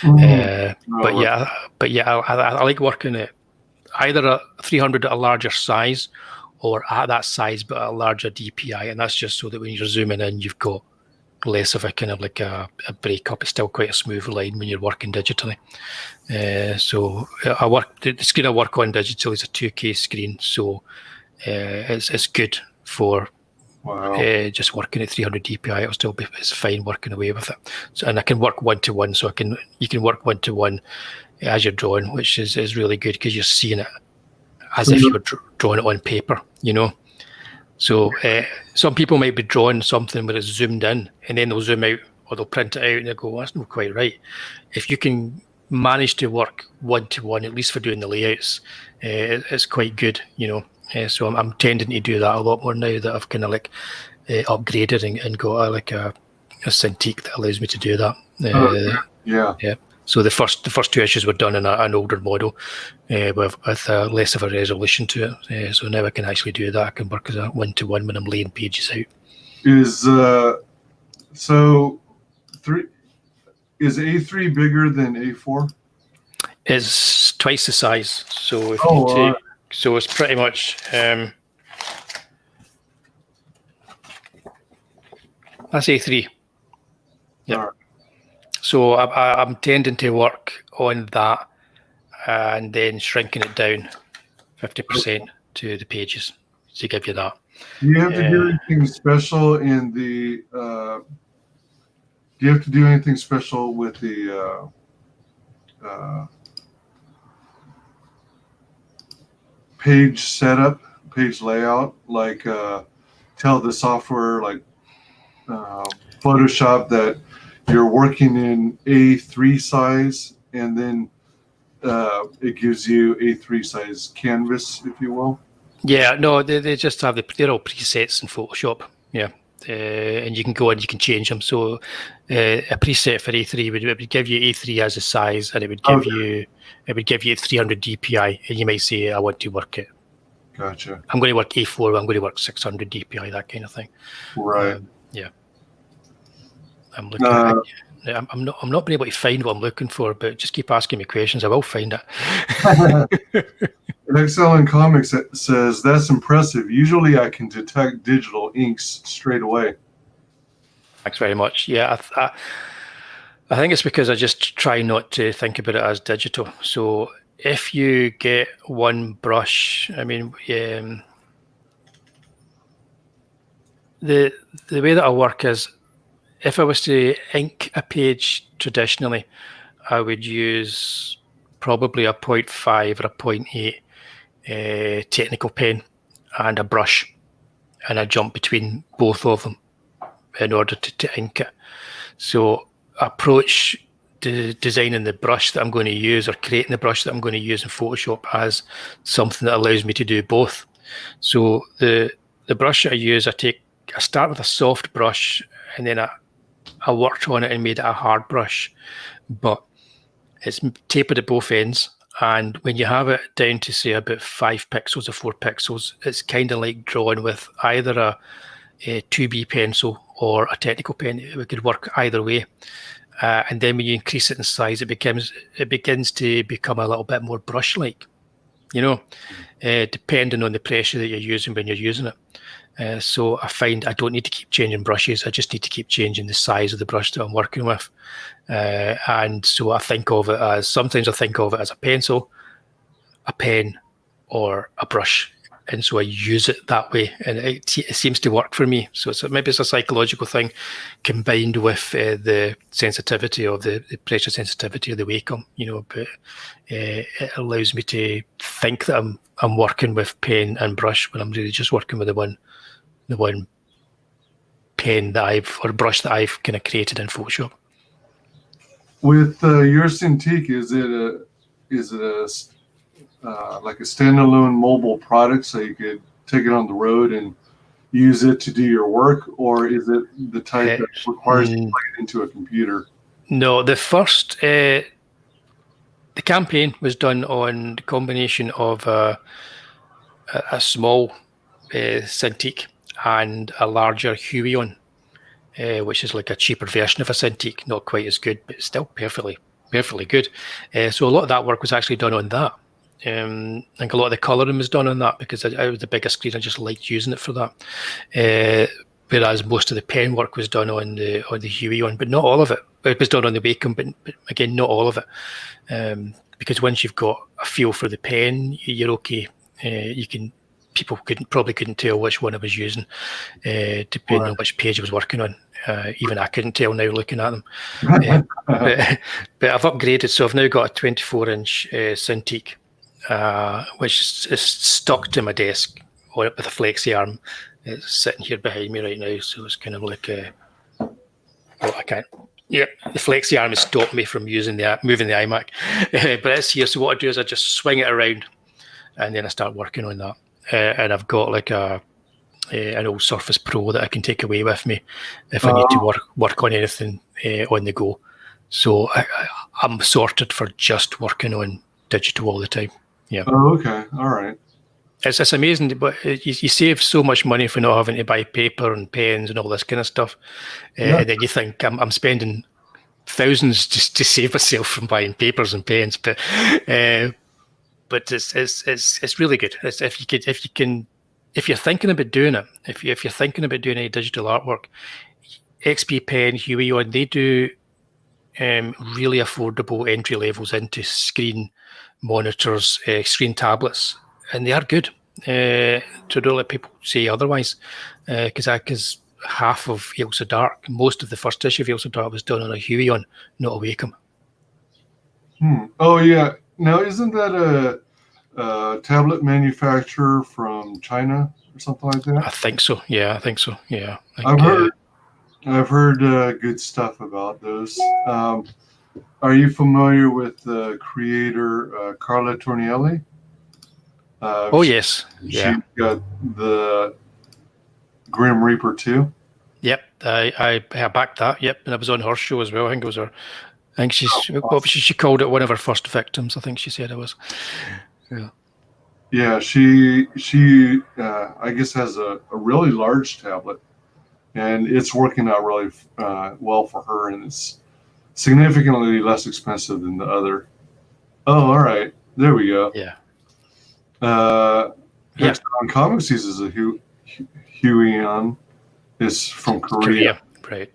but yeah, I like working at either a 300 at a larger size or at that size but at a larger DPI, and that's just so that when you're zooming in, you've got less of a kind of like a breakup. It's still quite a smooth line when you're working digitally. So the screen I work on digitally is a 2K screen, so it's good for just working at 300 DPI. It'll still be it's fine working away with it. So, and I can work one-to-one, so you can work one-to-one as you're drawing, which is really good because you're seeing it as if you were drawing it on paper, you know. So some people might be drawing something where it's zoomed in and then they'll zoom out or they'll print it out and they'll go, that's not quite right. If you can manage to work one-to-one, at least for doing the layouts, it's quite good, you know. So I'm tending to do that a lot more now that I've kind of like upgraded and got a Cintiq that allows me to do that. Yeah. So the first two issues were done in an older model with less of a resolution to it. So now I can actually do that. I can work as a one-to-one when I'm laying pages out. Is A3 bigger than A4? It's twice the size. So if so it's pretty much that's A3. Yeah. Right. So I'm tending to work on that and then shrinking it down 50% to the pages to give you that. Do you have to do anything special in the? Do you have to do anything special with the page setup, page layout? Like tell the software like Photoshop that you're working in A3 size, and then it gives you A3 size canvas, if you will. Yeah, no, they just have they're all presets in Photoshop. Yeah, and you can go and you can change them. So a preset for A3 would give you A3 as a size, and it would give you 300 DPI, and you might say I want to work it. Gotcha. I'm going to work A4. I'm going to work 600 DPI, that kind of thing. Right. Yeah. I'm looking. I'm not being able to find what I'm looking for, but just keep asking me questions. I will find it. Excellent Comics says that's impressive. Usually, I can detect digital inks straight away. Thanks very much. Yeah, I think it's because I just try not to think about it as digital. So if you get one brush, I mean, the way that I work is, if I was to ink a page traditionally, I would use probably a 0.5 or a 0.8 technical pen and a brush, and I jump between both of them in order to ink it. So I approach designing the brush that I'm going to use, or creating the brush that I'm going to use in Photoshop, as something that allows me to do both. So the brush I use, I start with a soft brush, and then I worked on it and made it a hard brush, but it's tapered at both ends. And when you have it down to, say, about 5 pixels or 4 pixels, it's kind of like drawing with either a 2B pencil or a technical pen. It could work either way. And then when you increase it in size, it begins to become a little bit more brush-like, depending on the pressure that you're using when you're using it. So I find I don't need to keep changing brushes. I just need to keep changing the size of the brush that I'm working with. And so sometimes I think of it as a pencil, a pen, or a brush. And so I use it that way, and it seems to work for me. So maybe it's a psychological thing combined with the sensitivity of the pressure sensitivity of the Wacom, but it allows me to think that I'm working with pen and brush when I'm really just working with the one pen or brush that I've kind of created in Photoshop. With your Cintiq, is it like a standalone mobile product, so you could take it on the road and use it to do your work, or is it the type that requires you to plug it into a computer? No, the campaign was done on the combination of a small Cintiq and a larger Huion, which is like a cheaper version of a Cintiq, not quite as good, but still perfectly good. So a lot of that work was actually done on that. I think a lot of the colouring was done on that because I was the bigger screen. I just liked using it for that. Whereas most of the pen work was done on the Huion, but not all of it. It was done on the Wacom, but again, not all of it. Because once you've got a feel for the pen, you're okay. People probably couldn't tell which one I was using, depending on which page I was working on. Even I couldn't tell now looking at them. But I've upgraded, so I've now got a 24-inch Cintiq, which is stuck to my desk with a flexi arm. It's sitting here behind me right now, so it's kind of like I can't. Yeah, the flexi arm has stopped me from moving the iMac, but it's here. So what I do is I just swing it around, and then I start working on that. And I've got like an old Surface Pro that I can take away with me if I need to work on anything on the go. So I'm sorted for just working on digital all the time. Yeah. Oh, okay. All right. It's amazing, but you save so much money for not having to buy paper and pens and all this kind of stuff. And then you think I'm spending thousands just to save myself from buying papers and pens, but it's really good. If you're thinking about doing it, if you're thinking about doing any digital artwork, XP Pen, Huion, they do really affordable entry levels into screen monitors, screen tablets, and they are good. To don't let people say otherwise, because half of AILSA Dark, most of the first issue of AILSA Dark was done on a Huion, not a Wacom. Oh yeah. Now, isn't that a tablet manufacturer from China or something like that? I think so. Yeah, I think so. Yeah. I've heard good stuff about those. Are you familiar with the creator Carla Tornielli? Yes. Yeah. She got the Grim Reaper 2. Yep. I backed that. Yep. And I was on her show as well. I think it was her. I think she called it one of her first victims. I think she said it was. Yeah. Yeah. She I guess has a really large tablet, and it's working out really well for her, and it's significantly less expensive than the other. Oh, all right. There we go. Yeah. Next on Comics uses a Huion. Is from Korea. Right.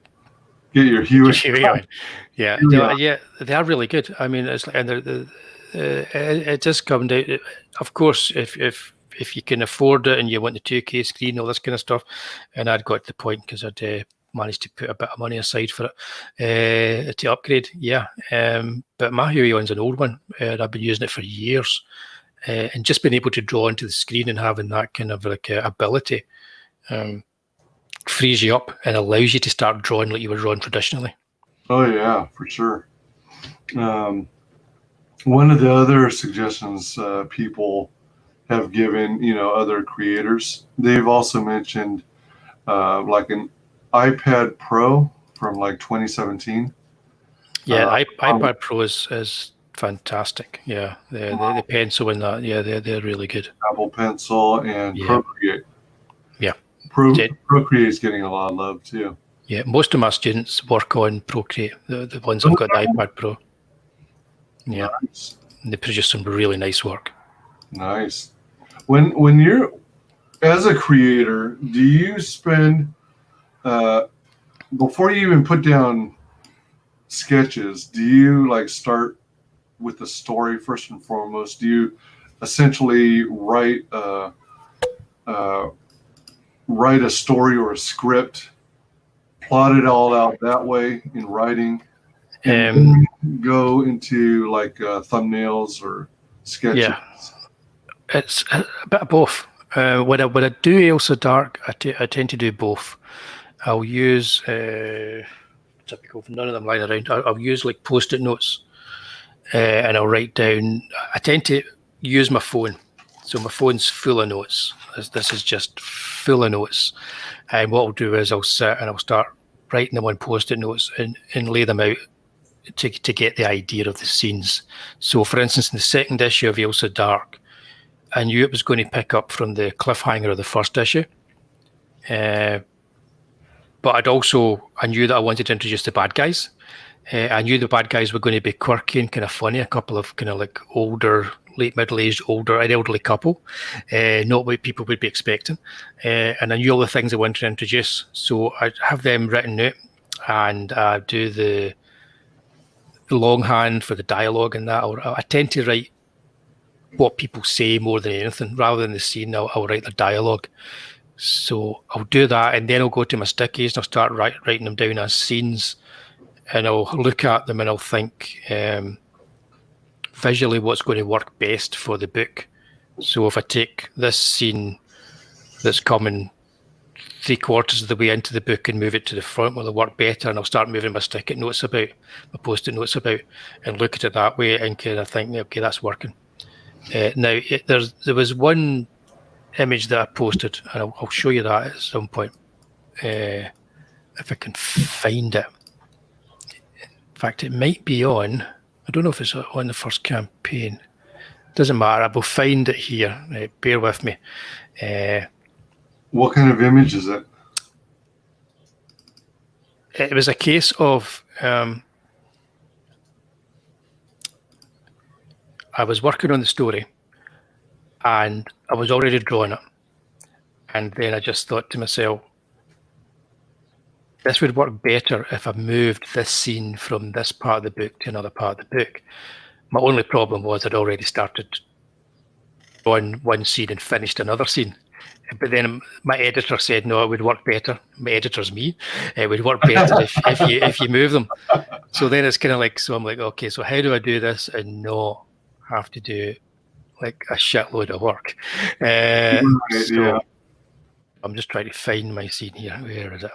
Get your Huion. Yeah, they are really good. I mean, it's like, and it just comes out. Of course, if if you can afford it and you want the 2K screen, all this kind of stuff. And I'd got to the point because I'd managed to put a bit of money aside for it to upgrade. Yeah, but my Huey one's an old one. I've been using it for years, and just being able to draw into the screen and having that kind of like ability frees you up and allows you to start drawing like you were drawing traditionally. Oh yeah, for sure. One of the other suggestions people have given, other creators, they've also mentioned like an iPad Pro from like 2017. Yeah, iPad Pro is fantastic. Yeah, the pencil and that. Yeah, they're really good. Apple Pencil and Procreate. Yeah. Procreate's getting a lot of love too. Yeah, most of my students work on Procreate, the ones that have got the iPad Pro. Yeah, nice. They produce some really nice work. Nice. When you're, as a creator, do you spend, before you even put down sketches, do you like start with the story first and foremost? Do you essentially write a story or a script, plot it all out that way in writing, and go into like thumbnails or sketches? Yeah, it's a bit of both. When I do AILSA Dark, I tend to do both. I'll use typical, none of them lying around. I'll use like post-it notes, and I'll write down. I tend to use my phone, so my phone's full of notes. This is just full of notes. And what I'll do is I'll sit and I'll start writing them on post-it notes and lay them out to get the idea of the scenes. So, for instance, in the second issue of AILSA Dark, I knew it was going to pick up from the cliffhanger of the first issue. But I knew that I wanted to introduce the bad guys. I knew the bad guys were going to be quirky and kind of funny, a couple of kind of like older, late middle-aged, an elderly couple, not what people would be expecting. And I knew all the things I wanted to introduce. So I have them written out and do the longhand for the dialogue and that. I tend to write what people say more than anything. Rather than the scene, I'll write the dialogue. So I'll do that, and then I'll go to my stickies and I'll start writing them down as scenes, and I'll look at them and I'll think visually what's going to work best for the book. So if I take this scene that's coming 3/4 of the way into the book and move it to the front, will it work better? And I'll start moving my post-it notes about, and look at it that way and kind of think, okay, that's working. Now, there was one image that I posted, and I'll show you that at some point if I can find it. In fact, it might be on. I don't know if it's on the first campaign. Doesn't matter. I will find it here. Bear with me. What kind of image is it? It was a case of I was working on the story, and I was already drawing it. And then I just thought to myself, this would work better if I moved this scene from this part of the book to another part of the book. My only problem was I'd already started drawing one scene and finished another scene. But then my editor said, no, it would work better. My editor's me. It would work better if you move them. So then it's kind of like, so I'm like, okay, so how do I do this and not have to do like a shitload of work? So I'm just trying to find my scene here. Where is it?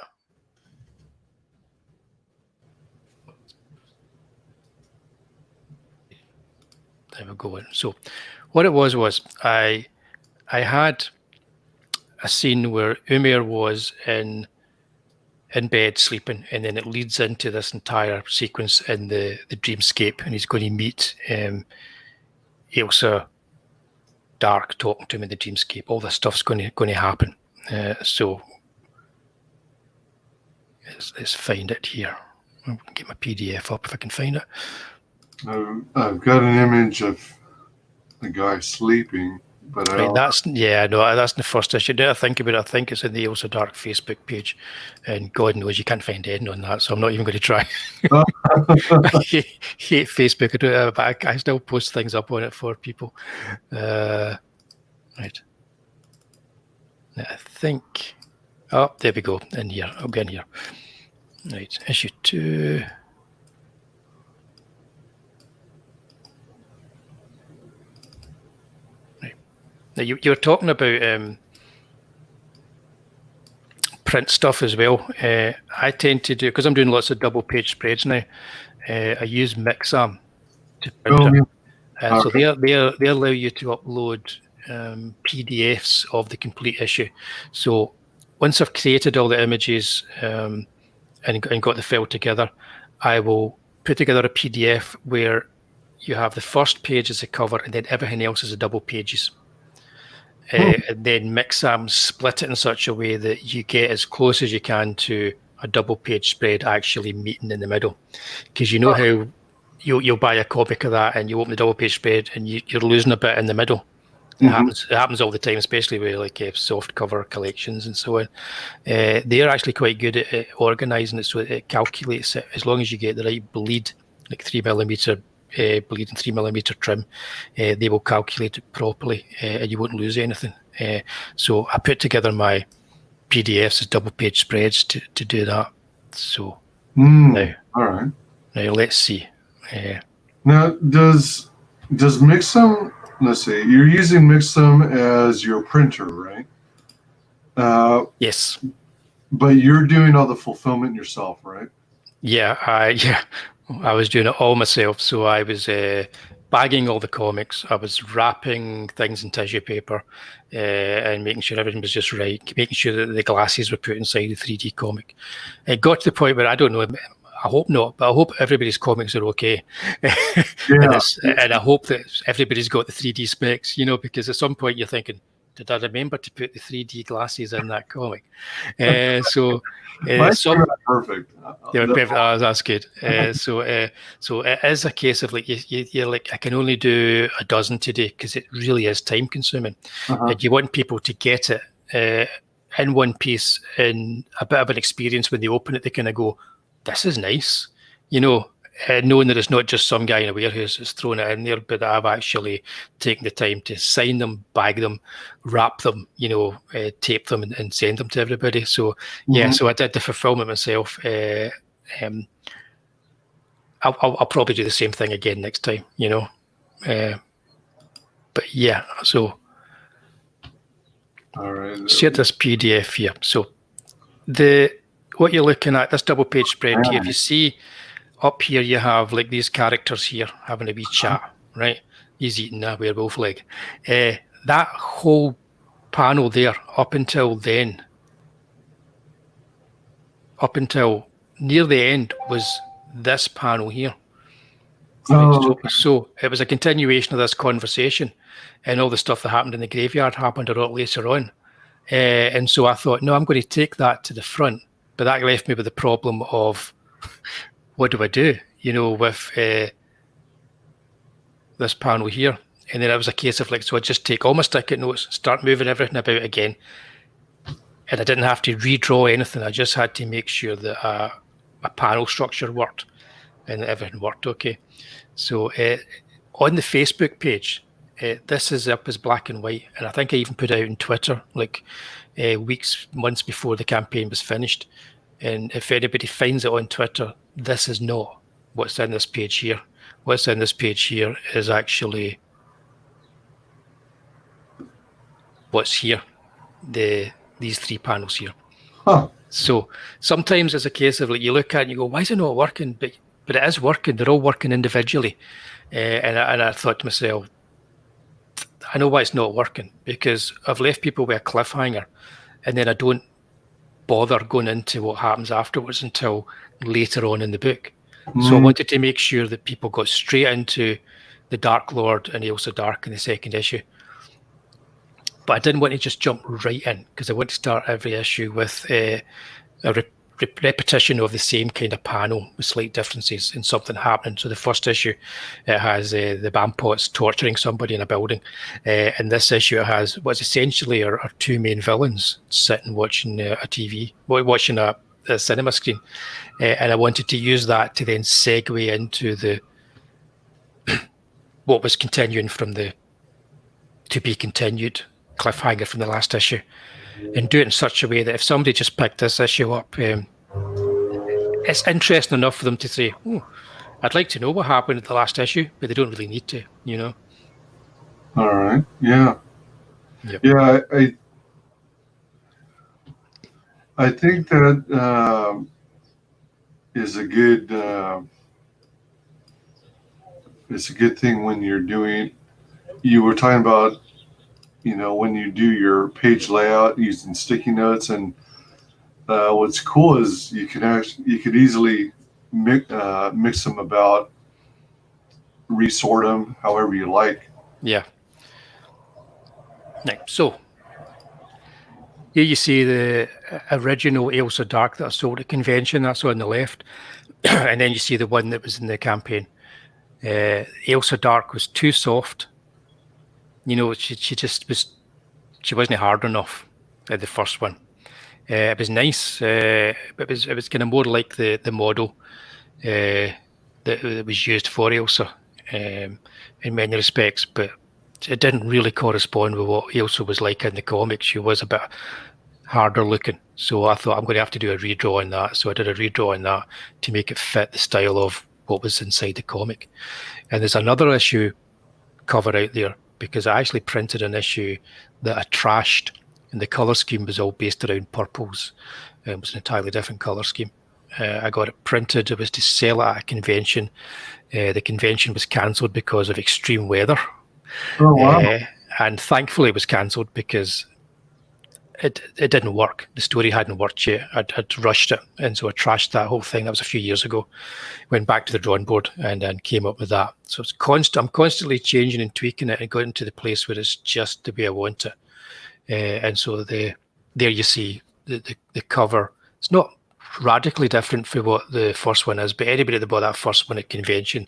There we go. So what it was I had a scene where Umair was in bed sleeping, and then it leads into this entire sequence in the dreamscape, and he's going to meet AILSA Dark talking to him in the dreamscape. All this stuff's going to happen. So let's find it here. I'll get my PDF up if I can find it. I've got an image of the guy sleeping, but that's in the first issue. Now I think about it, I think it's in the AILSA Dark Facebook page, and God knows you can't find anything on that, so I'm not even going to try. I hate Facebook, but I still post things up on it for people. Right. I think, oh, there we go, in here, I'll go in here. Right, issue 2. Right. Now you were talking about print stuff as well. I tend to do, because I'm doing lots of double page spreads now, I use Mixam to print it. So they allow you to upload PDFs of the complete issue. So once I've created all the images and got the file together, I will put together a PDF where you have the first page as a cover and then everything else is a double pages. And then Mixam split it in such a way that you get as close as you can to a double page spread actually meeting in the middle. Because you know how you'll buy a comic of that and you open the double page spread and you're losing a bit in the middle. It happens all the time, especially with like soft cover collections and so on. They're actually quite good at organising it so it calculates it as long as you get the right bleed, like 3mm bleed and 3mm trim. They will calculate it properly and you won't lose anything. So I put together my PDFs as double page spreads to do that. So now, all right. Now let's see. Now does Mixam? Let's see. You're using Mixam as your printer, right? Yes. But you're doing all the fulfillment yourself, right? Yeah, I was doing it all myself. So I was bagging all the comics. I was wrapping things in tissue paper and making sure everything was just right, making sure that the glasses were put inside the 3D comic. It got to the point where I don't know, I hope not, but I hope everybody's comics are okay. And I hope that everybody's got the 3D specs, you know, because at some point you're thinking, did I remember to put the 3D glasses in that comic? So perfect. Yeah, perfect. Oh, that's good. So it is a case of like you're like, I can only do a dozen today because it really is time consuming. And you want people to get it in one piece in a bit of an experience when they open it. They kind of go, "This is nice," you know. Knowing that it's not just some guy in a warehouse that's thrown it in there, but that I've actually taken the time to sign them, bag them, wrap them, you know, tape them and send them to everybody. So yeah, so I did the fulfillment myself. I'll probably do the same thing again next time, you know. But yeah, so all right. Share this PDF here. So what you're looking at, this double page spread here, if you see up here, you have like these characters here having a wee chat, right? He's eating a werewolf leg. That whole panel there, up until then, up until near the end, was this panel here. So it was a continuation of this conversation, and all the stuff that happened in the graveyard happened a lot later on. And so I thought, no, I'm going to take that to the front, but that left me with the problem of, what do I do, you know, with this panel here? And then it was a case of like, so I just take all my sticky notes, start moving everything about again. And I didn't have to redraw anything. I just had to make sure that a panel structure worked and that everything worked okay. So on the Facebook page, this is up as black and white. And I think I even put it out on Twitter, like weeks, months before the campaign was finished. And if anybody finds it on Twitter, this is not what's in this page here. What's in this page here is actually what's here, these 3 panels here. So sometimes it's a case of like, you look at it and you go, why is it not working? But it is working. They're all working individually. And I thought to myself, I know why it's not working, because I've left people with a cliffhanger and then I don't bother going into what happens afterwards until later on in the book. So I wanted to make sure that people got straight into the Dark Lord and AILSA Dark in the second issue. But I didn't want to just jump right in, because I want to start every issue with a repetition of the same kind of panel with slight differences and something happening. So the first issue, it has the Bampots torturing somebody in a building. And this issue, it has what's essentially our 2 main villains sitting watching watching a cinema screen. And I wanted to use that to then segue into what was continuing from the to be continued cliffhanger from the last issue, and do it in such a way that if somebody just picked this issue up, it's interesting enough for them to say, "Oh, I'd like to know what happened at the last issue," but they don't really need to, you know. All right. Yeah. Yep. Yeah. I think that is a good. It's a good thing when you're doing. You were talking about, when you do your page layout using sticky notes, and what's cool is you could easily mix them about, resort them however you like. Yeah. Right. So here you see the original AILSA Dark that I sold at convention. That's on the left, and then you see the one that was in the campaign. AILSA Dark was too soft. She just was. She wasn't hard enough at the first one. It was nice. It was kind of more like the model that was used for AILSA in many respects, but it didn't really correspond with what AILSA was like in the comics. She was a bit harder looking. So I thought I'm going to have to do a redraw on that. So I did a redraw on that to make it fit the style of what was inside the comic. And there's another issue cover out there because I actually printed an issue that I trashed, and the colour scheme was all based around purples. It was an entirely different colour scheme. I got it printed. It was to sell at a convention. The convention was cancelled because of extreme weather. Oh, wow. And thankfully it was cancelled because it didn't work. The story hadn't worked yet. I'd rushed it, and so I trashed that whole thing. That was a few years ago. Went back to the drawing board and then came up with that. So it's I'm constantly changing and tweaking it and getting to the place where it's just the way I want it. And so there you see the cover. It's not radically different from what the first one is, but anybody that bought that first one at convention,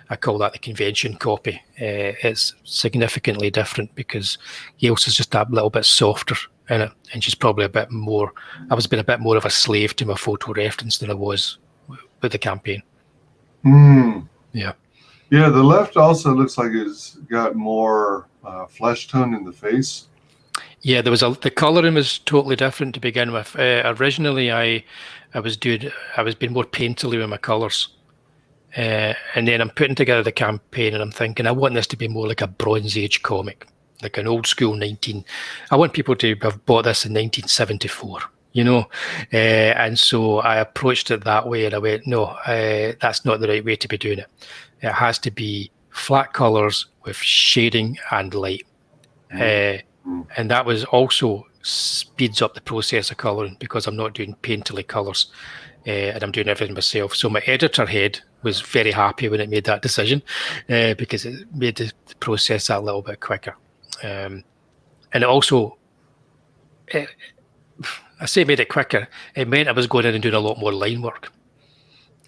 I call that the convention copy. It's significantly different because AILSA's just that little bit softer in it, and she's probably a bit more. I was being a bit more of a slave to my photo reference than I was with the campaign. Yeah. Yeah, the left also looks like it's got more flesh tone in the face. Yeah, the colouring was totally different to begin with. Originally, I was being more painterly with my colours, and then I'm putting together the campaign, and I'm thinking I want this to be more like a Bronze Age comic, like an old school I want people to have bought this in 1974, and so I approached it that way, and I went, no, that's not the right way to be doing it. It has to be flat colours with shading and light. And that was also speeds up the process of colouring because I'm not doing painterly colours, and I'm doing everything myself. So my editor head was very happy when it made that decision because it made the process that little bit quicker. And it also, I say made it quicker, it meant I was going in and doing a lot more line work.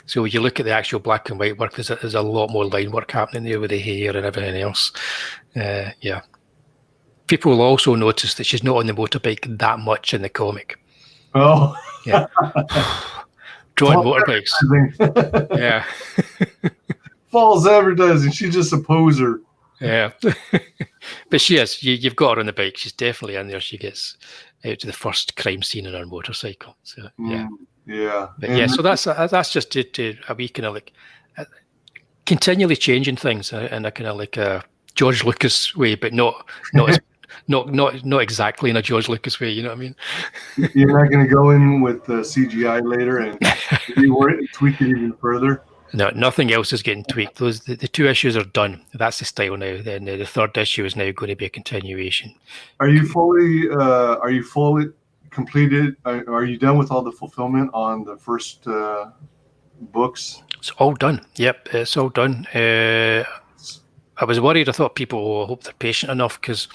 So when you look at the actual black and white work, there's a lot more line work happening there with the hair and everything else. Yeah. People will also notice that she's not on the motorbike that much in the comic. Oh. Yeah. Drawing motorbikes. Yeah. False advertising. She's just a poser. Yeah. But she is. You've got her on the bike. She's definitely in there. She gets out to the first crime scene on her motorcycle. So, yeah. Yeah. But yeah, so that's just to a wee kind of like continually changing things in a kind of like a George Lucas way, but not exactly in a George Lucas way. You know what I mean? You're not going to go in with CGI later and tweak it even further. No, nothing else is getting tweaked. The two issues are done. That's the style now. Then the third issue is now going to be a continuation. Are you fully completed? Are you done with all the fulfillment on the first books? It's all done. Yep, it's all done. I was worried. I thought people hope they're patient enough because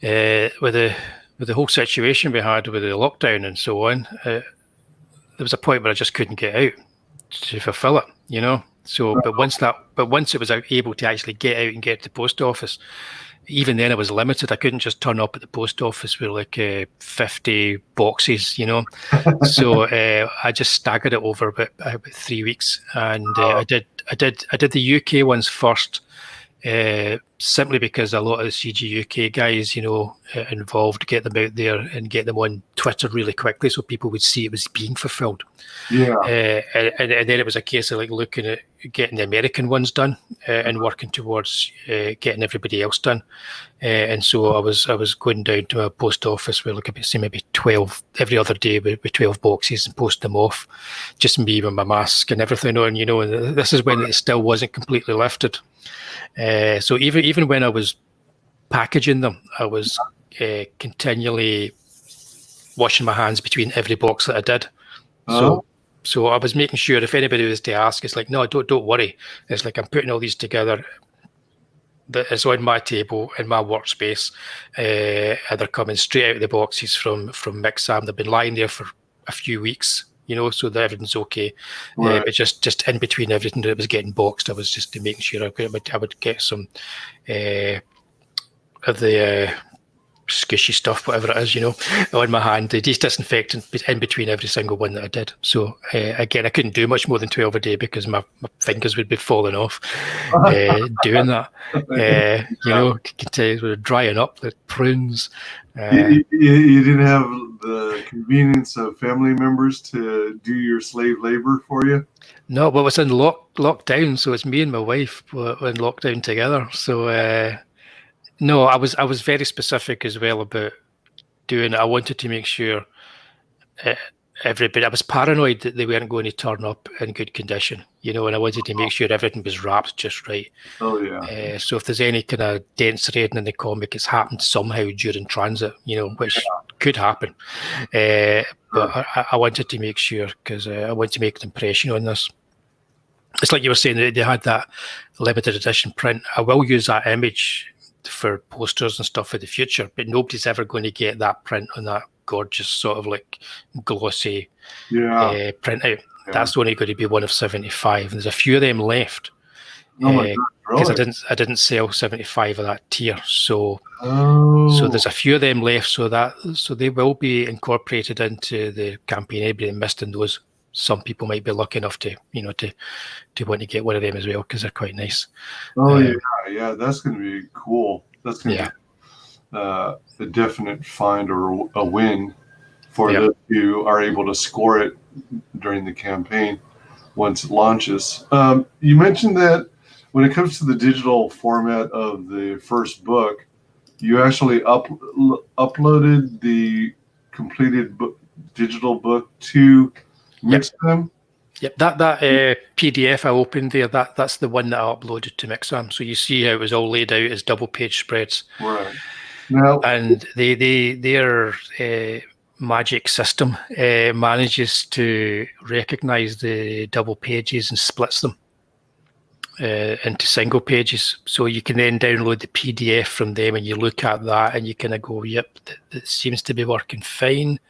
with the whole situation we had with the lockdown and so on, there was a point where I just couldn't get out to fulfill it, So, but once it was able to actually get out and get to the post office, even then I was limited. I couldn't just turn up at the post office with like 50 boxes, So I just staggered it over about 3 weeks, and I did the UK ones first simply because a lot of the CG UK guys, involved, get them out there and get them on Twitter really quickly so people would see it was being fulfilled. Yeah. And then it was a case of like looking at getting the American ones done and working towards getting everybody else done. And so I was going down to a post office where, like, say maybe 12 every other day with 12 boxes and post them off, just me with my mask and everything on, and this is when it still wasn't completely lifted. So even when I was packaging them, I was continually washing my hands between every box that I did. So I was making sure if anybody was to ask, it's like, no, don't worry. It's like I'm putting all these together. That is on my table in my workspace, and they're coming straight out of the boxes from Mixam. They've been lying there for a few weeks, so that everything's okay. Right. But just in between everything that was getting boxed, I was just making sure I would get some of the squishy stuff, whatever it is, on my hand, the disinfectant in between every single one that I did. So again, I couldn't do much more than 12 a day because my fingers would be falling off doing that. You can tell it was drying up like prunes. You didn't have the convenience of family members to do your slave labor for you? No, but it was in lockdown, so it's me and my wife were in lockdown together. So no, I was very specific as well about doing it. I wanted to make sure everybody. I was paranoid that they weren't going to turn up in good condition, and I wanted to make sure everything was wrapped just right. Oh yeah. So if there's any kind of dents raiding in the comic, it's happened somehow during transit, which could happen. But I wanted to make sure because I want to make an impression on this. It's like you were saying, they had that limited edition print. I will use that image for posters and stuff for the future, but nobody's ever going to get that print on that gorgeous sort of like glossy printout. Yeah. That's only going to be one of 75. And there's a few of them left because I didn't sell 75 of that tier. So there's a few of them left. So they will be incorporated into the campaign. Anybody missed in those, some people might be lucky enough to want to get one of them as well because they're quite nice. Yeah, that's going to be cool. That's going to be a definite find or a win for those who are able to score it during the campaign once it launches. You mentioned that when it comes to the digital format of the first book, you actually uploaded the completed digital book to Mixam. Yep, that PDF I opened there, that's the one that I uploaded to Mixam. So you see how it was all laid out as double page spreads. Right. Now, and their magic system manages to recognize the double pages and splits them into single pages. So you can then download the PDF from them and you look at that and you kind of go, yep, that seems to be working fine.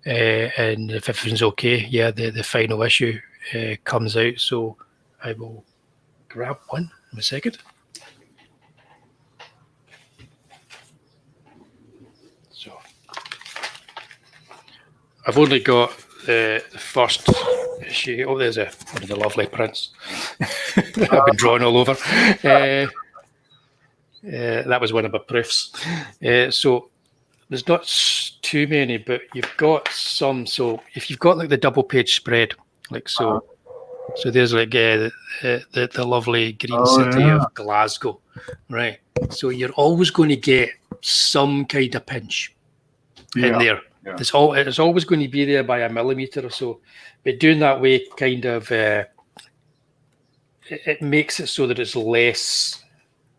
And if everything's okay, the final issue comes out. So I will grab one in a second. So I've only got the first issue. Oh, there's one of the lovely prints. I've been drawn all over. That was one of my proofs. So there's not too many, but you've got some. So if you've got like the double page spread, like so, so there's like the lovely green city of Glasgow, right? So you're always going to get some kind of pinch in there. Yeah. It's always going to be there by a millimeter or so, but doing that way kind of it makes it so that it's less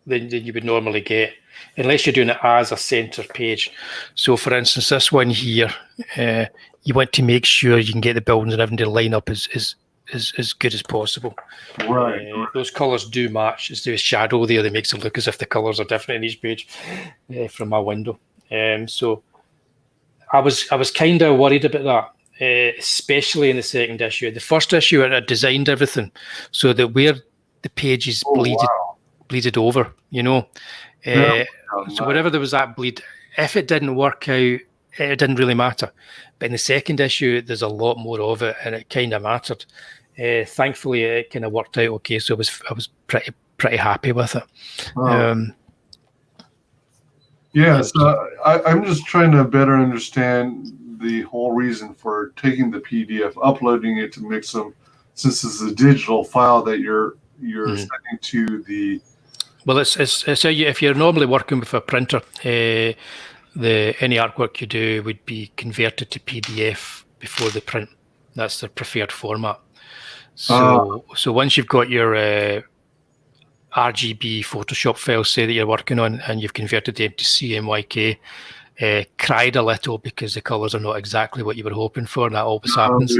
than you would normally get, unless you're doing it as a center page. So for instance, this one here, you want to make sure you can get the buildings and everything to line up as good as possible. Right. Those colours do match. It's the shadow there that makes it look as if the colours are different in each page from my window. So I was kind of worried about that, especially in the second issue. The first issue, I designed everything so that where the pages bleeded over, so wherever there was that bleed, if it didn't work out, it didn't really matter. But in the second issue, there's a lot more of it, and it kind of mattered. Thankfully, it kind of worked out okay. So I was pretty happy with it. Oh. Yeah, so I'm just trying to better understand the whole reason for taking the PDF, uploading it to mix them, since it's a digital file that you're sending to the. Well, it's if you're normally working with a printer, any artwork you do would be converted to PDF before the print. That's the preferred format. So once you've got your RGB Photoshop files, say, that you're working on, and you've converted them to CMYK, cried a little because the colours are not exactly what you were hoping for. That always happens.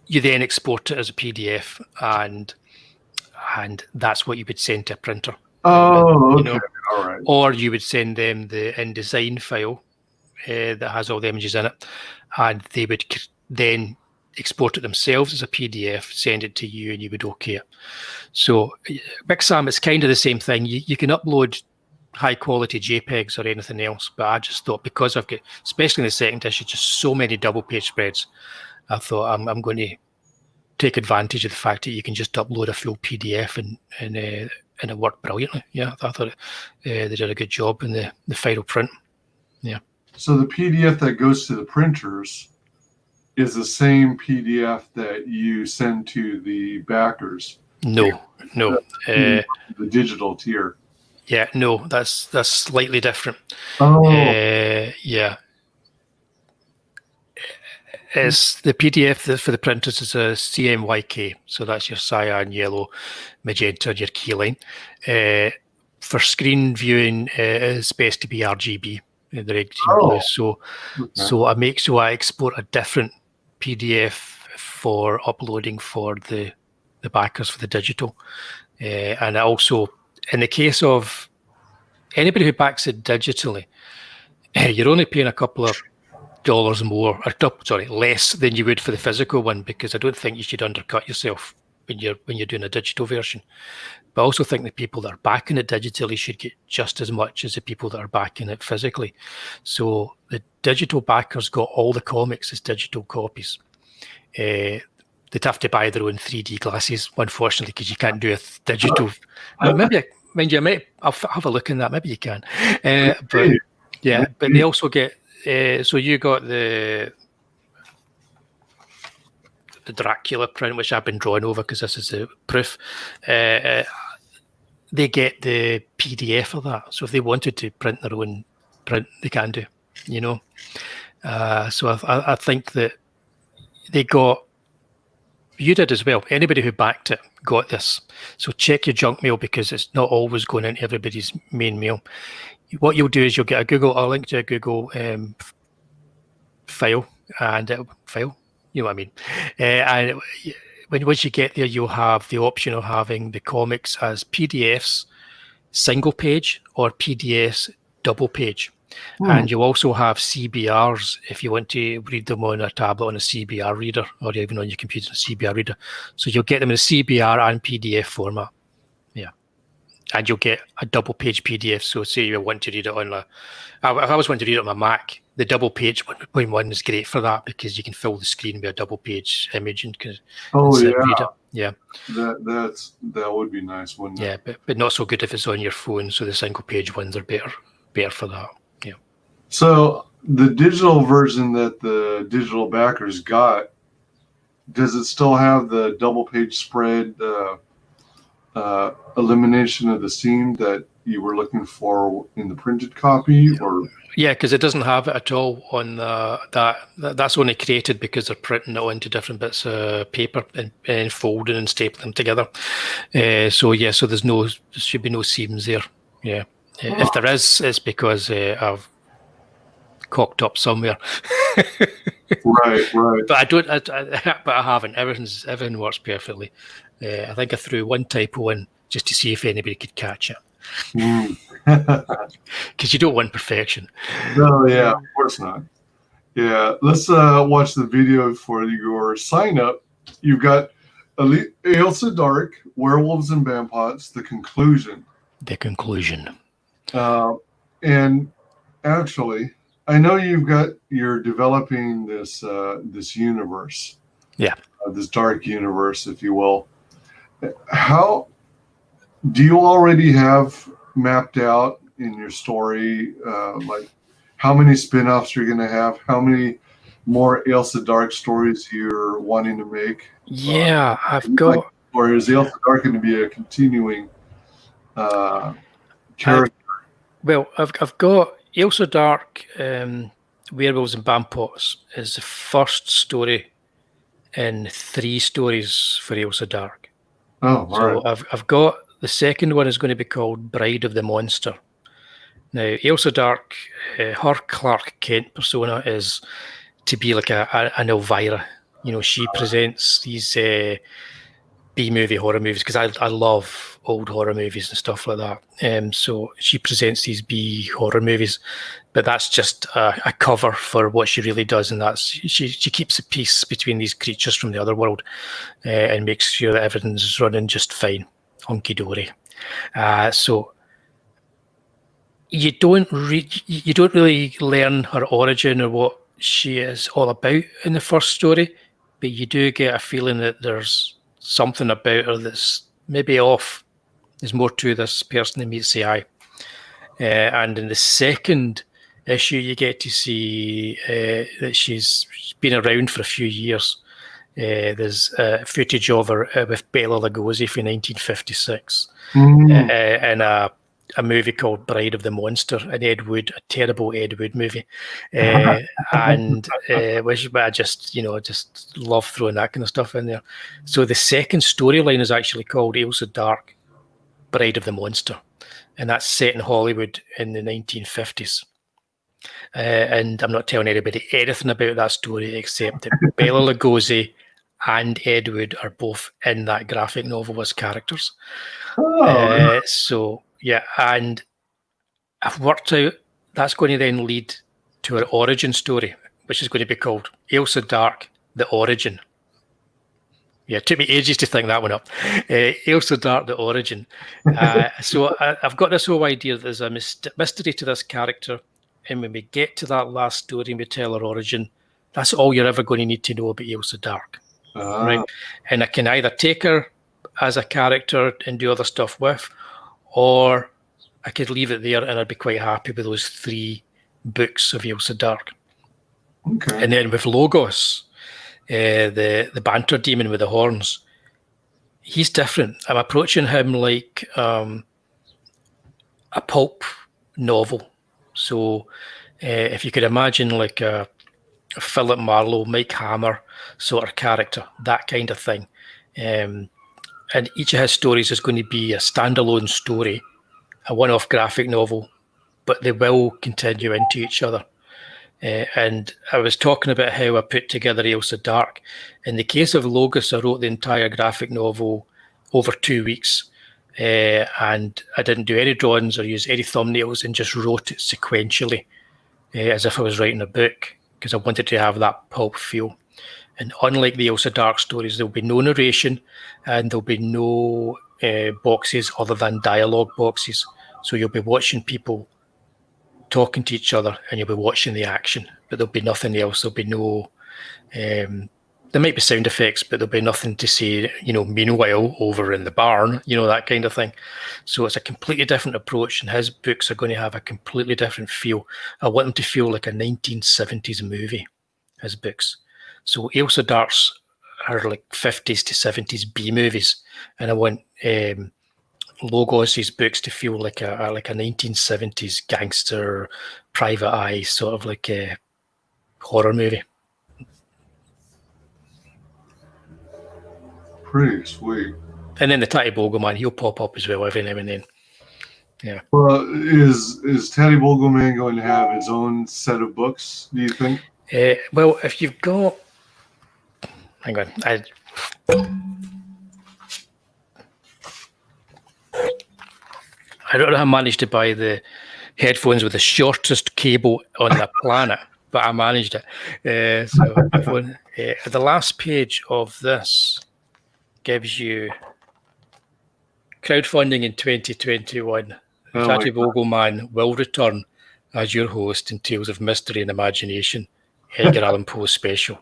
You then export it as a PDF, and that's what you would send to a printer. Oh, okay. All right. Or you would send them the InDesign file that has all the images in it, and they would then export it themselves as a PDF, send it to you, and you would OK it. So Big Sam, it's kind of the same thing. You can upload high quality JPEGs or anything else, but I just thought, because I've got, especially in the second issue, just so many double page spreads, I thought I'm going to take advantage of the fact that you can just upload a full PDF and it worked brilliantly. Yeah, I thought they did a good job in the final print. Yeah. So the PDF that goes to the printers is the same PDF that you send to the backers? No. The digital tier. Yeah, no, that's slightly different. Yeah. It's the PDF for the printers is a CMYK, so that's your cyan, yellow, magenta, and your key line. For screen viewing, it's best to be RGB, the red, green, blue. So I export a different PDF for uploading for the backers for the digital, and also in the case of anybody who backs it digitally, you're only paying a couple of dollars more, or less than you would for the physical one, because I don't think you should undercut yourself when you're doing a digital version. But I also think the people that are backing it digitally should get just as much as the people that are backing it physically. So the digital backers got all the comics as digital copies. They'd have to buy their own 3D glasses, unfortunately, because you can't do a digital. Maybe, mind you, I'll have a look in that. Maybe you can. But yeah, but they also get. So you got the Dracula print, which I've been drawing over because this is the proof. They get the PDF of that. So if they wanted to print their own print, they can do. So I think that they got. You did as well. Anybody who backed it got this. So check your junk mail, because it's not always going into everybody's main mail. What you'll do is you'll get a link to a Google file, and file, you know what I mean. And once you get there, you'll have the option of having the comics as PDFs single page or PDFs double page. And you'll also have CBRs if you want to read them on a tablet on a CBR reader, or even on your computer on a CBR reader. So you'll get them in a CBR and PDF format. Yeah. And you'll get a double page PDF. So say you want to read it on if I was wanting to read it on my Mac, the double page 1.1 is great for that, because you can fill the screen with a double page image and read it. Yeah. That would be nice, wouldn't it? Yeah, but not so good if it's on your phone. So the single page ones are better for that. Yeah. So the digital version that the digital backers got, does it still have the double page spread elimination of the seam that you were looking for in the printed copy? Or yeah, because it doesn't have it at all on that's only created because they're printing it onto different bits of paper and folding and stapling them together. So there should be no seams there. Yeah. If there is, it's because I've cocked up somewhere. Right. But I haven't. Everything works perfectly. I think I threw one typo in just to see if anybody could catch it. Because you don't want perfection. No, yeah, of course not. Yeah, let's watch the video for your sign up. You've got AILSA Dark, Werewolves and Bampots, the conclusion. The conclusion. And actually, I know you're developing this universe. Yeah. this dark universe, if you will. How do you already have mapped out in your story, like how many spin-offs you're going to have, how many more Ailsa Dark stories you're wanting to make? Yeah, I've got. Or is Ailsa Dark going to be a continuing character? I've got Ailsa Dark, Werewolves and Bampots is the first story in 3 stories for Ailsa Dark. Oh, So all right. I've got the second one is going to be called Bride of the Monster. Now, Ailsa Dark, her Clark Kent persona is to be like an Elvira. You know, she presents these B-movie horror movies because I love old horror movies and stuff like that. So she presents these B horror movies, but that's just a cover for what she really does, and that's she keeps the peace between these creatures from the other world and makes sure that everything's running just fine, hunky dory. So you don't really learn her origin or what she is all about in the first story, but you do get a feeling that there's something about her that's maybe off. There's more to this person than meets the eye. And in the second issue, you get to see that she's been around for a few years. There's footage of her with Bela Lugosi from 1956 and a movie called Bride of the Monster, an Ed Wood, a terrible Ed Wood movie, and which I just love throwing that kind of stuff in there. So the second storyline is actually called Ailsa Dark, Bride of the Monster, and that's set in Hollywood in the 1950s. And I'm not telling anybody anything about that story except that Bela Lugosi and Ed Wood are both in that graphic novel as characters. Oh, So yeah, and I've worked out that's going to then lead to an origin story, which is going to be called Ailsa Dark, The Origin. Yeah, it took me ages to think that one up. Ailsa Dark, The Origin. So I've got this whole idea that there's a mystery to this character, and when we get to that last story and we tell her origin, that's all you're ever going to need to know about Ailsa Dark. Right? And I can either take her as a character and do other stuff with, or I could leave it there and I'd be quite happy with those 3 books of Ailsa Dark. Okay. And then with Logos, the banter demon with the horns, he's different. I'm approaching him like a pulp novel. So if you could imagine like a Philip Marlowe, Mike Hammer sort of character, that kind of thing. And each of his stories is going to be a standalone story, a one-off graphic novel, but they will continue into each other. And I was talking about how I put together Ailsa Dark. In the case of Logos, I wrote the entire graphic novel over 2 weeks, and I didn't do any drawings or use any thumbnails and just wrote it sequentially as if I was writing a book, because I wanted to have that pulp feel. And unlike the Ailsa Dark stories, there'll be no narration and there'll be no boxes other than dialogue boxes. So you'll be watching people talking to each other and you'll be watching the action, but there'll be nothing else. There'll be no, there might be sound effects, but there'll be nothing to say, meanwhile over in the barn, that kind of thing. So it's a completely different approach, and his books are going to have a completely different feel. I want them to feel like a 1970s movie, his books. So Ailsa Dark's are like 50s to 70s B movies, and I want Logos's books to feel like a 1970s gangster, private eye sort of like a horror movie. Pretty sweet. And then the Tatty Bogleman, he'll pop up as well every now and then. Yeah. Well, is Tatty Bogleman going to have his own set of books, do you think? Well, if you've got... Hang on. I don't know how I managed to buy the headphones with the shortest cable on the planet, but I managed it. So the last page of this gives you crowdfunding in 2021. Tatty Bogleman will return as your host in Tales of Mystery and Imagination, Edgar Allan Poe special,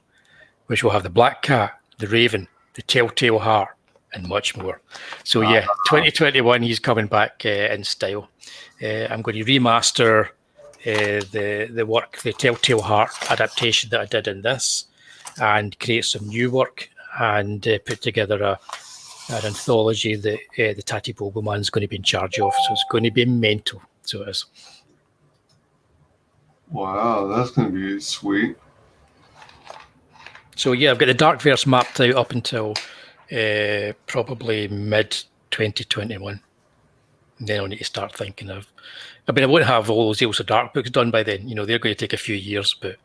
which will have the Black Cat, The Raven, The Telltale Heart, and much more. So yeah, 2021, he's coming back in style. I'm going to remaster the work, the Telltale Heart adaptation that I did in this, and create some new work, and put together an anthology that the Tatty Bogleman is going to be in charge of. So it's going to be mental. So it is. Wow, that's going to be sweet. So yeah, I've got the Darkverse mapped out up until probably mid 2021. And then I'll need to start thinking of. I mean, I won't have all those AILSA Dark books done by then. You know, they're going to take a few years. But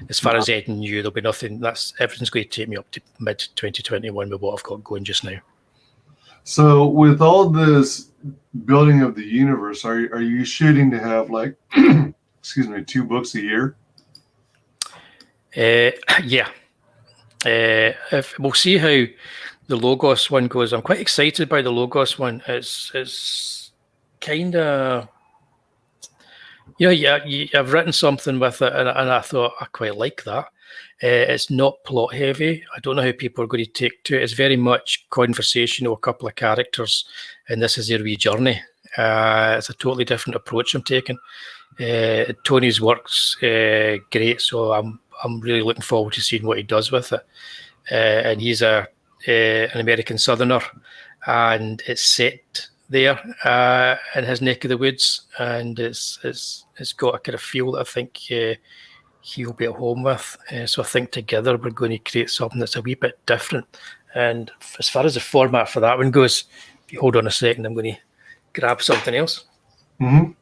as far as Ed and you, there'll be nothing. Everything's going to take me up to mid 2021 with what I've got going just now. So with all this building of the universe, are you shooting to have like, excuse me, 2 books a year? Yeah. If we'll see how the Logos one goes. I'm quite excited by the Logos one. It's kind of, I've written something with it, and I thought I quite like that. It's not plot heavy. I don't know how people are going to take to it. It's very much conversational, a couple of characters, and this is their wee journey. It's a totally different approach I'm taking. Tony's work's great, so I'm really looking forward to seeing what he does with it. And he's an American Southerner, and it's set there in his neck of the woods, and it's got a kind of feel that I think he'll be at home with. So I think together we're going to create something that's a wee bit different. And as far as the format for that one goes, if you hold on a second, I'm going to grab something else. Mm-hmm.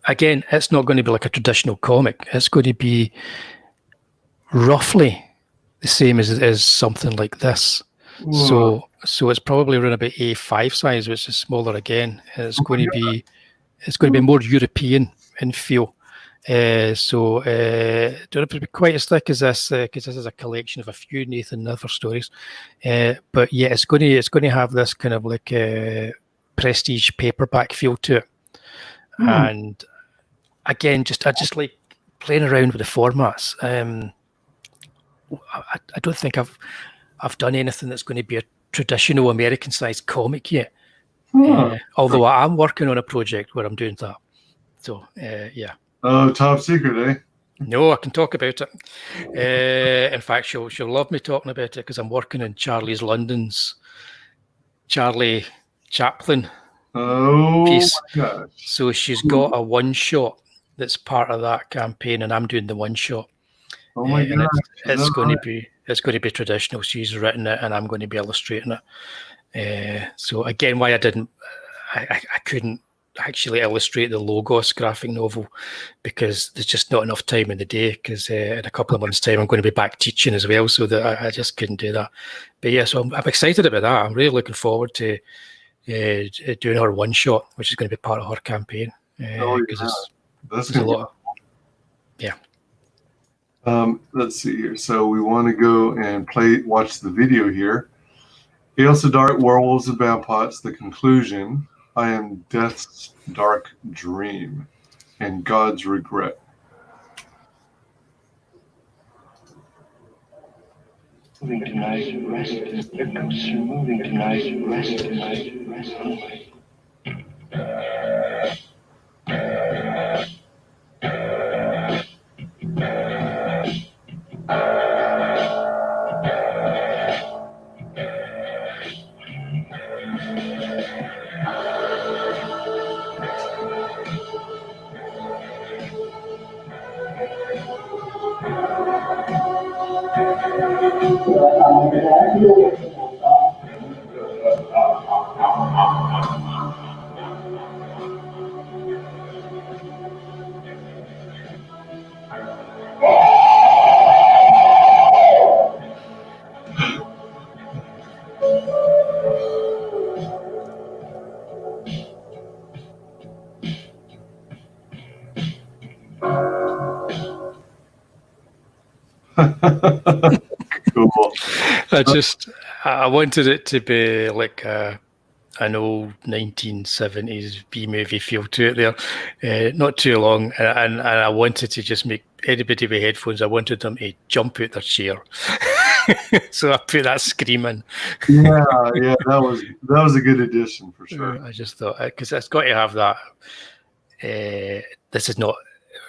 Again, it's not going to be like a traditional comic. It's going to be roughly the same as something like this. Whoa. So it's probably around about A5 size, which is smaller again. It's going to be more European in feel. Don't have to be quite as thick as this, because this is a collection of a few Nathan Nether stories. But yeah, it's going to have this kind of like prestige paperback feel to it. And again, I just like playing around with the formats. I don't think I've done anything that's going to be a traditional American-sized comic yet. Although I am working on a project where I'm doing that. So yeah. Oh, top secret, eh? No, I can talk about it. In fact, she'll love me talking about it, because I'm working on Charlie's London's Charlie Chaplin piece. My gosh. So she's got a one-shot that's part of that campaign, and I'm doing the one-shot. Oh my gosh. It's going to be traditional. She's written it, and I'm going to be illustrating it. So again, why I couldn't actually illustrate the Logos graphic novel, because there's just not enough time in the day, because in a couple of months' time I'm going to be back teaching as well, so that I just couldn't do that. But yeah, so I'm excited about that. I'm really looking forward to doing her one shot, which is going to be part of her campaign. That's a lot. Yeah. Let's see here. So we want to go and watch the video here. AILSA Dark, Werewolves and Bampots, the conclusion. I am Death's dark dream and God's regret. Moving tonight, rest. The ghosts are moving tonight, rest tonight, rest tonight. Cool. I wanted it to be like a an old 1970s B-movie feel to it there. Not too long, and I wanted to just make anybody with headphones, I wanted them to jump out their chair. So I put that screaming. Yeah, yeah, that was a good addition for sure. I just thought, because it's got to have that. This is not.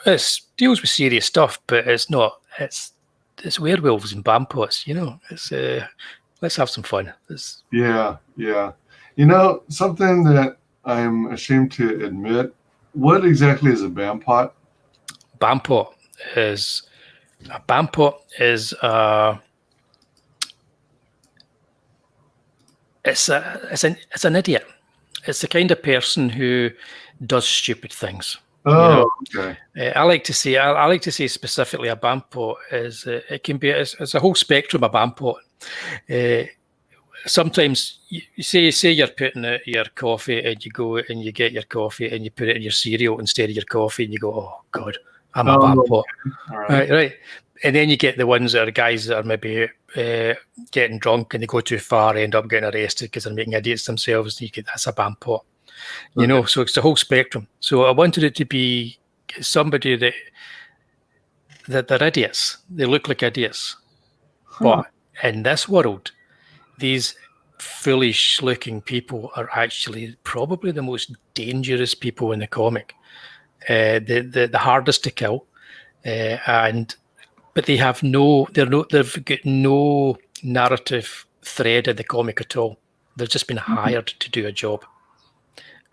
It deals with serious stuff, but it's not. It's werewolves and bampots. You know, it's let's have some fun. Yeah, yeah. You know, something that I'm ashamed to admit. What exactly is a bampot? Bampot is it's an idiot. It's the kind of person who does stupid things. Oh, okay. I like to say specifically a bampot is it can be it's a whole spectrum of bampot. Sometimes you say you're putting out your coffee and you go and you get your coffee and you put it in your cereal instead of your coffee and you go, oh God, I'm a bampot. Right. And then you get the ones that are guys that are maybe getting drunk and they go too far, end up getting arrested because they're making idiots themselves. That's a bampot. You know, so it's the whole spectrum. So I wanted it to be somebody that they're idiots. They look like idiots. But in this world, these foolish-looking people are actually probably the most dangerous people in the comic. The hardest to kill, but they've got no narrative thread in the comic at all. They've just been hired to do a job.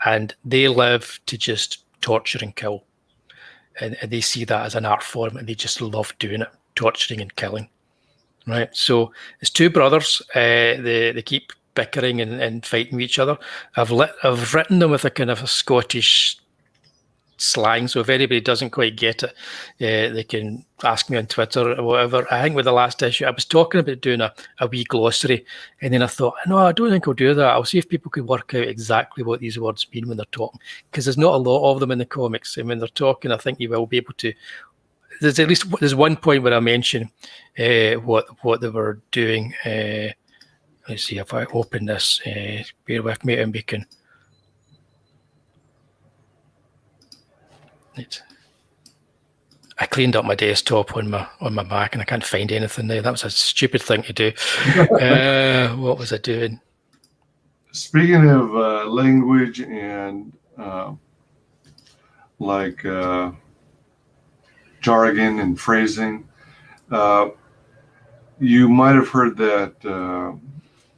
And they live to just torture and kill. And they see that as an art form and they just love doing it, torturing and killing. Right. So it's two brothers. They keep bickering and fighting with each other. I've written them with a kind of a Scottish slang. So if anybody doesn't quite get it, they can ask me on Twitter or whatever. I think with the last issue, I was talking about doing a wee glossary. And then I thought, no, I don't think I'll do that. I'll see if people can work out exactly what these words mean when they're talking. Because there's not a lot of them in the comics. And when they're talking, I think you will be able to. There's one point where I mention what they were doing. Let's see if I open this. Bear with me, and we can. I cleaned up my desktop on my Mac, and I can't find anything there. That was a stupid thing to do. What was I doing? Speaking of language and jargon and phrasing, you might have heard that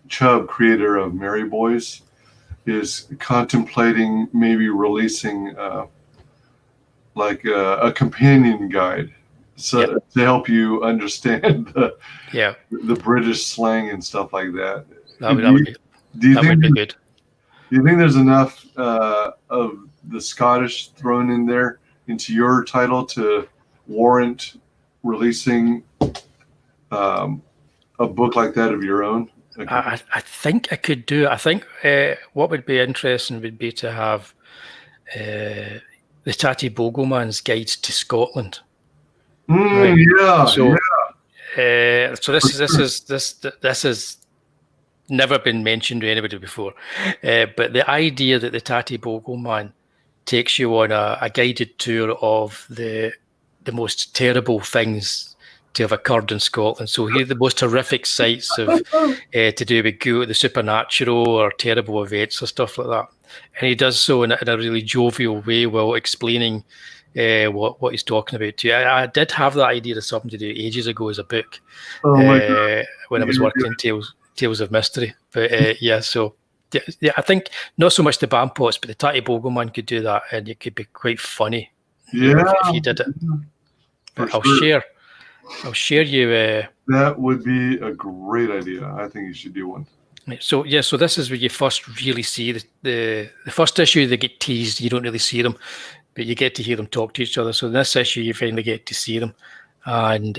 Chubb, creator of Merry Boys, is contemplating maybe releasing a companion guide to help you understand the British slang and stuff like that. That would be good. Do you think there's enough of the Scottish thrown in there into your title to warrant releasing a book like that of your own? I think I could do it. I think what would be interesting would be to have the Tatty Bogleman's Guide to Scotland. Right? Yeah. So this is never been mentioned to anybody before, but the idea that the Tatty Bogleman takes you on a guided tour of the most terrible things to have occurred in Scotland. So here, the most horrific sites of to do with the supernatural or terrible events or stuff like that. And he does so in a really jovial way while explaining what he's talking about too. I did have that idea of something to do ages ago as a book when I was working in Tales of Mystery. But so I think not so much the Bampots, but the Tatty Bogleman could do that, and it could be quite funny if you did it. But I'll share you. That would be a great idea. I think you should do one. So this is where you first really see the first issue. They get teased. You don't really see them, but you get to hear them talk to each other. So in this issue, you finally get to see them. And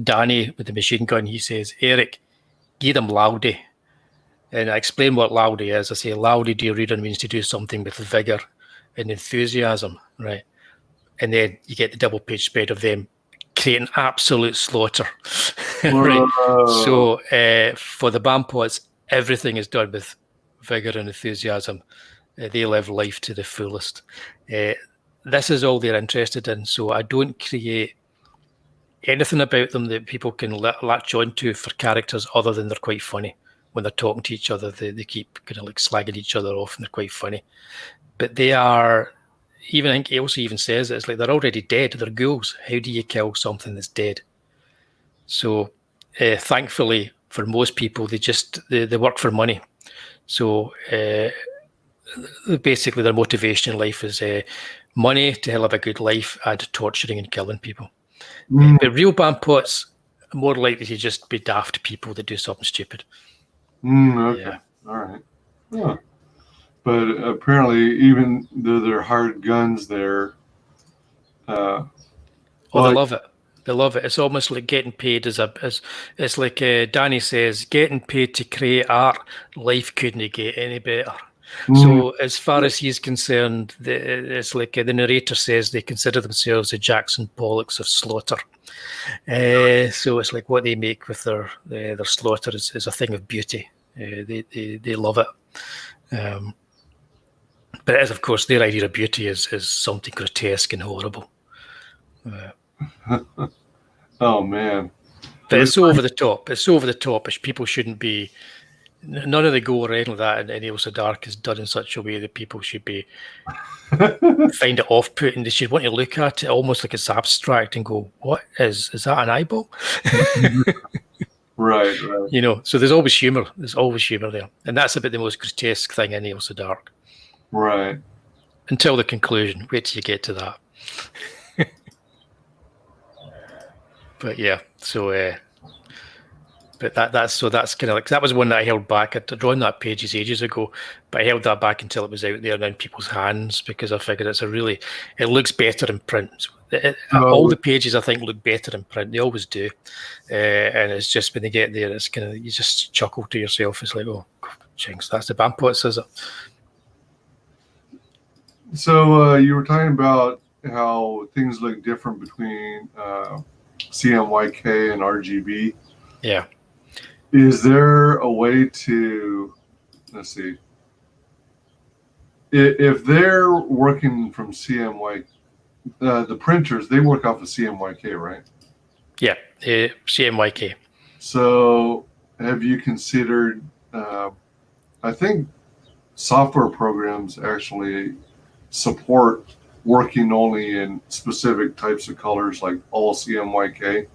Danny with the machine gun, he says, "Eric, give them loudy." And I explain what loudy is. I say, "Loudy, dear reader, means to do something with vigor and enthusiasm, right?" And then you get the double page spread of them creating absolute slaughter. Right? So for the Bampots, everything is done with vigor and enthusiasm. They live life to the fullest. This is all they're interested in. So I don't create anything about them that people can latch onto for characters other than they're quite funny. When they're talking to each other, they keep kind of like slagging each other off, and they're quite funny. But they are, even I think AILSA even says it, it's like they're already dead. They're ghouls. How do you kill something that's dead? So thankfully, for most people, they work for money. So basically, their motivation in life is money to live a good life and torturing and killing people. But real bampots are more likely to just be daft people that do something stupid. Okay. Yeah. All right. Yeah. But apparently, even though they're hired guns, they're They love it. They love it. It's almost like getting paid it's like Danny says, getting paid to create art. Life couldn't get any better. So as far as he's concerned, it's like the narrator says they consider themselves the Jackson Pollocks of slaughter. So it's like what they make with their slaughter is a thing of beauty. They love it. But it is, of course, their idea of beauty is something grotesque and horrible. Oh man! But it's so over the top. It's so over the top. People shouldn't be. None of the gore or anything like that in AILSA Dark is done in such a way that people should be find it off-putting. They should want to look at it almost like it's abstract and go, "What is that? An eyeball?" Right. You know. So there's always humor. There's always humor there, and that's about the most grotesque thing in AILSA Dark. Right. Until the conclusion. Wait till you get to that. But yeah, so but that's kind of like, that was one that I held back. I'd drawn that pages ages ago, but I held that back until it was out there and in people's hands, because I figured it looks better in print. All the pages I think look better in print. They always do, and it's just when they get there, it's kind of, you just chuckle to yourself. It's like, oh, jinx, that's the Bampots, is it? So you were talking about how things look different between CMYK and RGB. Yeah. Is there a way to, let's see, if they're working from CMYK, the printers, they work off of CMYK, right? Yeah, CMYK. So have you considered, I think software programs actually support working only in specific types of colors, like all CMYK?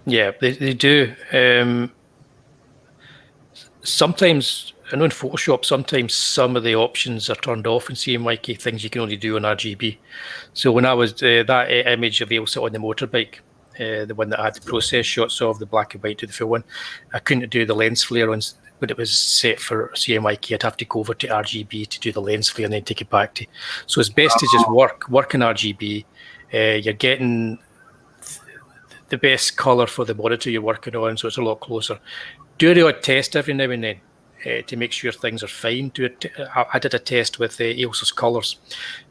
Yeah, they do. Sometimes, I know in Photoshop, sometimes some of the options are turned off in CMYK, things you can only do on RGB. So when I was, that image of AILSA on the motorbike, the one that I had the process shots of, the black and white to the full one, I couldn't do the lens flare when it was set for CMYK. I'd have to go over to RGB to do the lens flare and then take it back to. So it's best to just work in RGB. You're getting the best color for the monitor you're working on, so it's a lot closer. Do the odd test every now and then to make sure things are fine. I did a test with AILSA's colors,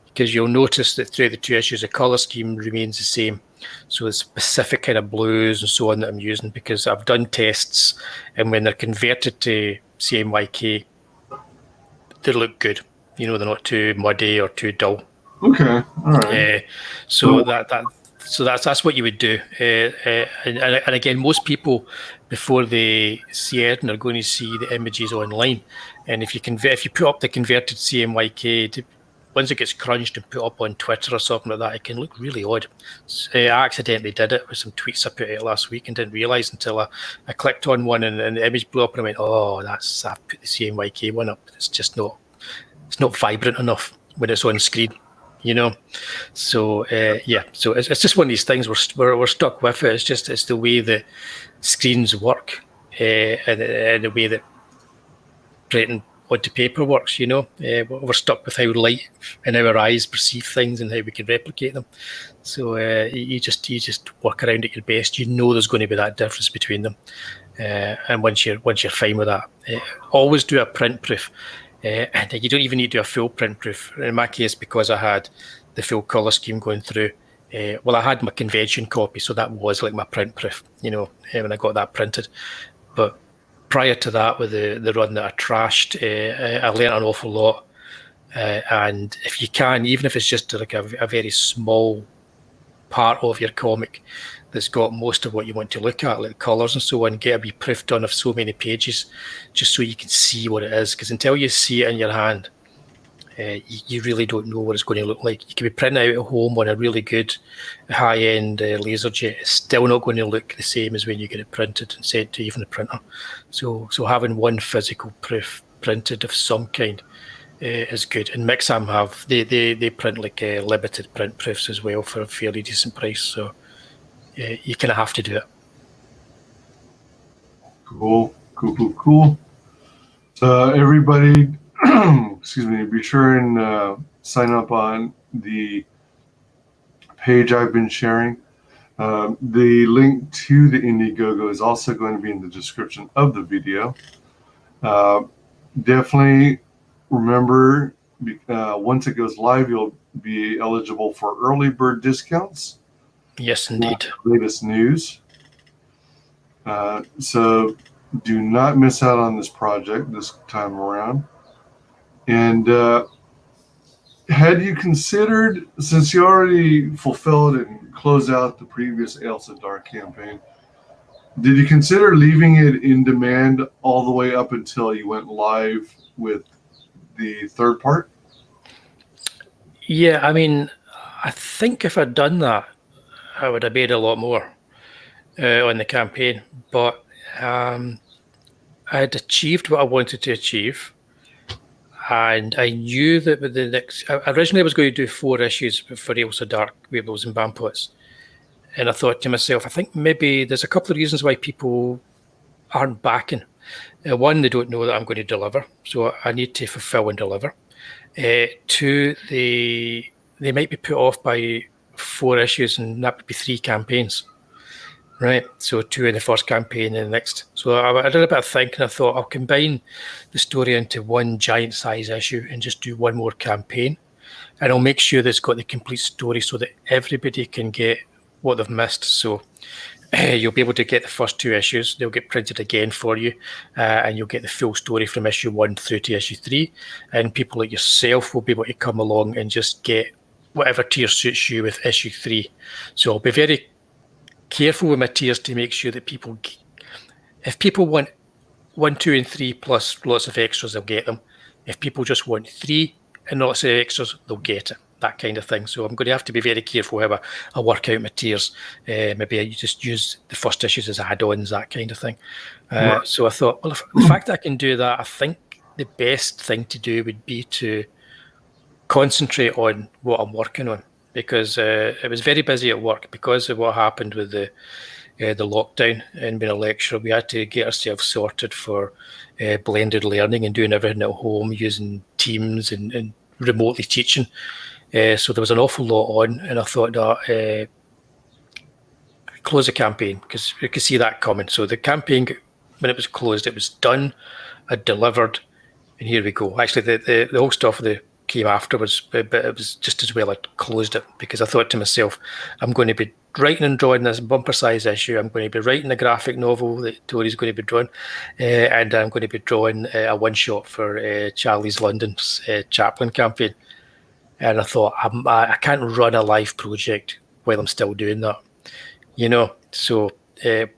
because you'll notice that throughout the two issues, the color scheme remains the same. So the specific kind of blues and so on that I'm using, because I've done tests, and when they're converted to CMYK, they look good. You know, they're not too muddy or too dull. Okay, all right. So that's what you would do. And again, most people, before they see it, are going to see the images online. And if you put up the converted CMYK, once it gets crunched and put up on Twitter or something like that, it can look really odd. I accidentally did it with some tweets I put out last week and didn't realise until I clicked on one and the image blew up, and I went, oh, I put the CMYK one up. It's just not vibrant enough when it's on screen. You know, so so it's just one of these things we're stuck with it. It's the way that screens work, and the way that printing onto paper works. You know, we're stuck with how light in our eyes perceive things and how we can replicate them. So you just work around it your best. You know, there's going to be that difference between them, and once you're fine with that, always do a print proof. And you don't even need to do a full print proof. In my case, because I had the full colour scheme going through, I had my convention copy, so that was like my print proof, you know, when I got that printed. But prior to that, with the run that I trashed, I learned an awful lot. And if you can, even if it's just like a very small part of your comic that's got most of what you want to look at, like colours and so on, get a wee proof done of so many pages, just so you can see what it is. Because until you see it in your hand, you really don't know what it's going to look like. You can be printing out at home on a really good high-end LaserJet. It's still not going to look the same as when you get it printed and sent to even the printer. So having one physical proof printed of some kind is good. And Mixam have they print like limited print proofs as well for a fairly decent price. So you kind of have to do it. Cool. So everybody, excuse me, be sure and sign up on the page I've been sharing. The link to the Indiegogo is also going to be in the description of the video. Definitely remember, once it goes live, you'll be eligible for early bird discounts. Yes, indeed. Latest news. So do not miss out on this project this time around. And had you considered, since you already fulfilled and closed out the previous AILSA Dark campaign, did you consider leaving it in demand all the way up until you went live with the third part? Yeah, I mean, I think if I'd done that, I would have made a lot more on the campaign. But I had achieved what I wanted to achieve. And I knew that with the next, originally I was going to do 4 issues for AILSA Dark, Werewolves and Bampots. And I thought to myself, I think maybe there's a couple of reasons why people aren't backing. One, they don't know that I'm going to deliver, so I need to fulfill and deliver. 2, they might be put off by 4 issues, and that would be 3 campaigns. Right, so 2 in the first campaign and the next. So I did a bit of thinking. I thought I'll combine the story into one giant size issue and just do 1 more campaign. And I'll make sure that it's got the complete story so that everybody can get what they've missed. So you'll be able to get the first 2 issues. They'll get printed again for you, and you'll get the full story from issue 1 through to issue 3. And people like yourself will be able to come along and just get whatever tier suits you with issue 3. So I'll be very careful with my tiers to make sure that people, if people want 1, 2, and 3 plus lots of extras, they'll get them. If people just want 3 and lots of extras, they'll get it. That kind of thing. So I'm going to have to be very careful how I work out my tiers. Maybe I just use the first issues as add-ons, that kind of thing. Right. So I thought, well, the fact that I can do that, I think the best thing to do would be to concentrate on what I'm working on, because it was very busy at work because of what happened with the lockdown and being a lecturer. We had to get ourselves sorted for blended learning and doing everything at home using Teams and remotely teaching. So there was an awful lot on, and I thought that close the campaign, because we could see that coming. So the campaign, when it was closed, it was done, I delivered, and here we go. Actually, the whole stuff came afterwards, but it was just as well I closed it, because I thought to myself, I'm going to be writing and drawing this bumper size issue. I'm going to be writing a graphic novel that Tori's going to be drawing, and I'm going to be drawing a one-shot for Charlie's London's Chaplin campaign. And I thought, I can't run a live project while I'm still doing that, you know. So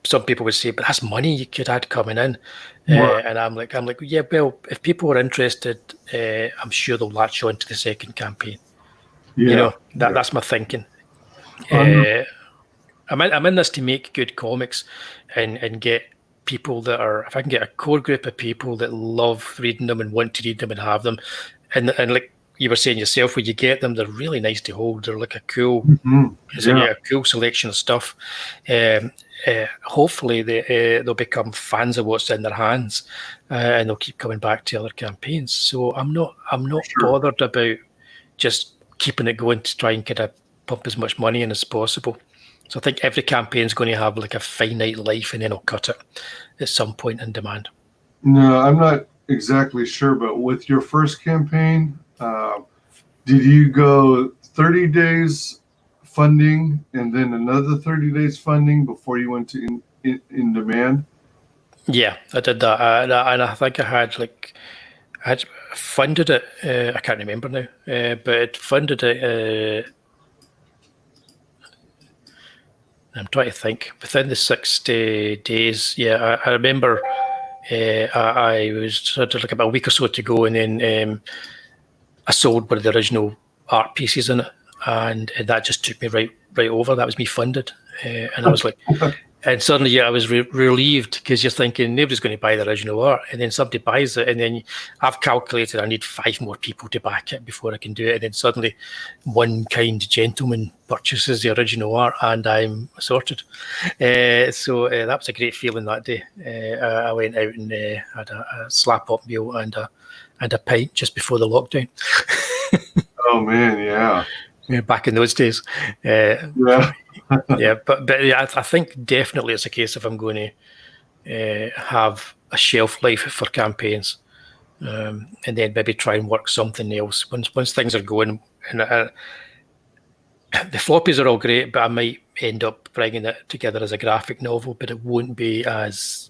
some people would say, but that's money you could add coming in. Right. And I'm like, yeah, well, if people are interested, I'm sure they'll latch on to the second campaign. Yeah. You know, that's my thinking. I'm in this to make good comics and get people that are, if I can get a core group of people that love reading them and want to read them and have them, and like you were saying yourself, when you get them, they're really nice to hold. They're like a cool, a cool selection of stuff. Hopefully they'll become fans of what's in their hands, and they'll keep coming back to other campaigns. So I'm not bothered about just keeping it going to try and kind of pump as much money in as possible. So I think every campaign is going to have like a finite life, and then I'll cut it at some point in demand. No, I'm not exactly sure, but with your first campaign, did you go 30 days funding and then another 30 days funding before you went to in demand? Yeah, I did that, and I think I had funded it. I can't remember now, but it funded it. I'm trying to think. Within the 60 days, yeah, I remember. I was sort of like about a week or so to go, and then I sold one of the original art pieces in it, and that just took me right over. That was me funded, and I was like, and suddenly, yeah, I was relieved, because you're thinking nobody's going to buy the original art, and then somebody buys it, and then I've calculated I need 5 more people to back it before I can do it, and then suddenly one kind gentleman purchases the original art, and I'm sorted. So that was a great feeling that day. I went out and had a slap-up meal and a pint just before the lockdown. Oh man, yeah. Back in those days. Yeah. Yeah, but yeah, I think definitely it's a case if I'm going to have a shelf life for campaigns, and then maybe try and work something else once things are going. And the floppies are all great, but I might end up bringing it together as a graphic novel, but it won't be as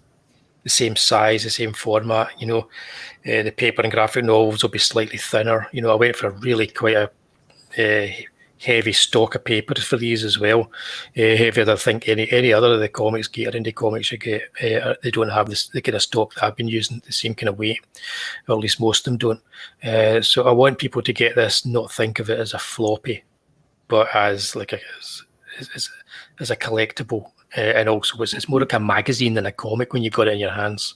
the same size, the same format. The paper and graphic novels will be slightly thinner. I went for really quite a heavy stock of papers for these as well. Heavier than I think any other of the ComicsGate or indie comics you get. They don't have the kind of stock that I've been using the same kind of weight, or at least most of them don't. So I want people to get this, not think of it as a floppy, but as like as a collectible. And also it's more like a magazine than a comic when you got it in your hands.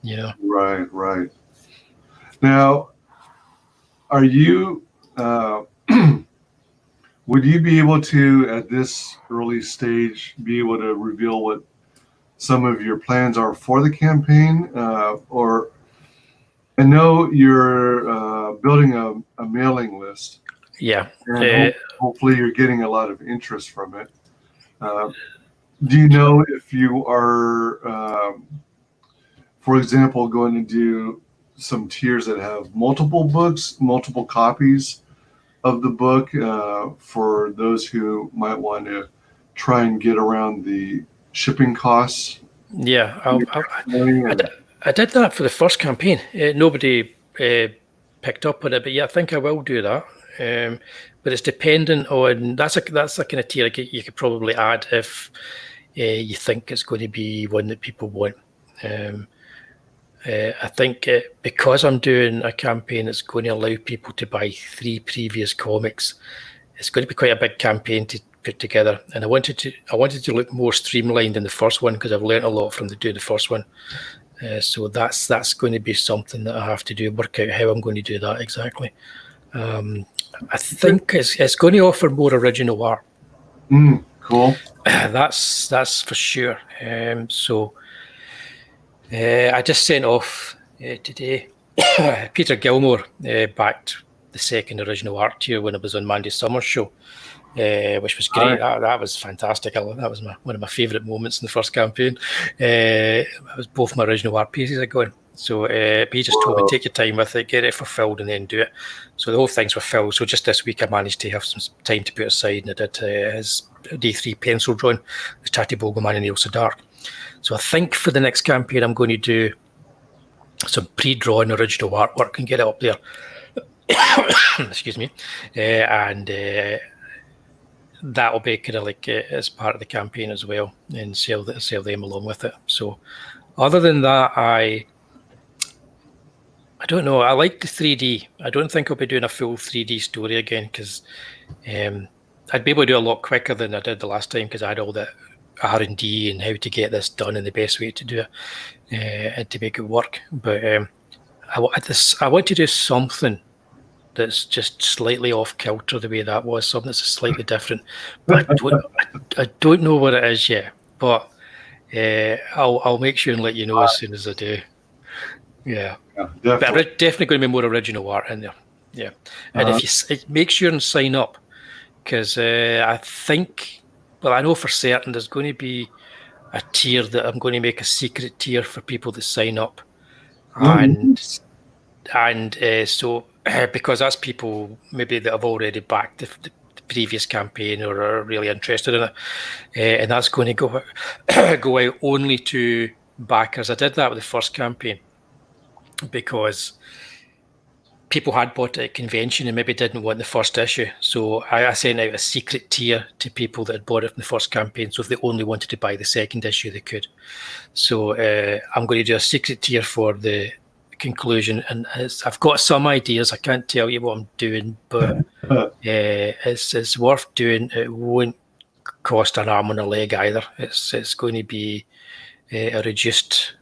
Right. Now, are you would you be able to, at this early stage, be able to reveal what some of your plans are for the campaign? Or I know you're building a mailing list. Yeah. And hopefully you're getting a lot of interest from it. Do you know if you are, for example, going to do some tiers that have multiple books, multiple copies of the book, for those who might want to try and get around the shipping costs? Yeah, I did that for the first campaign. Nobody picked up on it, but yeah, I think I will do that. But it's dependent on that's a kind of tier you could probably add if you think it's going to be one that people want. I think because I'm doing a campaign that's going to allow people to buy 3 previous comics, it's going to be quite a big campaign to put together. And I wanted to look more streamlined than the first one, because I've learned a lot from doing the first one. So that's going to be something that I have to do, work out how I'm going to do that exactly. I think it's going to offer more original art. Cool. That's for sure. So I just sent off today. Peter Gilmore backed the second original art tier when it was on Mandy Summer's show, which was great. That was fantastic. That was one of my favourite moments in the first campaign. It was both my original art pieces are going. So he just told me, take your time with it, get it fulfilled, and then do it. So the whole thing's fulfilled. So just this week I managed to have some time to put aside, and I did his D3 pencil drawing, the Chatty Bogleman and AILSA Dark. So I think for the next campaign I'm going to do some pre-drawn original artwork and get it up there. Excuse me. And that'll be kind of like as part of the campaign as well, and sell them along with it. So other than that, I don't know. I like the 3D. I don't think I'll be doing a full 3D story again, because I'd be able to do a lot quicker than I did the last time, because I had all the R&D and how to get this done and the best way to do it and to make it work. But I want to do something that's just slightly off kilter the way that was, something that's slightly different. But I don't know what it is yet. But I'll make sure and let you know as soon as I do. Yeah, definitely. But definitely going to be more original art in there. Yeah, and if you make sure and sign up, because I think, well, I know for certain there's going to be a tier that I'm going to make a secret tier for people that sign up, and so because that's people maybe that have already backed the previous campaign or are really interested in it, and that's going to go out only to backers. I did that with the first campaign because people had bought it at convention and maybe didn't want the first issue. So I sent out a secret tier to people that had bought it from the first campaign. So if they only wanted to buy the second issue, they could. So I'm going to do a secret tier for the conclusion. And I've got some ideas. I can't tell you what I'm doing, but it's worth doing. It won't cost an arm and a leg either. It's going to be a reduced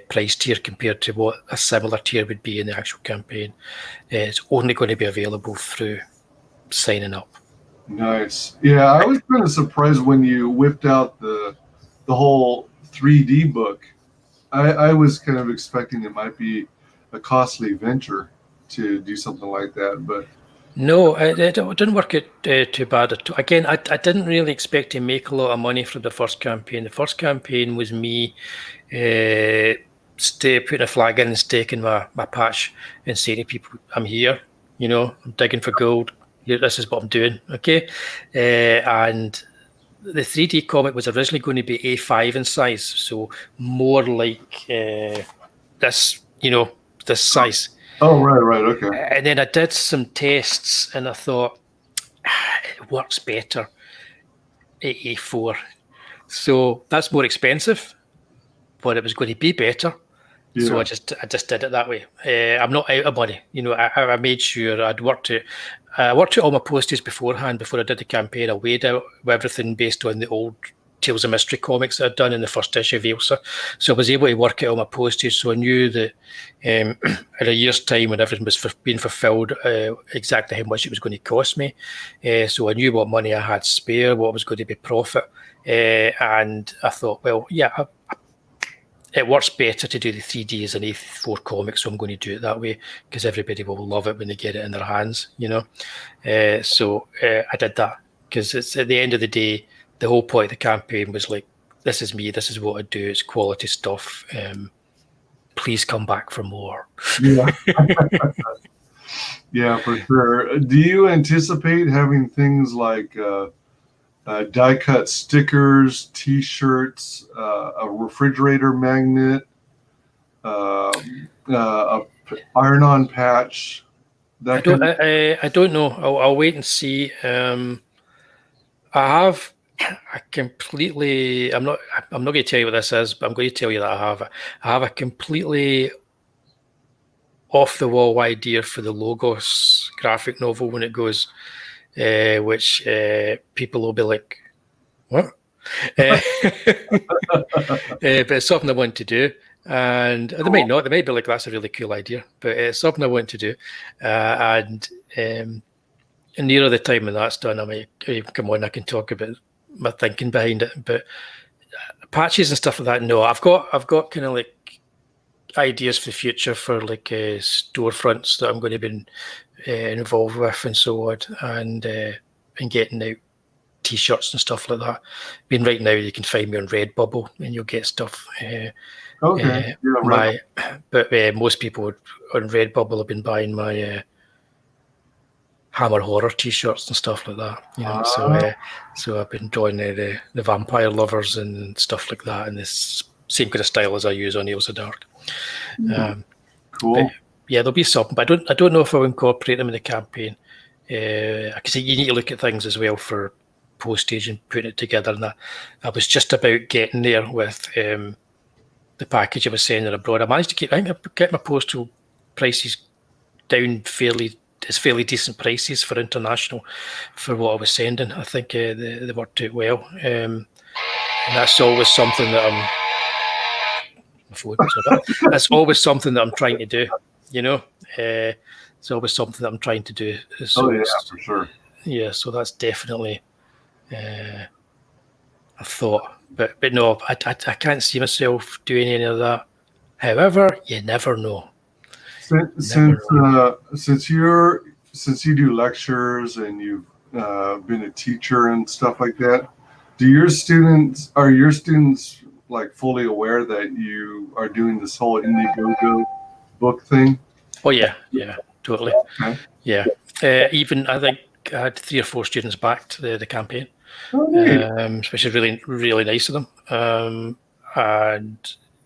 price tier compared to what a similar tier would be in the actual campaign. It's only going to be available through signing up. Nice. Yeah, I was kind of surprised when you whipped out the whole 3D book. I was kind of expecting it might be a costly venture to do something like that, but no, it didn't work out too bad at all. Again, I didn't really expect to make a lot of money from the first campaign. The first campaign was me putting a flag in and staking my patch and saying to people, I'm here, I'm digging for gold. This is what I'm doing, okay? And the 3D comic was originally going to be A5 in size, so more like this, this size. Oh, right, okay. And then I did some tests and I thought, it works better at A4. So that's more expensive, but it was going to be better. Yeah. So I just did it that way. I'm not out of money. I made sure I worked out all my postage beforehand before I did the campaign. I weighed out everything based on the old Tales of Mystery comics that I'd done in the first issue of AILSA. So I was able to work out all my postage. So I knew that in a year's time, when everything was being fulfilled, exactly how much it was going to cost me. So I knew what money I had spare, what was going to be profit. And I thought, well, yeah, it works better to do the 3D as an A4 comic, so I'm going to do it that way because everybody will love it when they get it in their hands, So I did that because it's at the end of the day, the whole point of the campaign was like, this is me, this is what I do, it's quality stuff. Please come back for more. Yeah. Yeah, for sure. Do you anticipate having things like die-cut stickers, T-shirts, a refrigerator magnet, a iron-on patch? I don't know. I'll wait and see. I have a completely. I'm not going to tell you what this is, but I'm going to tell you that I have a completely off-the-wall idea for the Logos graphic novel when it goes. Which people will be like, what? But it's something I want to do. And they might not. They might be like, that's a really cool idea. But it's something I want to do. And nearer the time when that's done, I might come on, I can talk about my thinking behind it. But patches and stuff like that, no. I've got kind of like ideas for the future for like storefronts that I'm going to be involved with and so on, and getting out T-shirts and stuff like that. I mean, right now you can find me on Redbubble and you'll get stuff. Okay. But most people on Redbubble have been buying my Hammer Horror T-shirts and stuff like that. So I've been drawing the vampire lovers and stuff like that, and this same kind of style as I use on AILSA Dark. Cool. Yeah, there'll be something, but I don't know if I'll incorporate them in the campaign. Because you need to look at things as well for postage and putting it together. And I was just about getting there with the package I was sending abroad. I managed to get my postal prices down fairly decent prices for international for what I was sending. I think they worked out well. And that's always something that that's always something that I'm trying to do. It's always something that I'm trying to do. So yeah, for sure. Yeah, so that's definitely a thought. But no, I can't see myself doing any of that. However, you never know. Since you do lectures and you've been a teacher and stuff like that, are your students like fully aware that you are doing this whole Indiegogo book thing? Oh yeah, totally. Okay. Yeah, even I think I had 3 or 4 students backed the campaign, which is really, really nice of them. and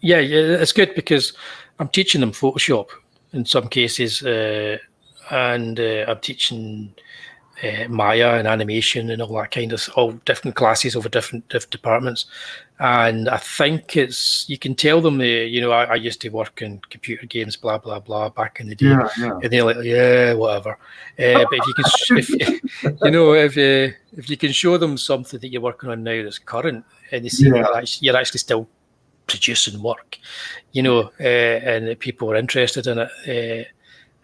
yeah, it's good because I'm teaching them Photoshop in some cases, and I'm teaching Maya and animation and all that kind of all different classes over different departments. And I think you can tell them, I used to work in computer games, blah blah blah, back in the day, Yeah. and they're like, yeah, whatever. But if you can, if you can show them something that you're working on now that's current, and they see that you're actually still producing work, and that people are interested in it,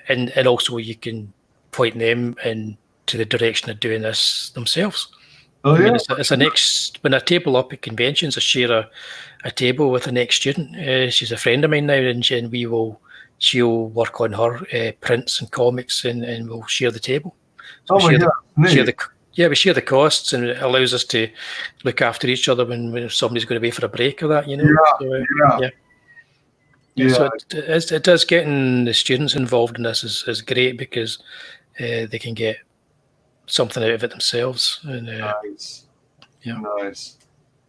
and also you can point them into the direction of doing this themselves. Oh, I mean, yeah. it's an when I table up at conventions, I share a table with an ex-student. She's a friend of mine now, and she'll work on her prints and comics, and we'll share the table. So Oh, my God. we share the costs, and it allows us to look after each other when somebody's going away for a break or that, So, it does, getting the students involved in this is great because they can get something out of it themselves. And, nice. Nice.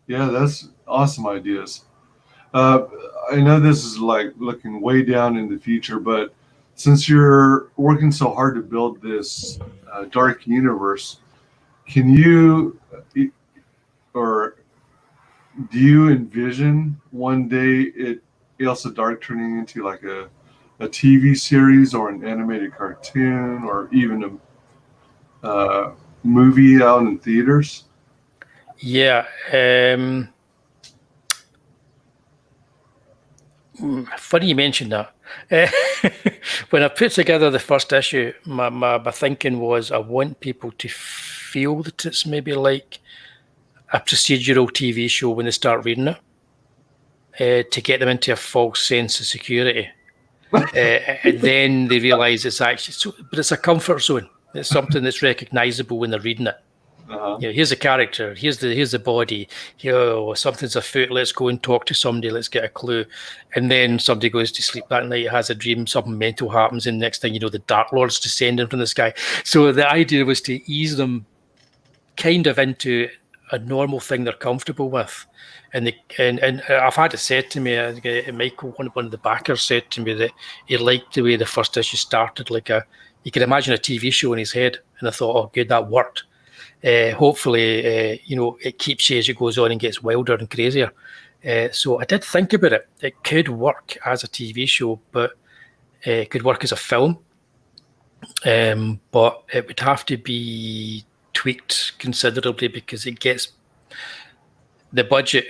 Yeah, that's awesome ideas. I know this is like looking way down in the future, but since you're working so hard to build this dark universe, can you or do you envision one day AILSA Dark turning into like a TV series or an animated cartoon or even a movie out in theaters? Yeah. Funny you mentioned that. When I put together the first issue, my thinking was I want people to feel that it's maybe like a procedural TV show when they start reading it, to get them into a false sense of security. And then they realise it's actually, but it's a comfort zone. It's something that's recognisable when they're reading it. Here's a character, here's the body, something's afoot, let's go and talk to somebody, let's get a clue. And then somebody goes to sleep that night, has a dream, something mental happens, and next thing you know, the Dark Lord's descending from the sky. So the idea was to ease them kind of into a normal thing they're comfortable with. And I've had it said to me, Michael, one of the backers said to me that he liked the way the first issue started, you could imagine a TV show in his head. And I thought, oh, good, that worked. Hopefully, it keeps you as it goes on and gets wilder and crazier. So I did think about it. It could work as a TV show, but it could work as a film. But it would have to be tweaked considerably because it gets the budget.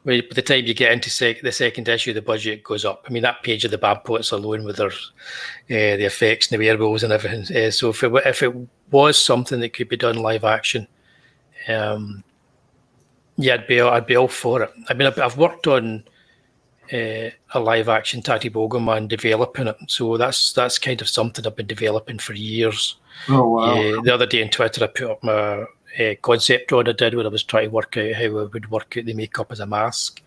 By the time you get into the second issue, the budget goes up. I mean, that page of the Bampots alone with the effects and the werewolves and everything. So if it was something that could be done live action, I'd be all for it. I mean, I've worked on a live action Tatty Bogleman developing it, so that's kind of something I've been developing for years. Oh wow! The other day on Twitter, I put up my concept drawing I did where I was trying to work out how I would work out the makeup as a mask.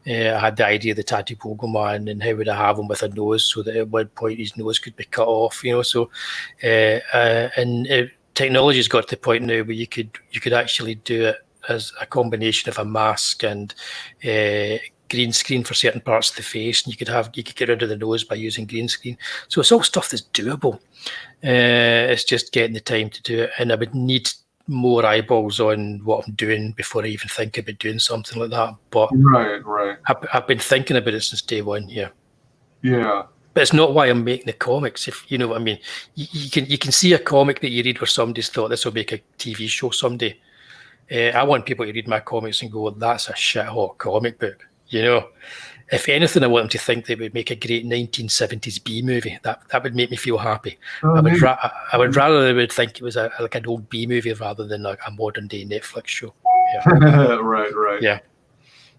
I had the idea of the Tatty Bogleman and how would I have him with a nose so that at one point his nose could be cut off, So, technology's got to the point now where you could actually do it as a combination of a mask and green screen for certain parts of the face, and you could get rid of the nose by using green screen. So it's all stuff that's doable. It's just getting the time to do it, and I would need more eyeballs on what I'm doing before I even think about doing something like that. But right. I've been thinking about it since day one. Yeah. But it's not why I'm making the comics. If you know what I mean, you can see a comic that you read where somebody's thought this will make a TV show someday. I want people to read my comics and go, "That's a shit hot comic book." If anything, I want them to think they would make a great 1970s B movie. That would make me feel happy. I would rather they would think it was like an old B movie rather than like a modern day Netflix show. Yeah. Right. Yeah.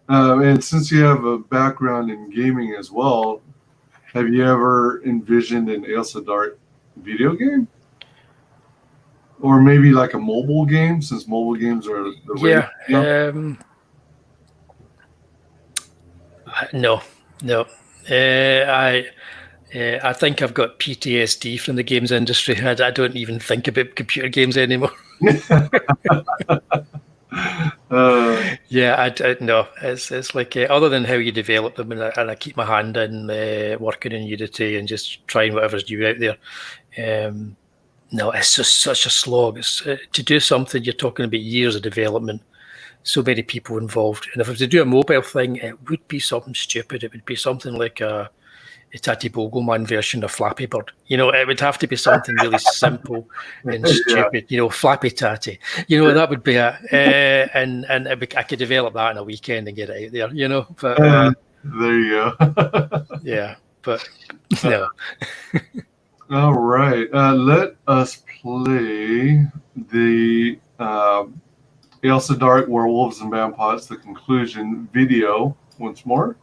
And since you have a background in gaming as well, have you ever envisioned an AILSA Dark video game? Or maybe like a mobile game, since mobile games are the No. I think I've got PTSD from the games industry. I don't even think about computer games anymore. Yeah, I no, it's like other than how you develop them, and I keep my hand in working in Unity and just trying whatever's new out there. No, it's just such a slog. It's to do something you're talking about years of development, so many people involved. And if I was to do a mobile thing, it would be something stupid. It would be something like a Tatty Bogleman version of Flappy Bird. You know, it would have to be something really simple and stupid. You know, Flappy Tatty. You know, that would be it. And I could develop that in a weekend and get it out there. You know, but there you go. yeah, but no. All right, let us play the AILSA Dark Werewolves and Bampots, the conclusion video once more.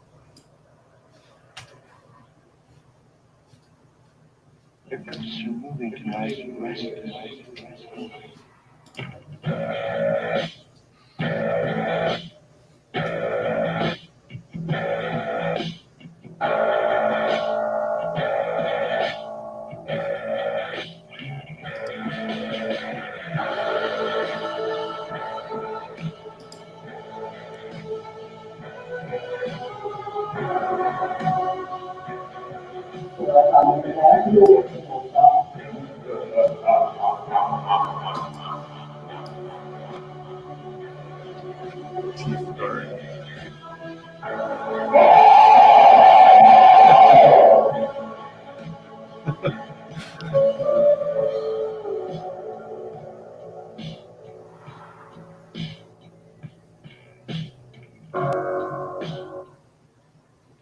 The ghosts are moving tonight. Rest.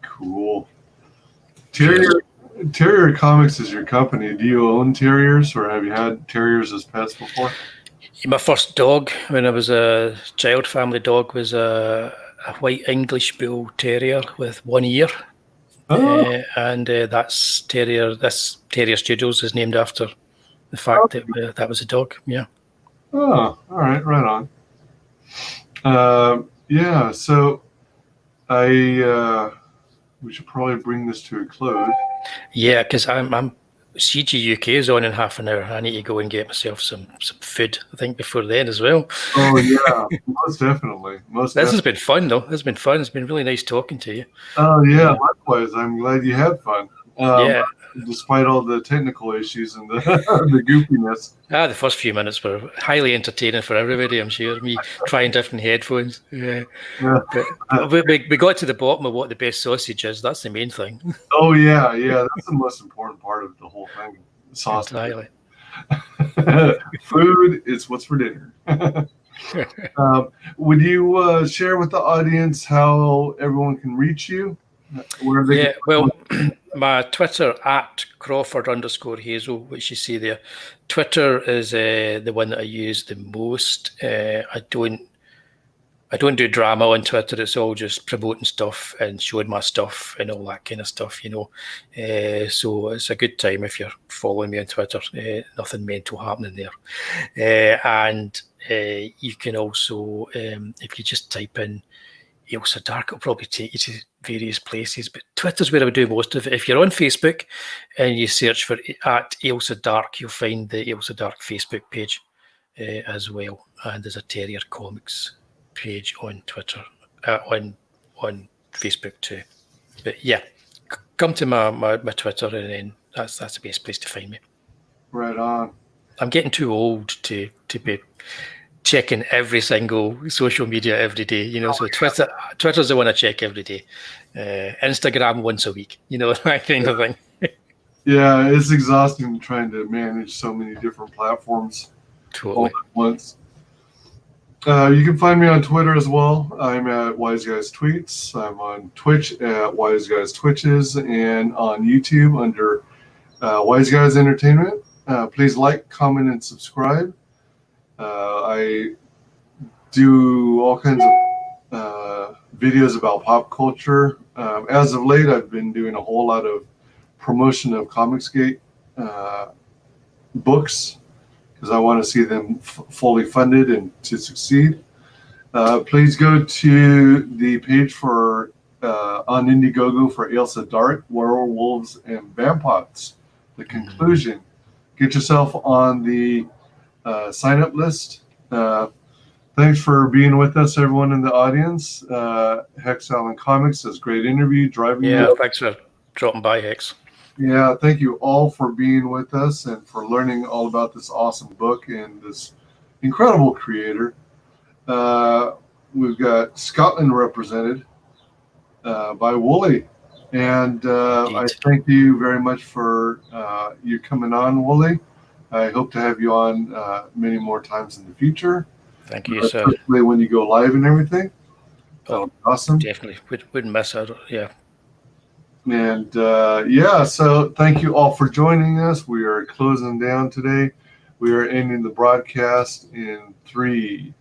Cool. Terrier Comics is your company. Do you own terriers, or have you had terriers as pets before? My first dog, when I was a child, family dog, was a white English Bull Terrier with 1 ear. Oh. And that's Terrier. This Terrier Studios is named after the fact that that was a dog. Yeah. Oh, all right, right on. Yeah, so we should probably bring this to a close. Yeah, because I'm CG UK is on in half an hour. I need to go and get myself some food, I think, before then as well. Oh yeah, most definitely. This has been fun though. It's been fun. It's been really nice talking to you. Oh yeah, likewise. I'm glad you had fun. Yeah. Despite all the technical issues and the the goofiness. The first few minutes were highly entertaining for everybody, I'm sure. Me trying different headphones. Yeah. But we got to the bottom of what the best sausage is. That's the main thing. Oh yeah, that's the most important part of the whole thing. Sausage. Entirely. Food is what's for dinner. Would you share with the audience how everyone can reach you? Well, my Twitter at Crawford_Hazle, which you see there. Twitter is the one that I use the most. I don't do drama on Twitter. It's all just promoting stuff and showing my stuff and all that kind of stuff, you know. So it's a good time if you're following me on Twitter. Nothing mental happening there. And you can also, if you just type in AILSA Dark, it'll probably take you to various places, but Twitter's where I would do most of it. If you're on Facebook and you search for at AILSA Dark, you'll find the AILSA Dark Facebook page as well. And there's a Terrier Comics page on Twitter, on Facebook too. But yeah, come to my Twitter, and then that's the best place to find me. Right on. I'm getting too old to be checking every single social media every day, you know. So Twitter's the one I check every day. Instagram once a week, you know, that kind of thing. Yeah, it's exhausting trying to manage so many different platforms all at once. You can find me on Twitter as well. I'm at WyzGyz Tweets. I'm on Twitch at WyzGyz Twitches, and on YouTube under WyzGyz Entertainment. Please like, comment, and subscribe. I do all kinds of videos about pop culture. As of late, I've been doing a whole lot of promotion of ComicsGate books because I want to see them fully funded and to succeed. Please go to the page for on Indiegogo for AILSA Dark, Werewolves and Bampots, the conclusion. Get yourself on the sign-up list. Thanks for being with us, everyone in the audience. Hex Allen Comics says, great interview. Driving. Yeah, thanks for dropping by, Hex. Yeah, thank you all for being with us and for learning all about this awesome book and this incredible creator. We've got Scotland represented by Wooly. And I thank you very much for you coming on, Wooly. I hope to have you on many more times in the future. Thank you, sir. Especially when you go live and everything. Oh, awesome. Definitely. Wouldn't miss out. Yeah. And so thank you all for joining us. We are closing down today. We are ending the broadcast in 3,